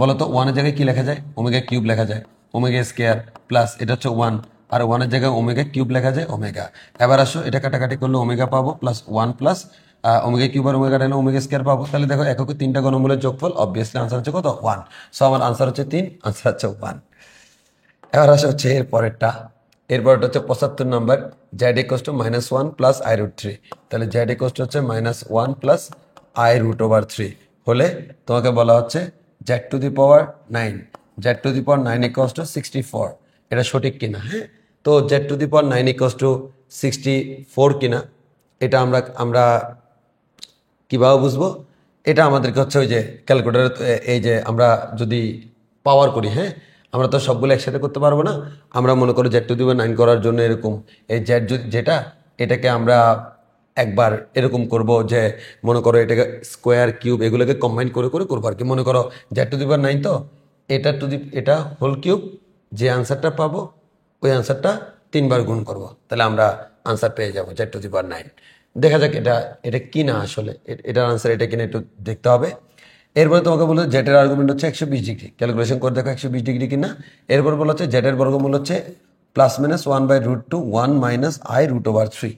বলো তো 1-এর জায়গায় কি লেখা যায়? ওমেগা কিউব লেখা যায়, ওমেগা স্কোয়ার প্লাস এটা হচ্ছে 1, আর 1-এর জায়গায় ওমেগা কিউব লেখা যায় ওমেগা। এবার আসো, এটা কাটাকাটি করলে ওমেগা পাবো প্লাস 1 প্লাস ওমেগা কিউব আর ওমেগা হলে ওমেগা স্কোয়ার পাবো। তাহলে দেখো এককে 3টা ঘনমূলের যোগফল, অবভিয়াসলি আনসার হচ্ছে কত? 1। সো আমার আনসার হচ্ছে 3, আনসার হচ্ছে 1। এবার আসা হচ্ছে এর পরেরটা। এরপরটা হচ্ছে 75 নম্বর। Z equals to -1 plus i√3। তাহলে জেড ইকোয়াস টু হচ্ছে -1 প্লাস i√3 হলে তোমাকে বলা হচ্ছে Z to the power 9, Z to the power 9 equals to 64। এটা সঠিক কিনা? হ্যাঁ, তো Z to the power 9 equals to 64 কিনা এটা আমরা আমরা কীভাবে বুঝবো? এটা আমাদেরকে হচ্ছে ওই যে ক্যালকুলেটার, এই যে আমরা যদি পাওয়ার করি, হ্যাঁ, আমরা তো সবগুলো একসাথে করতে পারবো না। আমরা মনে করি জেড টু দি পাওয়ার 9 করার জন্য এরকম এই জেড যেটা, এটাকে আমরা একবার এরকম করব যে মনে করো এটাকে স্কোয়ার কিউব এগুলোকে কম্বাইন করে করে করবো আর কি। মনে করো জেড টু দি পাওয়ার 9, তো এটা হোল কিউব, যে আনসারটা পাবো ওই আনসারটা 3বার গুণ করব, তাহলে আমরা আনসার পেয়ে যাবো জেড টু দি পাওয়ার 9। দেখা যাক এটা এটা কি না আসলে এটার আনসার এটা কিনা একটু দেখতে হবে। এরপরে তোমাকে বললো জেটের আর্গুমেন্ট হচ্ছে 120 ডিগ্রি, ক্যালকুলেশন করে দেখো 120 ডিগ্রি কিনা। এরপর বলা হচ্ছে জেটের বর্গমূল হচ্ছে +-1/√2 1 - i√3।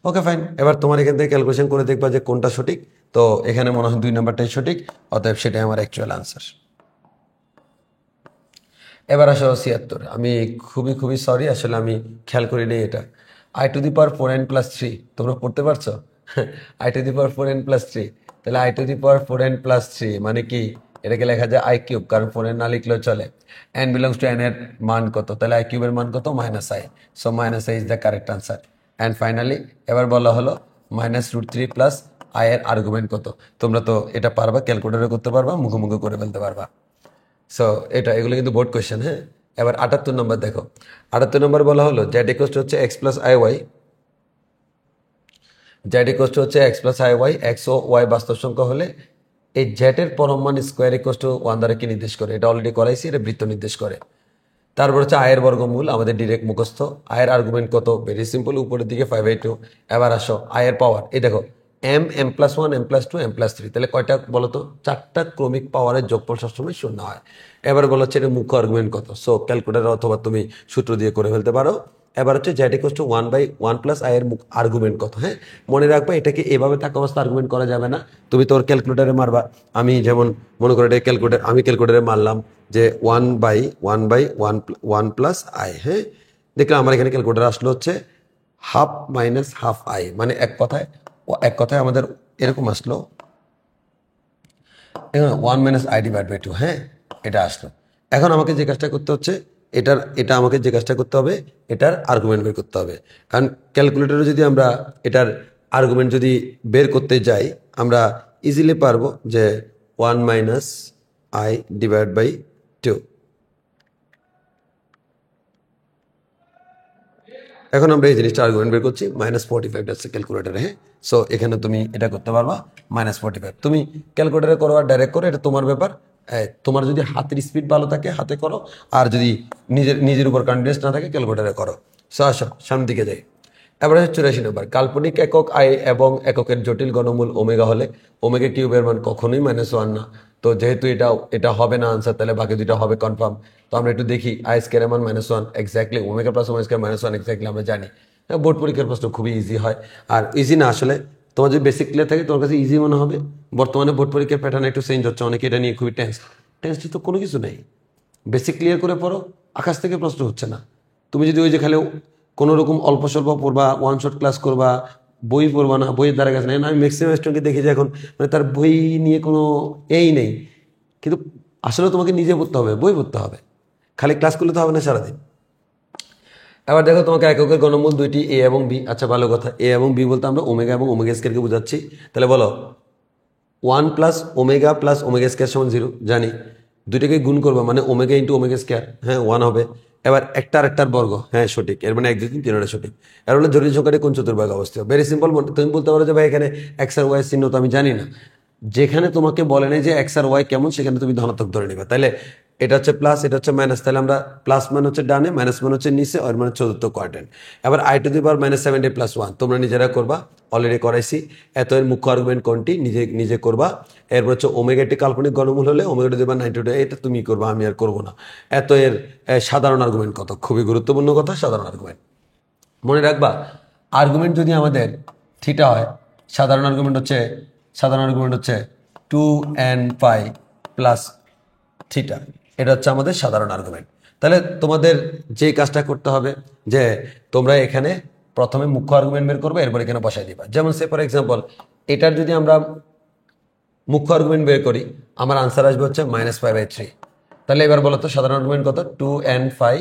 ওকে ফাইন, এবার তোমার এখান থেকে ক্যালকুলেশন করে দেখবা যে কোনটা সঠিক। তো এখানে মনে হয় 2 নম্বরটাই সঠিক, অতএব সেটাই আমার অ্যাকচুয়াল আনসার। এবার আসো 76। আমি খুবই খুবই সরি, আসলে আমি খেয়াল করিনি এটা। i⁴n+3 তোমরা পড়তে পারছো? i⁴n+3, তাহলে i⁴n+3 মানে কি? এটাকে লেখা যায় i³ কারণ 4n না লিখলেও চলে। n বিলংস টু n এর মান কত? তাহলে i³ এর মান কত? -i। So -i is the correct answer. And finally এবার বলা হলো -√3 প্লাস i এর আর্গুমেন্ট কত? তোমরা তো এটা পারবা, ক্যালকুলেটরে করতে পারবা, মুখে মুখে করে ফেলতে পারবা। সো এগুলো কিন্তু বোর্ড কোয়েশ্চেন। হ্যাঁ, এবার 78 নম্বর দেখো। 78 নম্বর বলা হলো জেড ইকুয়াল টু হচ্ছে x plus I y, z equal to হচ্ছে x plus I Y, x ও ওয়াই বাস্তব সংখ্যা হলে এই জেটের পরম মান স্কোয়ার ইকুয়াল টু 1 দ্বারা কি নির্দেশ করে? এটা অলরেডি করাইছি, এটা বৃত্ত নির্দেশ করে। তারপর হচ্ছে আয়ের বর্গমূল, আমাদের ডিরেক্ট মুখস্থ। আয়ের আর্গুমেন্ট কত? ভেরি সিম্পল, উপরের দিকে 5/2। এবার আসো আয়ের পাওয়ার, এই দেখো m+1 m+2 m+3, তাহলে কয়টা বলো তো? 4টা ক্রমিক পাওয়ারের যোগফল সবসময় 0 হয়। এবার বলো হচ্ছে এটা মুখ্য আর্গুমেন্ট কত? সো ক্যালকুলেটর অথবা তুমি সূত্র দিয়ে করে ফেলতে পারো। এবার হচ্ছে Z equal two 1/1 plus I এর আর্গুমেন্ট কত? হ্যাঁ, মনে রাখবা এটাকে এভাবে থাকা অবস্থা আর্গুমেন্ট করা যাবে না, তুমি তোর ক্যালকুলেটারে মারবা। আমি যেমন মনে করো এটা আমি ক্যালকুলেটারে মারলাম যে 1/1 প্লাস আই। হ্যাঁ, দেখলাম আমার এখানে ক্যালকুলেটার আসলো হচ্ছে হাফ মাইনাস হাফ আই, মানে এক কথায় আমাদের এরকম আসলো, এখানে 1 - i/2। হ্যাঁ, এটা আসলো। এখন আমাকে যে কাজটা করতে হচ্ছে এটা আমাকে যে কাজটা করতে হবে, এটার আর্গুমেন্ট বের করতে হবে। কারণ ক্যালকুলেটরে যদি আমরা এটার আর্গুমেন্ট যদি বের করতে যাই, আমরা ইজিলি পারবো যে 1 - i/2। এখন আমরা এই জিনিসটা আর্গুমেন্ট বের করছি, -45 যাচ্ছে ক্যালকুলেটারে। হ্যাঁ, সো এখানে তুমি এটা করতে পারবা -45। তুমি ক্যালকুলেটারে করো আর ডাইরেক্ট করো, এটা তোমার ব্যাপার। তোমার যদি হাতের স্পিড ভালো থাকে হাতে করো, আর যদি নিজের উপর কনফিডেন্স না থাকে ক্যালকুলেটারে করো। সো আসো সামনের দিকে যাই। এবার 84 নম্বর। কাল্পনিক একক আই এবং এককের জটিল ঘনমূল ওমেগা হলে ওমেগা কিউবের মান কখনোই -1 না। তো যেহেতু এটা হবে না আনসার, তাহলে বাকি দুইটা হবে কনফার্ম। তো আমরা একটু দেখি আই স্কয়ারের মান -1 exactly, omega plus omega square -1 exactly আমরা জানি। বোর্ড পরীক্ষার প্রশ্ন খুবই ইজি হয়। আর ইজি না আসলে, তোমার যদি বেসিক ক্লিয়ার থাকে তোমার কাছে ইজি মনে হবে। বর্তমানে বোর্ড পরীক্ষার প্যাটার্ন একটু চেঞ্জ হচ্ছে, অনেকে এটা নিয়ে খুবই টেন্স তো কোনো কিছু নেই। বেসিক ক্লিয়ার করে পড়ো, আকাশ থেকে প্রশ্ন হচ্ছে না। তুমি যদি ওই যে খালি কোনো রকম অল্প স্বল্প পড়বা, ওয়ান শট ক্লাস করবা, বই পড়বা না, বইয়ের দ্বারা কাছে নেই। আমি ম্যাক্সিমাম স্টুডেন্টকে দেখি যে এখন মানে তার বই নিয়ে কোনো নেই, কিন্তু আসলে তোমাকে নিজে পড়তে হবে, বই পড়তে হবে, খালি ক্লাস করলে তো হবে না সারাদিন। এবার দেখো তোমাকে এককের ঘনমূল দুইটি এ এবং বি। আচ্ছা ভালো কথা, এ এবং বি বলতে আমরা ওমেগা এবং ওমেগা স্কয়ারকে বোঝাচ্ছি। তাহলে বলো 1 plus omega plus omega square সমান 0, জানি। দুইটাকে গুণ করবো মানে ওমেগা ইন্টু ওমেগা স্কয়ার, হ্যাঁ 1 হবে। এবার একটার বর্গ, হ্যাঁ সঠিক, এর মানে 1 2 3 3টা সঠিক। এর হলো জটিল সংখ্যাটি কোন চতুর্ভাগে অবস্থিত। ভেরি সিম্পল, তুমি বলতে পারো যে ভাই এখানে এক্স আর ওয়াই চিহ্ন তো আমি জানি না। যেখানে তোমাকে বলে নাই যে এক্স আর ওয়াই কেমন, সেখানে তুমি ধনাত্মক ধরে নিবে। তাহলে এটা হচ্ছে প্লাস, এটা হচ্ছে মাইনাস, তাহলে আমরা প্লাস মান হচ্ছে ডানে, মাইনাস মান হচ্ছে নিচে, আর মানে চতুর্থ কোয়াড্রেন্ট। এবার I to the power minus 70 plus 1 তোমরা নিজেরা করবা, অলরেডি করাইছি। এত এর মুখ্য আর্গুমেন্ট কোনটি নিজে নিজে করবা। এরপর হচ্ছে ওমেগাটি কাল্পনিক ঘনমূল হলে ওমেগা টু দি পাওয়ার 90, এটা তুমি করবা, আমি আর করবো না। এত এর সাধারণ আর্গুমেন্ট কত, খুবই গুরুত্বপূর্ণ কথা, সাধারণ আর্গুমেন্ট মনে রাখবা। আর্গুমেন্ট যদি আমাদের থিটা হয়, সাধারণ আর্গুমেন্ট হচ্ছে 2n পাই প্লাস থিটা, এটা হচ্ছে আমাদের সাধারণ আর্গুমেন্ট। তাহলে তোমাদের যে কাজটা করতে হবে যে তোমরা এখানে প্রথমে মুখ্য আর্গুমেন্ট বের করবে, এরপর এখানে বসাই দিবা। যেমন সে ফর এক্সাম্পল এটার যদি আমরা মুখ্য আর্গুমেন্ট বের করি, আমার আনসার আসবে হচ্ছে -5/3। তাহলে এবার বলো তো সাধারণ আর্গুমেন্ট কত, 2n5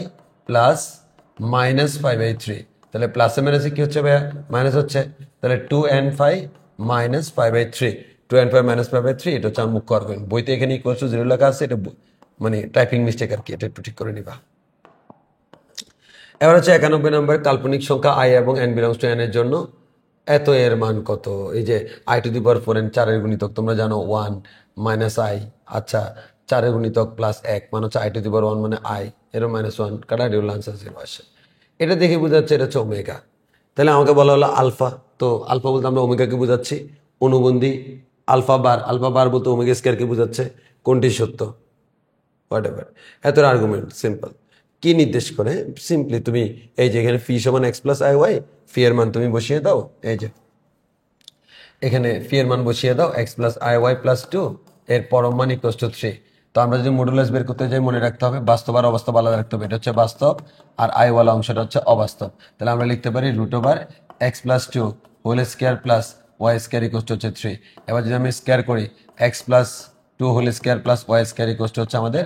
প্লাস -5/3। তাহলে প্লাসে মাইনাসে কি হচ্ছে ভাইয়া, মাইনাস হচ্ছে। তাহলে 2n5 -5/3, 2n5 -5/3, এটা হচ্ছে আমার মুখ্য আর্গুমেন্ট। বইতে এখানে ইকুয়াল টু 0 লেখা আছে, এটা মানে টাইপিং মিস্টেক আর কি, এটা একটু ঠিক করে নিবা। এবার হচ্ছে 91 নম্বর, কাল্পনিক সংখ্যা i এবং n বিলংস টু n এর জন্য এত এর মান কত। এই যে i to the power 4n 4 গুণিতক তোমরা জানো 1 মাইনাস i। আচ্ছা 4 গুণিতক প্লাস 1 মানে হচ্ছে i টু দি পাওয়ার 1 মানে i, এর -1 কাটা ডিউল আনসার 0 আসে। এটা দেখে বোঝাচ্ছে এটা হচ্ছে ওমেগা। তাহলে আমাকে বলা হলো আলফা, তো আলফা বলতে আমরা ওমেগাকে বোঝাচ্ছি। অনুবন্ধী আলফা বার বলতে ওমেগা স্কয়ারকে বোঝাচ্ছে। কোনটি সত্য, হোয়াট এভার। এত আর্গুমেন্ট সিম্পল। কি নির্দেশ করে, সিম্পলি তুমি এই যে এখানে ফি সমান এক্স প্লাস আই ওয়াই, ফি এর মান তুমি বসিয়ে দাও। এই যে এখানে ফি এর মান বসিয়ে দাও, x plus I y plus 2, এর পরম মান ইকুয়াল টু 3। তো আমরা যদি মডুলাস বের করতে যাই, মনে রাখতে হবে বাস্তব আর অবাস্তব আলাদা রাখতে হবে। এটা হচ্ছে বাস্তব আর আই ওয়ালা অংশটা হচ্ছে অবাস্তব। তাহলে আমরা লিখতে পারি √/(x + 2) whole square plus y square equal to হচ্ছে 3। এবার যদি আমি স্কয়ার করি, x + 2 whole square plus y square equal to হচ্ছে আমাদের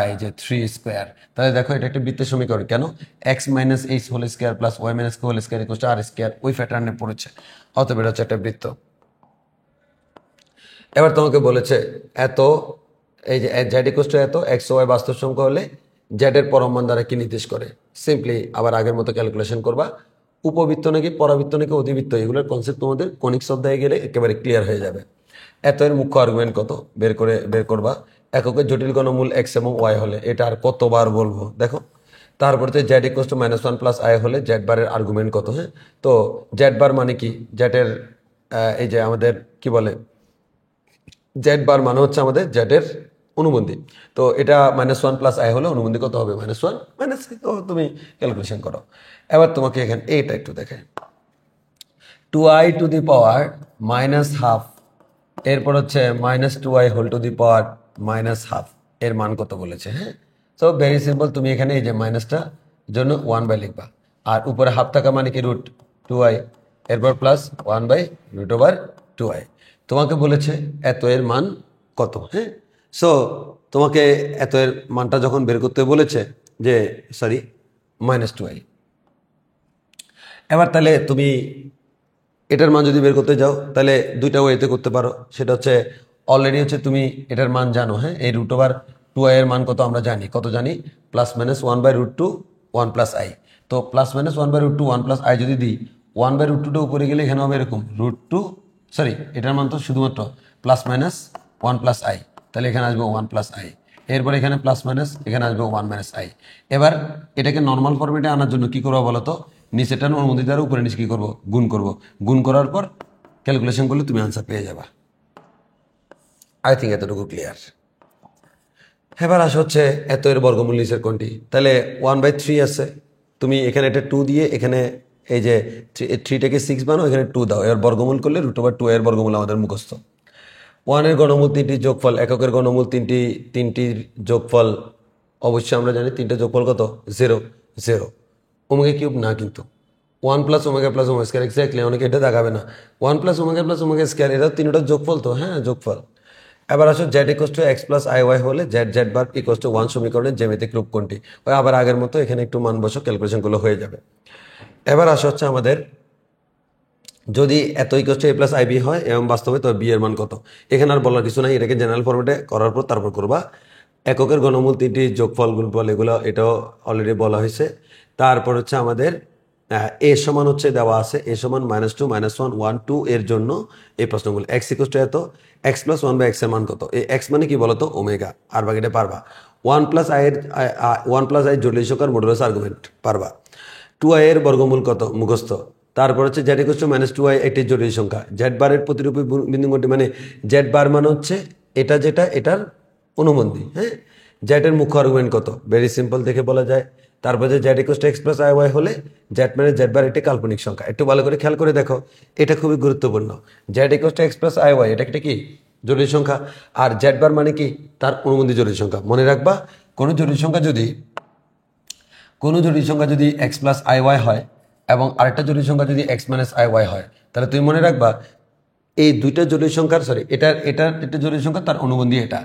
এই যে 3 স্কয়ার। তাহলে দেখো এটা একটা বৃত্তের সমীকরণ। কেন, x - h হোল স্কয়ার প্লাস y - k whole square equal to r square, ওই প্যাটার্নে পড়েছে। অতএব এটা হচ্ছে একটা বৃত্ত। এবার তোমাকে বলেছে এত, এই যে z ইকুয়াল টু এত, x ও y বাস্তব সংখ্যা হলে z এর পরম মান দ্বারা কি নির্দেশ করে। সিম্পলি আবার আগের মতো ক্যালকুলেশন করবা। উপবৃত্ত নাকি পরাবৃত্ত নাকি অধিবৃত্ত, এগুলোর কনসেপ্ট তোমাদের কনিক্স অধ্যায়ে গেলে একেবারে ক্লিয়ার হয়ে যাবে। এত এর মুখ্য আর্গুমেন্ট কত বের করবা। এককের জটিল ঘনমূল x এবং y হলে, এটা আর কতবার বলবো দেখো। তারপরে z equal to -1 plus i হলে z বারের আর্গুমেন্ট কত। হ্যাঁ, তো z বার মানে কি, z এর এই যে আমাদের কি বলে, জেড বার মানে হচ্ছে আমাদের জেড এর অনুবন্ধী। তো এটা -1 প্লাস আই হলে অনুবন্ধী কত হবে, -1 -i। তো তুমি ক্যালকুলেশন করো। এবার তোমাকে এখানে এইটা একটু দেখে, 2i টু দি পাওয়ার -12, এরপর হচ্ছে -2i হোল টু দি পাওয়ার -12, এর মান কত বলেছে। হ্যাঁ, সো ভেরি সিম্পল, তুমি এখানে এই যে মাইনাসটা জন্য 1/, লিখবা। আর উপরে হাফ থাকা মানে কি √2i, এরপর প্লাস 1/√2i। তোমাকে বলেছে এত এর মান কত। হ্যাঁ, সো তোমাকে এত এর মানটা যখন বের করতে বলেছে, যে সরি -2i, এবার তাহলে তুমি এটার মান যদি বের করতে যাও, তাহলে দুইটা ওয়েতে করতে পারো। সেটা হচ্ছে অলরেডি হচ্ছে তুমি এটার মান জানো। হ্যাঁ, এই √2i এর মান কত আমরা জানি, কত জানি, +-1/√2 1 প্লাস আই। তো +-1/√2 1 প্লাস আই যদি দিই, 1/√2টা উপরে গেলে এখানে হবে এরকম √2, সরি এটার মান তো শুধুমাত্র +-1 প্লাস আই, তাহলে এখানে আসবে 1 প্লাস আই। এরপর এখানে প্লাস মাইনাস, এখানে আসবে 1 - i। এবার এটাকে নর্মাল ফরম্যাটে আনার জন্য কি করবো বলো তো, নিচেটা অনুমতি দ্বারা উপরে নিচে কি করবো, গুণ করব। গুণ করার পর ক্যালকুলেশন করলে তুমি আনসার পেয়ে যাবা। আই থিঙ্ক এতটুকু ক্লিয়ার। এবার আসা হচ্ছে এত এর বর্গমূল নিচের কোনটি। তাহলে 1/3 আছে, তুমি এখানে এটা 2 দিয়ে এখানে এই যে 3টাকে 6 বানাও, এখানে 2 দাও, এর বর্গমূল করলে √2 এর বর্গমূল আমাদের মুখস্থ। 1 এর ঘনমূল 3টি যোগফল, এককের ঘনমূল তিনটির যোগফল অবশ্যই আমরা জানি, 3টা যোগফল কত, 0 0। ওমেগা কিউব না কিন্তু, one plus omega square exactly, অনেকে এটা দেখাবে না। ওয়ান প্লাস ওমেগা স্কোয়ার, এটা তিনটা যোগফল তো, হ্যাঁ যোগফল। এবার আসো z equals to x plus I y হলে জেড বার ইকোয়াস টু 1 সমীকরণের জ্যামিতিক রূপ কোনটি? ওই আবার আগের মতো এখানে একটু মান বসো, ক্যালকুলেশনগুলো হয়ে যাবে। এবার আসা হচ্ছে আমাদের, যদি এত equals to A plus i b হয় এবং বাস্তবে তবে বি এর মান কত? এখানে আর বলার কিছু নাই, এটাকে জেনারেল ফরম্যাটে করার পর তারপর করবা। এককের ঘনমূল তিনটি, যোগফল গুণফল এগুলো এটাও অলরেডি বলা হয়েছে। তারপর হচ্ছে আমাদের এ সমান হচ্ছে দেওয়া আছে, এ সমান -2 -1 1 2 এর জন্য এই প্রশ্নগুলো। এক্স ইকোয়াস টু এত, এক্স প্লাস 1 বাই এক্স এর মান কত? এই এক্স মানে কি বলতো? ওমেগা। আর বাকিটা পারবা। 1 প্লাস আই জটিল সংখ্যার মডুলাস আর্গুমেন্ট পারবা। 2i এর বর্গমূল কত? মুখস্থ। তারপর হচ্ছে জেড ইকোয়াস টু -2i একটি জটিল সংখ্যা। জেড বারের প্রতিরূপী বিন্দু কোনটি? মানে জেড বার মানে হচ্ছে এটা যেটা এটার অনুবন্ধী, হ্যাঁ। জেড এর মুখ্য আর্গুমেন্ট কত? ভেরি সিম্পল দেখে বলা যায়। তারপর যে z equals to x plus I y হলে জেড মানে জেড বার একটি কাল্পনিক সংখ্যা। একটু ভালো করে খেয়াল করে দেখো, এটা খুবই গুরুত্বপূর্ণ। Z equals to x plus I y এটা কি? জটিল সংখ্যা। আর জেড বার মানে কি? তার অনুবন্ধী জটিল সংখ্যা। মনে রাখবা, কোনো জটিল সংখ্যা যদি এক্স প্লাস আই ওয়াই হয় এবং আরেকটা জটিল সংখ্যা যদি এক্স মাইনাস আই ওয়াই হয়, তাহলে তুমি মনে রাখবা এই দুইটা জটিল সংখ্যার এটা জটিল সংখ্যা, তার অনুবন্ধী এটা।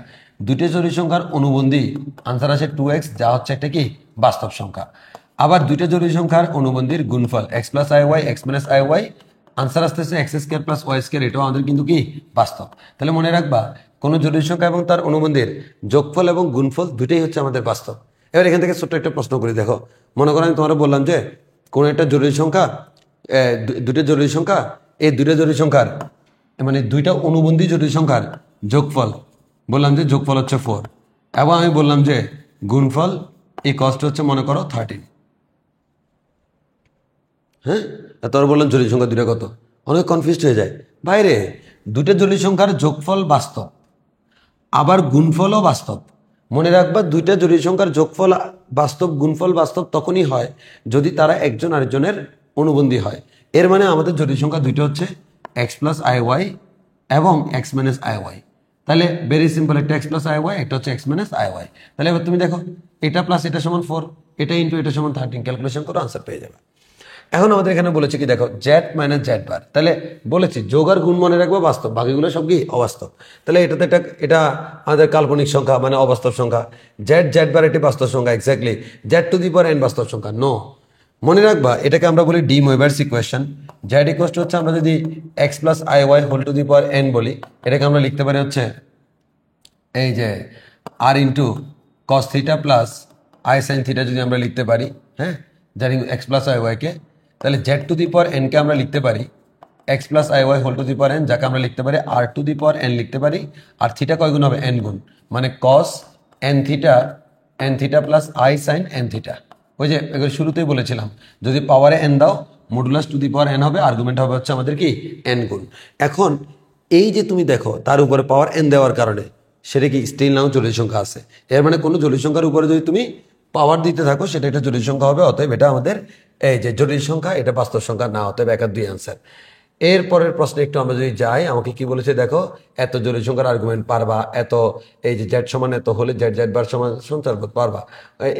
দুইটা জটিল সংখ্যার অনুবন্ধী আনসার আসে 2x, যা হচ্ছে একটা কি? বাস্তব সংখ্যা। আবার দুইটা জটিল সংখ্যার অনুবন্ধীর গুণফল X plus I Y X minus I Y, answer আসতেছে X square plus Y square, এটাও আমাদের কিন্তু কি? বাস্তব। তাহলে মনে রাখবা, কোনো জটিল সংখ্যা এবং তার অনুবন্ধীর যোগফল এবং গুণফল দুইটাই হচ্ছে আমাদের বাস্তব। এবার এখান থেকে ছোট্ট একটা প্রশ্ন করি, দেখো। মনে করো আমি তোমার বললাম যে কোনো একটা জটিল সংখ্যা, দুটো জটিল সংখ্যা, এই দুটো জটিল সংখ্যার মানে দুইটা অনুবন্ধী জটিল সংখ্যার যোগফল, বললাম যে যোগফল হচ্ছে 4, এবং আমি বললাম যে গুণফল এই কষ্ট হচ্ছে মনে করো 13, হ্যাঁ। তোর বললাম জটিল সংখ্যা দুইটা কত? অনেক কনফিউজড হয়ে যায় বাইরে। দুটো জটিল সংখ্যার যোগফল বাস্তব, আবার গুণফলও বাস্তব। মনে রাখবা, দুইটা জটিল সংখ্যার যোগফল বাস্তব, গুণফল বাস্তব তখনই হয় যদি তারা একজন আরেকজনের অনুবন্ধী হয়। এর মানে আমাদের জটিল সংখ্যা দুইটা হচ্ছে এক্স প্লাস আই ওয়াই এবং এক্স মাইনাস আই ওয়াই। তাহলে ভেরি সিম্পল, একটা এক্স প্লাস আই ওয়াই, একটা হচ্ছে এক্স মাইনাস আই ওয়াই। তাহলে এবার তুমি দেখো, এটা প্লাস এটা সমান 4, এটা ইন্টু এটা সমান 13, ক্যালকুলেশন করো, আনসার পেয়ে যাবে। এখন আমাদের এখানে বলেছে কি দেখো, জেড মাইনাস জেড বার। তাহলে বলেছি যোগ আর গুণ মনে রাখবো বাস্তব, বাকিগুলো সব কি? অবাস্তব। তাহলে এটা আমাদের কাল্পনিক সংখ্যা, মানে অবাস্তব সংখ্যা। জেড বার একটি বাস্তব সংখ্যা, exactly. Z to the power N বাস্তব সংখ্যা, নো। মনে রাখবা, এটাকে আমরা বলি De Moivre's equation. Z equals to হচ্ছে, আমরা যদি X plus I Y whole to the power N বলি, এটাকে আমরা লিখতে পারি হচ্ছে এই যে R into cos theta plus I sine theta, যদি আমরা লিখতে পারি, হ্যাঁ, জানি এক্স প্লাস আই ওয়াইকে। তাহলে জেড টু দি পাওয়ার এনকে আমরা লিখতে পারি X plus I Y whole to the power N, যাকে আমরা লিখতে পারি আর টু দি পাওয়ার এন লিখতে পারি। আর থিটা কয় গুণ হবে? এন গুণ, মানে cos N theta plus I sine N theta. ওই যে শুরুতেই বলেছিলাম, যদি পাওয়ারে এন দাও, modulus to the power N হবে, আর্গুমেন্ট হবে হচ্ছে আমাদের কি? এন গুণ। এখন এই যে তুমি দেখো, তার উপরে পাওয়ার এন দেওয়ার কারণে সেটা কি স্টিল নাও জটিল সংখ্যা আছে। এর মানে কোনো জটিল সংখ্যার উপরে যদি তুমি পাওয়ার দিতে থাকো, সেটা একটা জটিল সংখ্যা হবে। অতএব এটা আমাদের এই যে জটিল সংখ্যা, এটা বাস্তব সংখ্যা না, অতএব 1 আর 2 আনসার। এরপরের প্রশ্নে একটু আমরা যদি যাই, আমাকে কি বলেছে দেখো, এত জটিল সংখ্যার আর্গুমেন্ট পারবা, এত এই যে জেড সমান এত হলে জেড বার সমান সঞ্চার পারবা।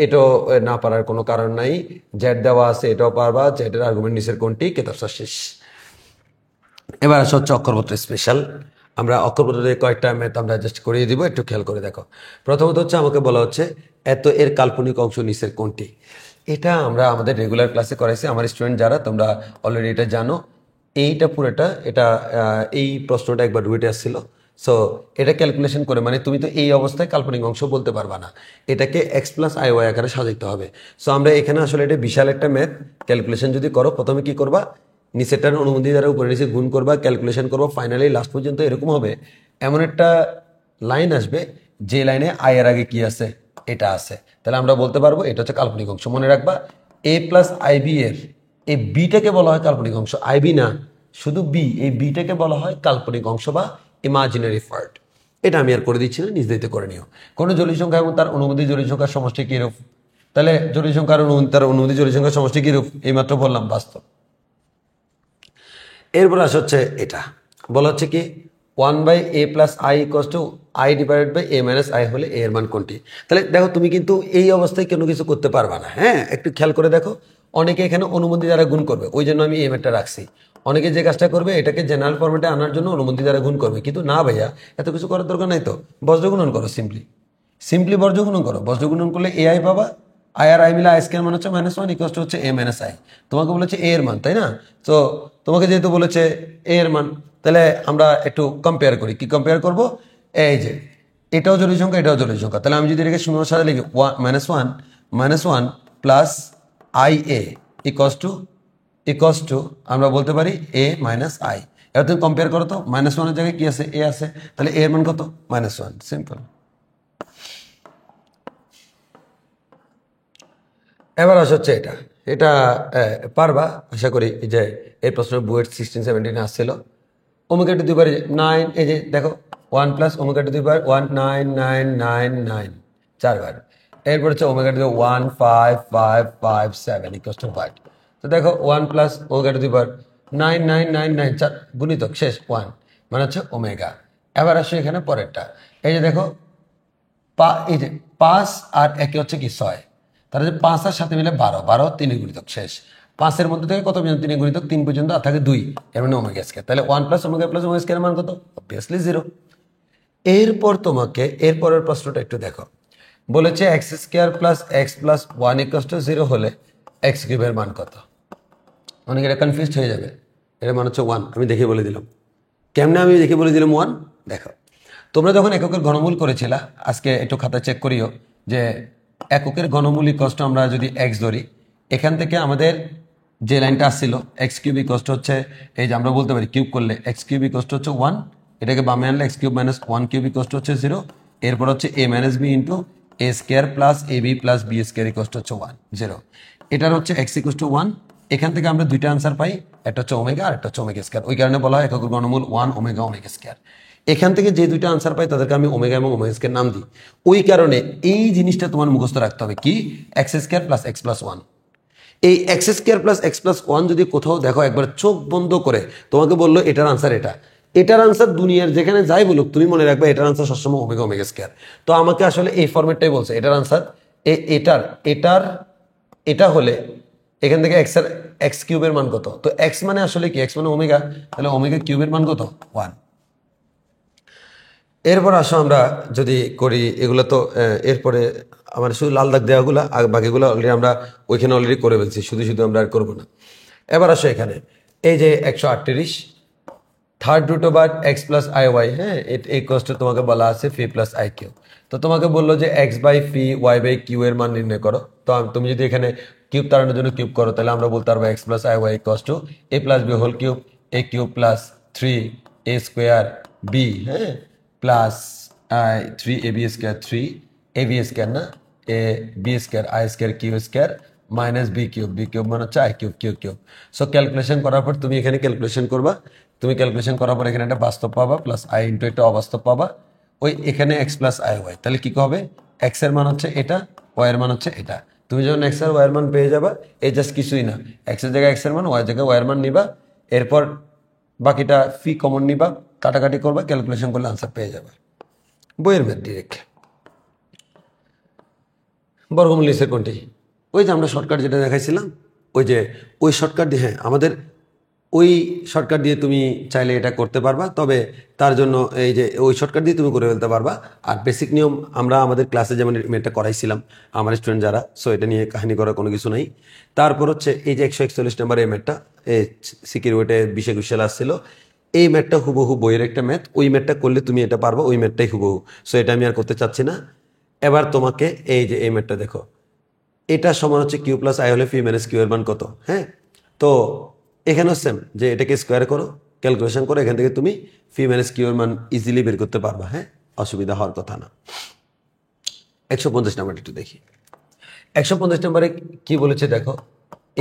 এটাও না পারার কোনো কারণ নাই, জেড দেওয়া আছে, এটাও পারবা। জেডের আর্গুমেন্ট নিচের কোনটি? কেতাবসা শেষ। এবার আসা হচ্ছে অক্ষরপত্র স্পেশাল। আমরা অক্ষরপত্রের কয়েকটা ম্যাথ আমরা জাস্ট করিয়ে দিব, একটু খেয়াল করে দেখো। প্রথমত হচ্ছে আমাকে বলা হচ্ছে এত এর কাল্পনিক অংশ নিচের কোনটি? এটা আমরা আমাদের রেগুলার ক্লাসে করাইছি। আমার স্টুডেন্ট যারা, তোমরা অলরেডি এটা জানো। এইটা পুরোটা এটা এই প্রশ্নটা একবার রুয়েটে আসছিল। সো এটা ক্যালকুলেশন করে, মানে তুমি তো এই অবস্থায় কাল্পনিক অংশ বলতে পারবা না, এটাকে এক্স প্লাস আই ওয়াই আকারে সাজাইতে হবে। সো আমরা এখানে আসলে এটা বিশাল একটা ম্যাথ। ক্যালকুলেশন যদি করো, প্রথমে কি করবা? নিচেরটার অনুমতি দ্বারা উপরে নিচে গুণ করবা, ক্যালকুলেশন করবো, ফাইনালি লাস্ট পর্যন্ত এরকম হবে, এমন একটা লাইন আসবে যে লাইনে আই এর আগে কি আছে? এটা আছে। তাহলে আমরা বলতে পারবো এটা হচ্ছে কাল্পনিক অংশ। মনে রাখবা, এ প্লাস আইবি এর এই বিটাকে বলা হয় কাল্পনিক অংশ, আইবি না, শুধু বি। এই বিটাকে বলা হয় কাল্পনিক অংশ বা ইমাজিনারি পার্ট। এটা আমি আর করে দিচ্ছি না, নিজ দিতে করে নিও। কোনো জটিল সংখ্যা এবং তার অনুমতি জটিল সংখ্যার সমষ্টি কিরূপ? তাহলে জটিল সংখ্যার তার অনুমতি জটিল সংখ্যার সমষ্টি কিরূপ? এইমাত্র বললাম, বাস্তব। এরপর আসা হচ্ছে এটা বলা হচ্ছে কি 1/a plus i equals to i divided by a minus i হলে a এর মান কোনটি? তাহলে দেখো, তুমি কিন্তু এই অবস্থায় কোনো কিছু করতে পারবা না, হ্যাঁ। একটু খেয়াল করে দেখো, অনেকে এখানে অনুমতি দ্বারা গুণ করবে, ওই জন্য আমি এই ম্যাথটা রাখছি। অনেকে যে কাজটা করবে এটাকে জেনারেল ফরম্যাটে আনার জন্য অনুমতি দ্বারা গুণ করবে, কিন্তু না ভাইয়া, এত কিছু করার দরকার নাই তো। বজ্রগুণন করো, সিম্পলি বজ্রগুণন করো। বজ্রগুণন করলে এ আই পাবা, আই আর আই মিলে আই স্কয়ার মান হচ্ছে -1 ইকুয়াল টু হচ্ছে এ মাইনাস আই। তোমাকে বলেছে এ এর মান, তাই না? তো তোমাকে যেহেতু বলেছে এ এর মান, তাহলে আমরা একটু কম্পেয়ার করি। কি কম্পেয়ার করব? এই যে এটাও জটিল সংখ্যা, এটাও জটিল সংখ্যা, তাহলে আমি যদি এটাকে শূন্য সাথে লিখি -1 plus I A equals to আমরা বলতে পারি এ মাইনাস আই। এবার তুমি কম্পেয়ার করো তো, -1 এর জায়গায় কি আছে? এ আছে, তাহলে এ এর মান কত? -1। সিম্পল। এবার আসা হচ্ছে এটা এটা পারবা আশা করি, যে এই প্রশ্ন বুয়েট 16-17 আসছিল। ওমেগা টু দি পাওয়ার 9, এই যে দেখো 1 প্লাস ওমেগা টু দি পাওয়ার 19999 চারবার। এরপর হচ্ছে omega to the 15557 equal to 5। তো দেখো 1 প্লাস ওমেগা টু দি পাওয়ার 9999 চার গুণিতক শেষ 1 মানে হচ্ছে ওমেগা। এবার আসো এখানে পরেরটা, এই যে দেখো এই যে 5 আর 1 হচ্ছে কি 6, তাহলে যে 5 আর 7 মিলে 12, 12 3 গুণিতক শেষ। 5 এর মধ্যে থেকে কত পর্যন্ত? 3 গুণিতক 3 পর্যন্ত, আর থাকে 2, এর মানে ওমেগা স্কয়ার। তাহলে 1 প্লাস ওমেগা স্কয়ার মান কত? অবভিয়াসলি 0। এরপর তোমাকে এরপরের প্রশ্নটা একটু দেখো, বলেছে x square plus x plus 1 equal to 0 হলে এক্স কিউবের মান কত? অনেকে এটা কনফিউজড হয়ে যাবে। এর মান হচ্ছে 1। আমি দেখে বলে দিলাম। কেমনে আমি দেখে বলে দিলাম 1? দেখো, তোমরা যখন এককের ঘনমূল করেছিলা, আজকে একটু খাতা চেক করিও যে এককের ঘনমূল ইকুয়াল টু আমরা যদি এক্স ধরি, এখান থেকে আমাদের যে লাইনটা আসছিল এক্স কিউব ইকুয়াল টু হচ্ছে, এই যে আমরা বলতে পারি কিউব করলে এক্স কিউব ইকুয়াল টু হচ্ছে 1, এটাকে বামে আনলে X cube minus 1 cube equal to হচ্ছে 0, এরপর হচ্ছে A minus B into A square plus A B plus B square equal to হচ্ছে 1 0। এটার হচ্ছে এক্স ইকুয়াল টু 1। এখান থেকে আমরা দুইটা আনসার পাই, একটা হচ্ছে ওমেগা আর একটা হচ্ছে ওমেগা স্কয়ার। ওই কারণে বলা হয় এককের ঘনমূল 1 ওমেগা ওমেগা স্কয়ার। এখান থেকে যে দুইটা আনসার পাই তাদেরকে আমি ওমেগা এবং ওমেগা স্কয়ার নাম দিই। ওই কারণে এই জিনিসটা তোমার মুখস্থ রাখতে হবে, কি? X square plus x plus 1। এই x square plus x plus 1 যদি কোথাও দেখো, একবার চোখ বন্ধ করে তোমাকে বললো এটার আনসার এটা, এটার আনসার দুনিয়ার যেখানে যাই বলুক তুমি মনে রাখবে এটার আনসার সবসময় ওমেগা ওমেগা স্কয়ার। তো আমাকে আসলে এই ফরম্যাটটাই বলছে এটার আনসার এটার এটার এটা হলে এখান থেকে এক্স কিউবের মান কত? তো এক্স মানে আসলে কি? এক্স মানে ওমেগা, তাহলে ওমেগা কিউবের মান কত? 1। এরপর আসো আমরা যদি করি এগুলো, তো এরপরে আমার শুধু লাল দাগ দেওয়াগুলো আর বাকিগুলো অলরেডি আমরা ওইখানে অলরেডি করে ফেলছি, শুধু শুধু আমরা আর করবো না। এবার আসো এখানে, এই যে 138 third root over x plus I y, হ্যাঁ, এই কোর্সটা তোমাকে বলা আছে ফি প্লাস আই কিউ। তো তোমাকে বললো যে x by phi y by q এর মান নির্ণয় করো। তো তুমি যদি এখানে কিউব তাড়ানোর জন্য কিউব করো, তাহলে আমরা বলতে পারবো X plus I Y equal to A plus B whole cube A cube plus 3 A square B, হ্যাঁ, plus 3 ab square 3 ab square না A B square I square Q square minus B cube মানে হচ্ছে I cube cube. So calculation করার পর তুমি এখানে calculation করবা। তুমি ক্যালকুলেশন করার পর এখানে একটা বাস্তব পাবা প্লাস আই ইন্টু একটা অবাস্তব পাবা। ওই এখানে এক্স প্লাস আই ওয়াই, তাহলে কি হবে? এক্স এর মান হচ্ছে এটা, ওয়াই এর মান হচ্ছে এটা। তুমি যখন এক্স আর ওয়াই এর মান পেয়ে যাবা, এই জাস্ট কিছুই না, এক্স এর জায়গায় এক্স এর মান, ওয়াই এর জায়গায় ওয়াই এর মান নিবা, এরপর বাকিটা ফি কমন নিবা, কাটাকাটি করবা, ক্যালকুলেশন করলে আনসার পেয়ে যাবে। বইয়ের ম্যাথ ডিরেক্ট। বর্গমূল নিচের কোনটি? ওই যে আমরা শর্টকাট যেটা দেখাইছিলাম, ওই শর্টকাট দিয়ে, হ্যাঁ, আমাদের ওই শর্টকাট দিয়ে তুমি চাইলে এটা করতে পারবা, তবে তার জন্য এই যে ওই শর্টকাট দিয়ে তুমি করে ফেলতে পারবা। আর বেসিক নিয়ম আমরা আমাদের ক্লাসে যেমন এটা করাইছিলাম আমার স্টুডেন্ট যারা, সো এটা নিয়ে কাহিনী করার কোনো কিছু নাই। তারপর হচ্ছে এই যে 141 নম্বর এই ম্যাথটা, এই সিকির ওয়েটে 20-21 সালে আসছিল, এই ম্যাথটা হুবহু বইয়ের একটা ম্যাথ। ওই ম্যাথটা করলে তুমি এটা পারবা, ওই ম্যাথটাই হুবহু। সো এটা আমি আর করতে চাচ্ছি না। এবার তোমাকে এই যে এই ম্যাথটা দেখো, এটা সমান হচ্ছে কিউ প্লাস আই হলে ফি মাইনাস কিউ এর মান কত, হ্যাঁ। তো এখানেও সেম, যে এটাকে স্কোয়ার করো, ক্যালকুলেশন করো, এখান থেকে তুমি ফি মাইনাস কিউ এর মান ইজিলি বের করতে পারবা, হ্যাঁ, অসুবিধা হওয়ার কথা না। 150 নাম্বারটা একটু দেখি। 150 নম্বরে কি বলেছে দেখো,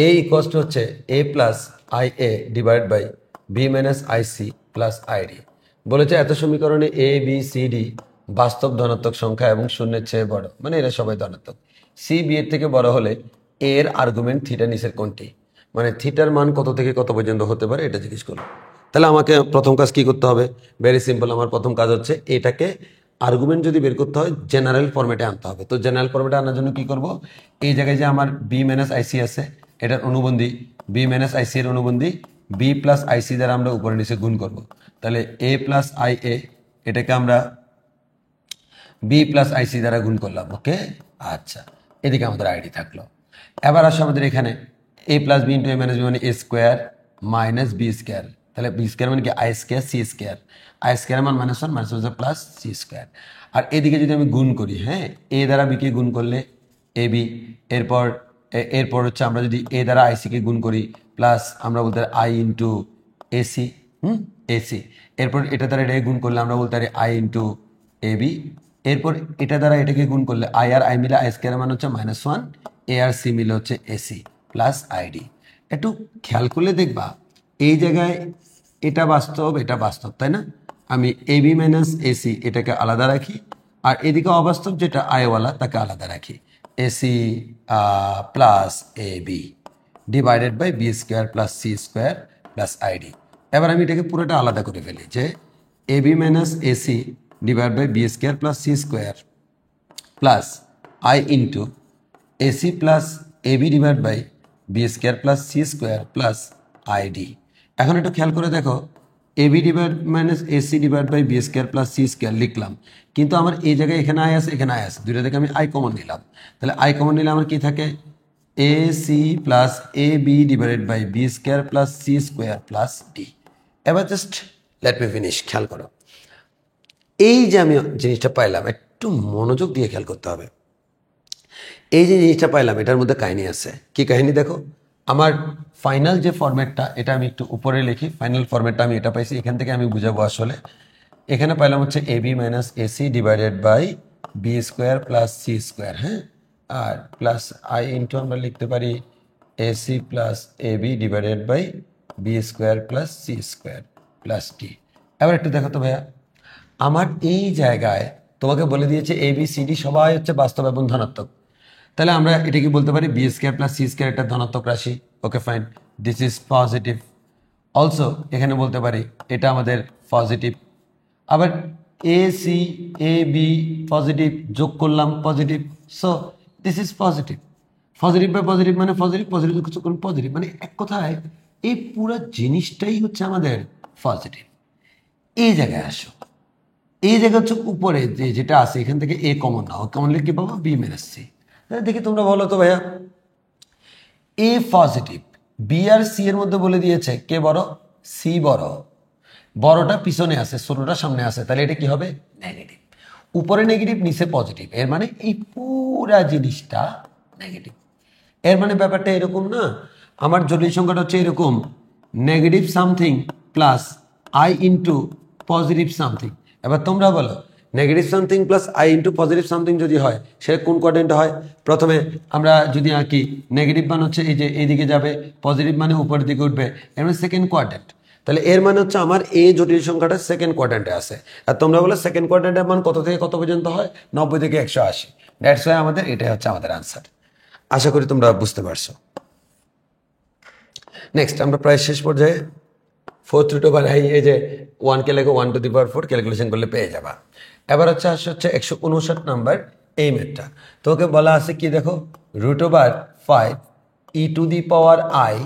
এ ইকুয়াল টু হচ্ছে A plus I A divide by B minus I C plus I D. বলেছে এত সমীকরণে এ বি সি ডি বাস্তব ধনাত্মক সংখ্যা এবং শূন্যের চেয়ে বড়, মানে এরা সবাই ধনাত্মক। সি বি এর থেকে বড় হলে এর আর্গুমেন্ট থিটা নিচের কোনটি? মানে থিটার মান কত থেকে কত পর্যন্ত হতে পারে এটা জিজ্ঞেস করলো। তাহলে আমাকে প্রথম কাজ কি করতে হবে? Very simple. আমার প্রথম কাজ হচ্ছে এটাকে আর্গুমেন্ট যদি বের করতে হয় জেনারেল ফরম্যাটে আনতে হবে। তো জেনারেল ফরম্যাটে আনার জন্য কি করব? এই জায়গায় যে আমার বি মাইনাস আইসি আছে, এটার অনুবন্ধী বি মাইনাস আইসি এর অনুবন্ধী বি প্লাস আইসি দ্বারা আমরা উপরে নিচে গুণ করব। তাহলে এ প্লাস আই এটাকে আমরা বি প্লাস আইসি দ্বারা গুণ করলাম। ওকে, আচ্ছা, এদিকে আমাদের আইডি থাকলো। এবার আসো আমাদের এখানে A plus B into A minus B মানে A square minus B square. তাহলে বি স্কোয়ার মানে কি I square C square, I square মান minus one plus C square. আর এদিকে যদি আমি গুণ করি, হ্যাঁ, এ দ্বারা বিকে গুণ করলে এ বি, এরপর হচ্ছে আমরা যদি এ দ্বারা আইসিকে গুণ করি প্লাস আমরা বলতে পারি আই ইন্টু এসি, এসি। এরপর এটা দ্বারা এটাকে গুণ করলে আমরা বলতে পারি আই ইন্টু এ বি। এরপর এটা দ্বারা এটাকে গুণ করলে আই আর আই মিলে আই স্কোয়ার মান হচ্ছে মাইনাস ওয়ান, এ আর সি মিলে হচ্ছে এসি প্লাস আইডি। একটু খেয়াল করলে দেখবা এই জায়গায় এটা বাস্তব, এটা বাস্তব, তাই না? আমি এ বি মাইনাস এসি এটাকে আলাদা রাখি, আর এদিকে অবাস্তব যেটা আইওয়ালা তাকে আলাদা রাখি, A C plus A B divided by B square plus C square plus I D. এবার আমি এটাকে পুরোটা আলাদা করে ফেলি, যে A B minus A C divide by B square plus C square plus I into A C plus A B divide by B square plus C square plus I D. এখন একটু খেয়াল করে দেখো, A B divide minus A C divide by B square plus C square লিখলাম, কিন্তু আমার এই জায়গায় এখানে আই আছে, এখানে আই আছে, দুইটা থেকে আমি আই কমন নিলাম। তাহলে আই কমন নিলে আমার কি থাকে, a c plus A B divided by B square plus C square plus D. এবার জাস্ট লেট মি ফিনিশ। খেয়াল করো, এই যে আমি জিনিসটা পাইলাম, একটু মনোযোগ দিয়ে খেয়াল করতে হবে। এই যে জিনিসটা পাইলাম এটার মধ্যে কাহিনী আছে। কি কাহিনী দেখো, আমার ফাইনাল যে ফরম্যাটটা এটা আমি একটু উপরে লিখি। ফাইনাল ফরম্যাটটা আমি এটা পাইছি, এখান থেকে আমি বুঝাবো। আসলে এখানে পাইলাম হচ্ছে A B minus A C divided by B square plus C square, হ্যাঁ, আর প্লাস আই ইন্টু আমরা লিখতে পারি A C plus A B divided by B square plus C square plus D. এবার একটু দেখো তো ভাইয়া, আমার এই জায়গায় তোমাকে বলে দিয়েছে এ বি সি ডি সবাই হচ্ছে বাস্তব এবং ধনাত্মক। তাহলে আমরা এটা কি বলতে পারি, b square plus C square একটা ধনাত্মক রাশি। Okay fine, this is positive. Also এখানে বলতে পারি এটা আমাদের পজিটিভ। আবার a c a b positive, যোগ করলাম positive, so this is positive. Positive by positive মানে পজিটিভ, পজিটিভ কিছু করুন পজিটিভ, মানে এক কথায় এই পুরো জিনিসটাই হচ্ছে আমাদের পজিটিভ। এই জায়গায় আসো, এই জায়গা হচ্ছে উপরে যেটা আছে এখান থেকে এ কমন নাও, কমন লিখে পাবো বি মাইনাস সি। দেখি তোমরা বলো তো ভাইয়া, এ পজিটিভ, বি আর সি এর মধ্যে বলে দিয়েছে কে বড়, সি বড়। বড়টা পিছনে আছে, ছোটটা সামনে আছে, তাহলে এটা কি হবে, নেগেটিভ। উপরে নেগেটিভ নিচে পজিটিভ, এর মানে এই পুরা জিনিসটা নেগেটিভ। এর মানে ব্যাপারটা এরকম না, আমার জটিল সংখ্যাটা হচ্ছে এরকম, negative something plus I into positive something. এবার তোমরা বলো, negative something plus I into positive something যদি হয় সেটা কোন কোয়াড্রেন্টে হয়? প্রথমে আমরা যদি আঁকি, নেগেটিভ মান হচ্ছে এই যে এইদিকে যাবে, পজিটিভ মানে উপরের দিকে উঠবে, এর মানে সেকেন্ড কোয়াড্রেন্ট। তাহলে এর মানে হচ্ছে আমার এই জটিল সংখ্যাটা সেকেন্ড কোয়াড্রেন্টে আছে। আর তোমরা বলো সেকেন্ড কোয়াড্রেন্টের মান কত থেকে কত পর্যন্ত হয়, 90 থেকে 180। দ্যাটস ওয়াই আমাদের এটাই হচ্ছে আমাদের আনসার। আশা করি তোমরা বুঝতে পারছো। নেক্সট আমরা প্রায় শেষ পর্যায়ে, ফোর্থ রুট ওভার আই, এই যে 1 লেখো 1 টু দি পাওয়ার 4 ক্যালকুলেশন করলে পেয়ে যাবা। এবার হচ্ছে 159 নাম্বার এই ম্যাথটা। তোকে বলা আছে কি দেখো, root over 5 e to the power I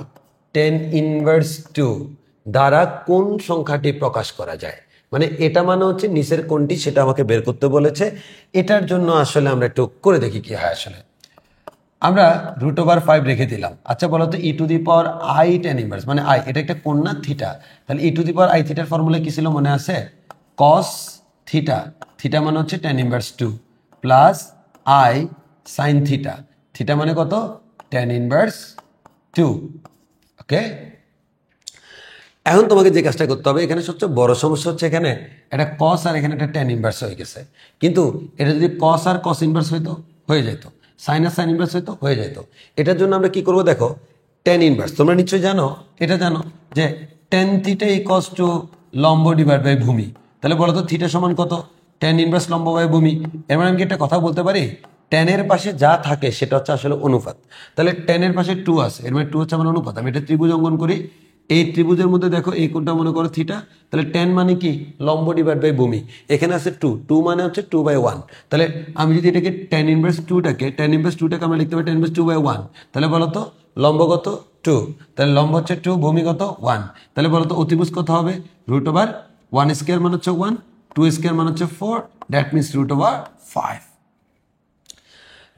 10 inverse 2 দ্বারা কোন সংখ্যাটি প্রকাশ করা যায়। মানে এটা মানে হচ্ছে নিচের কোনটি সেটা আমাকে বের করতে বলেছে। এটার জন্য আসলে আমরা একটু করে দেখি কি হয়। আসলে আমরা রুট ওভার 5 রেখে দিলাম। আচ্ছা বলো তো, E to the power I 10 inverse মানে আই, এটা একটা কোণ না, থিটা। তাহলে E to the power I থিটার ফর্মুলা কি ছিল মনে আছে, কস থিটা, থিটা মানে হচ্ছে 10 inverse 2 plus I sine theta, theta মানে কত, 10 ইনভার্স 2। ওকে, এখন তোমাকে যে কাজটা করতে হবে, এখানে সবচেয়ে বড় সমস্যা হচ্ছে এখানে একটা কস আর এখানে একটা 10 ইনভার্স হয়ে গেছে। কিন্তু এটা যদি কস আর কস ইনভার্স হইতো হয়ে যেত, সাইন আর সাইন ইনভার্স হইতো হয়ে যেত। এটার জন্য আমরা কি করব দেখো, 10 ইনভার্স তোমরা নিশ্চয়ই জানো, এটা জানো যে tan থিটা ইকুয়ালস টু লম্ব ডিভাইড বাই ভূমি। তাহলে বলো তো থিটা সমান কত, tan ইনভার্স লম্ব বাই ভূমি। এর মানে আমি কি একটা কথা বলতে পারি, tan এর পাশে যা থাকে সেটা হচ্ছে আসলে অনুপাত। তাহলে tan এর পাশে 2 আছে, এর মানে 2 হচ্ছে আমার অনুপাত। আমি এটা ত্রিভুজ অঙ্কন করি, এই ত্রিভুজের মধ্যে দেখো এই কোণটা মনে করো থিটা, তাহলে tan মানে কি, লম্ব ডিভাইড বাই ভূমি। এখানে আছে 2, 2 মানে হচ্ছে 2/1। তাহলে আমি যদি এটাকে tan ইনভার্স 2টাকে আমরা লিখতে পারি tan ইনভার্স 2/1, তাহলে বলো তো লম্ব কত 2, তাহলে লম্ব হচ্ছে 2, ভূমি কত 1, তাহলে বলো তো অতিভুজ কত হবে √1 স্কয়ার মানে হচ্ছে 1, 2 স্কয়ার মানে হচ্ছে 4, দ্যাট মিনস √5।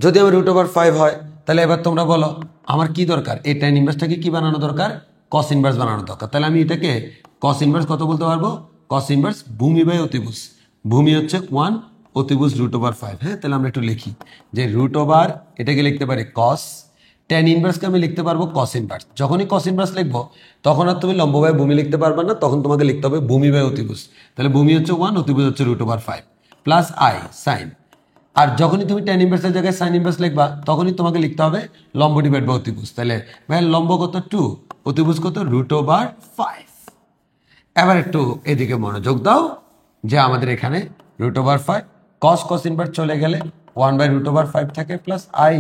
যদি আমার √5 হয় তাহলে এবার তোমরা বলো আমার কি দরকার, এই tan ইনভার্সটাকে কি বানানো দরকার, cos ইনভার্স বানানো দরকার। তাহলে আমি এটাকে cos ইনভার্স কত বলতে পারবো, cos ইনভার্স ভূমি বাই অতিভুজ, ভূমি হচ্ছে 1, অতিভুজ √5। হ্যাঁ, তাহলে আমরা একটু লিখি যে √ এটাকে লিখতে পারি cos, tan ইনভার্সকে আমি লিখতে পারবো cos ইনভার্স। যখনই cos ইনভার্স লিখবো তখন আর তুমি লম্ব বাই ভূমি লিখতে পারবে না, তখন তোমাকে লিখতে হবে ভূমি বাই অতিভুজ। তাহলে ভূমি হচ্ছে 1, অতিভুজ হচ্ছে √5 প্লাস i sin। আর যখনই তুমি tan ইনভার্সের জায়গায় sin ইনভার্স লিখবা তখনই তোমাকে লিখতে হবে লম্ব ডিভাইড বাই অতিভুজ। তাহলে ভাই লম্ব কত 2, অতিভুজ কত √5। এবার একটু এদিকে মনোযোগ দাও যে আমাদের এখানে √5 cos ইনভার্স চলে গেলে 1/√5 থাকে প্লাস i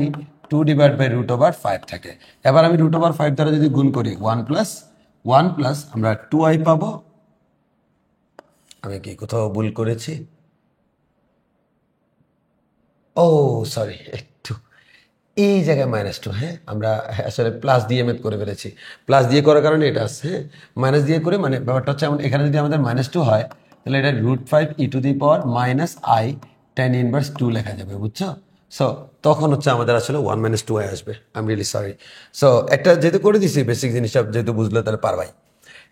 2 ডিভাইড বাই √5 থাকে। এবার আমি √5 দ্বারা যদি গুণ করি 1 প্লাস আমরা 2i পাবো। আমি কি কোথাও ভুল করেছি? ও সরি, একটু এই জায়গায় -2। হ্যাঁ, আমরা আসলে প্লাস দিয়ে মেথ করে ফেলেছি, প্লাস দিয়ে করার কারণে এটা আসছে। হ্যাঁ, মাইনাস দিয়ে করে মানে ব্যাপারটা হচ্ছে এখানে যদি আমাদের -2 হয় তাহলে এটা √5 e⁻⁻i tan ইনভার্স 2 লেখা যাবে, বুঝছো? সো তখন হচ্ছে আমাদের আসলে 1 - 2i আসবে। I am really sorry. So একটা যেহেতু করে দিছি বেসিক জিনিসটা যেহেতু বুঝলে তাহলে পারবাই।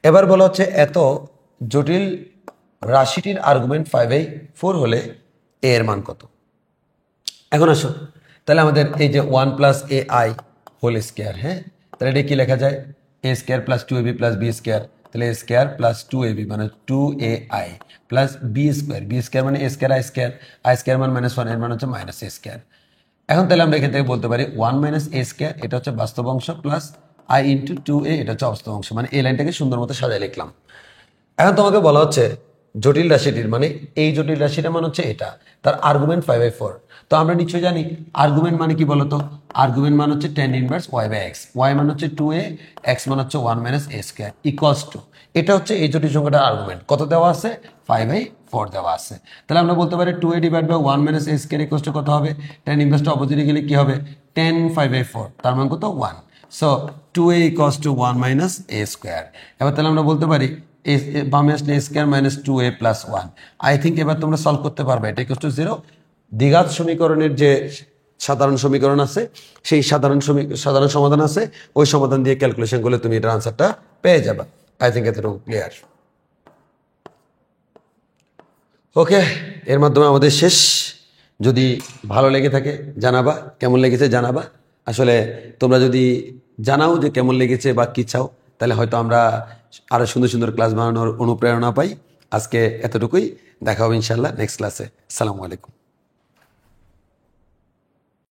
এবার বলা হচ্ছে এত জটিল রাশিটির আর্গুমেন্ট 5/4 হলে a এর মান কত। এখন আসো তাহলে আমাদের এই যে 1 প্লাস ai হোল স্কোয়ার, হ্যাঁ, তাহলে এটা কি লেখা যায় a square plus 2ab plus b square, তাহলে a স্কোয়ার প্লাস 2ab মানে 2ai প্লাস b স্কোয়ার মানে a স্কোয়ার i স্কোয়ার মানে -1, এর মানে হচ্ছে -a স্কোয়ার। এখন তাহলে আমরা এখান থেকে বলতে পারি 1 - a স্কোয়ার এটা হচ্ছে বাস্তব অংশ প্লাস i ইন্টু 2a এটা হচ্ছে অবাস্তব অংশ, মানে এই লাইনটাকে সুন্দর মতো সাজায় লিখলাম। এখন তোমাকে বলা হচ্ছে জটিল রাশিটির মানে এই জটিল রাশিটার মান হচ্ছে এটা, তার আর্গুমেন্ট 5/4। তো আমরা নিশ্চয়ই জানি আর্গুমেন্ট মানে কি বলতো, আর্গুমেন্ট মান হচ্ছে tan ইনভার্স y/x, y মান হচ্ছে 2a, x মান হচ্ছে 1 - a স্কয়ার ইকুয়ালস টু, এটা হচ্ছে এই জটিল সংখ্যাটার আর্গুমেন্ট। কত দেওয়া আছে 5/4 দেওয়া আছে। তাহলে আমরা বলতে পারি 2a divide by 1 - a square equals to কত হবে, tan ইনভার্সটা অপোজিটে গেলে কি হবে tan 5/4, তার মান কত 1। So 2a equals to 1 - a square. এবার তাহলে আমরা বলতে পারি বামে আসলে square minus 2a plus 1। I think এবার তোমরা সলভ করতে পারবে, এটা ইকুয়ালস টু 0। দ্বিঘাত সমীকরণের যে সাধারণ সমীকরণ আছে সেই সাধারণ সমাধান আছে, ওই সমাধান দিয়ে ক্যালকুলেশন করলে তুমি এটার আনসারটা পেয়ে যাবে। আই থিঙ্ক এতটুকু ক্লিয়ার। ওকে, এর মাধ্যমে আমাদের শেষ। যদি ভালো লেগে থাকে জানাবা, কেমন লেগেছে জানাবা। আসলে তোমরা যদি জানাও যে কেমন লেগেছে বা কি চাও তাহলে হয়তো আমরা আরো সুন্দর সুন্দর ক্লাস বানানোর অনুপ্রেরণা পাই। আজকে এতটুকুই, দেখা হবে ইনশাল্লাহ নেক্সট ক্লাসে। আসসালামু আলাইকুম।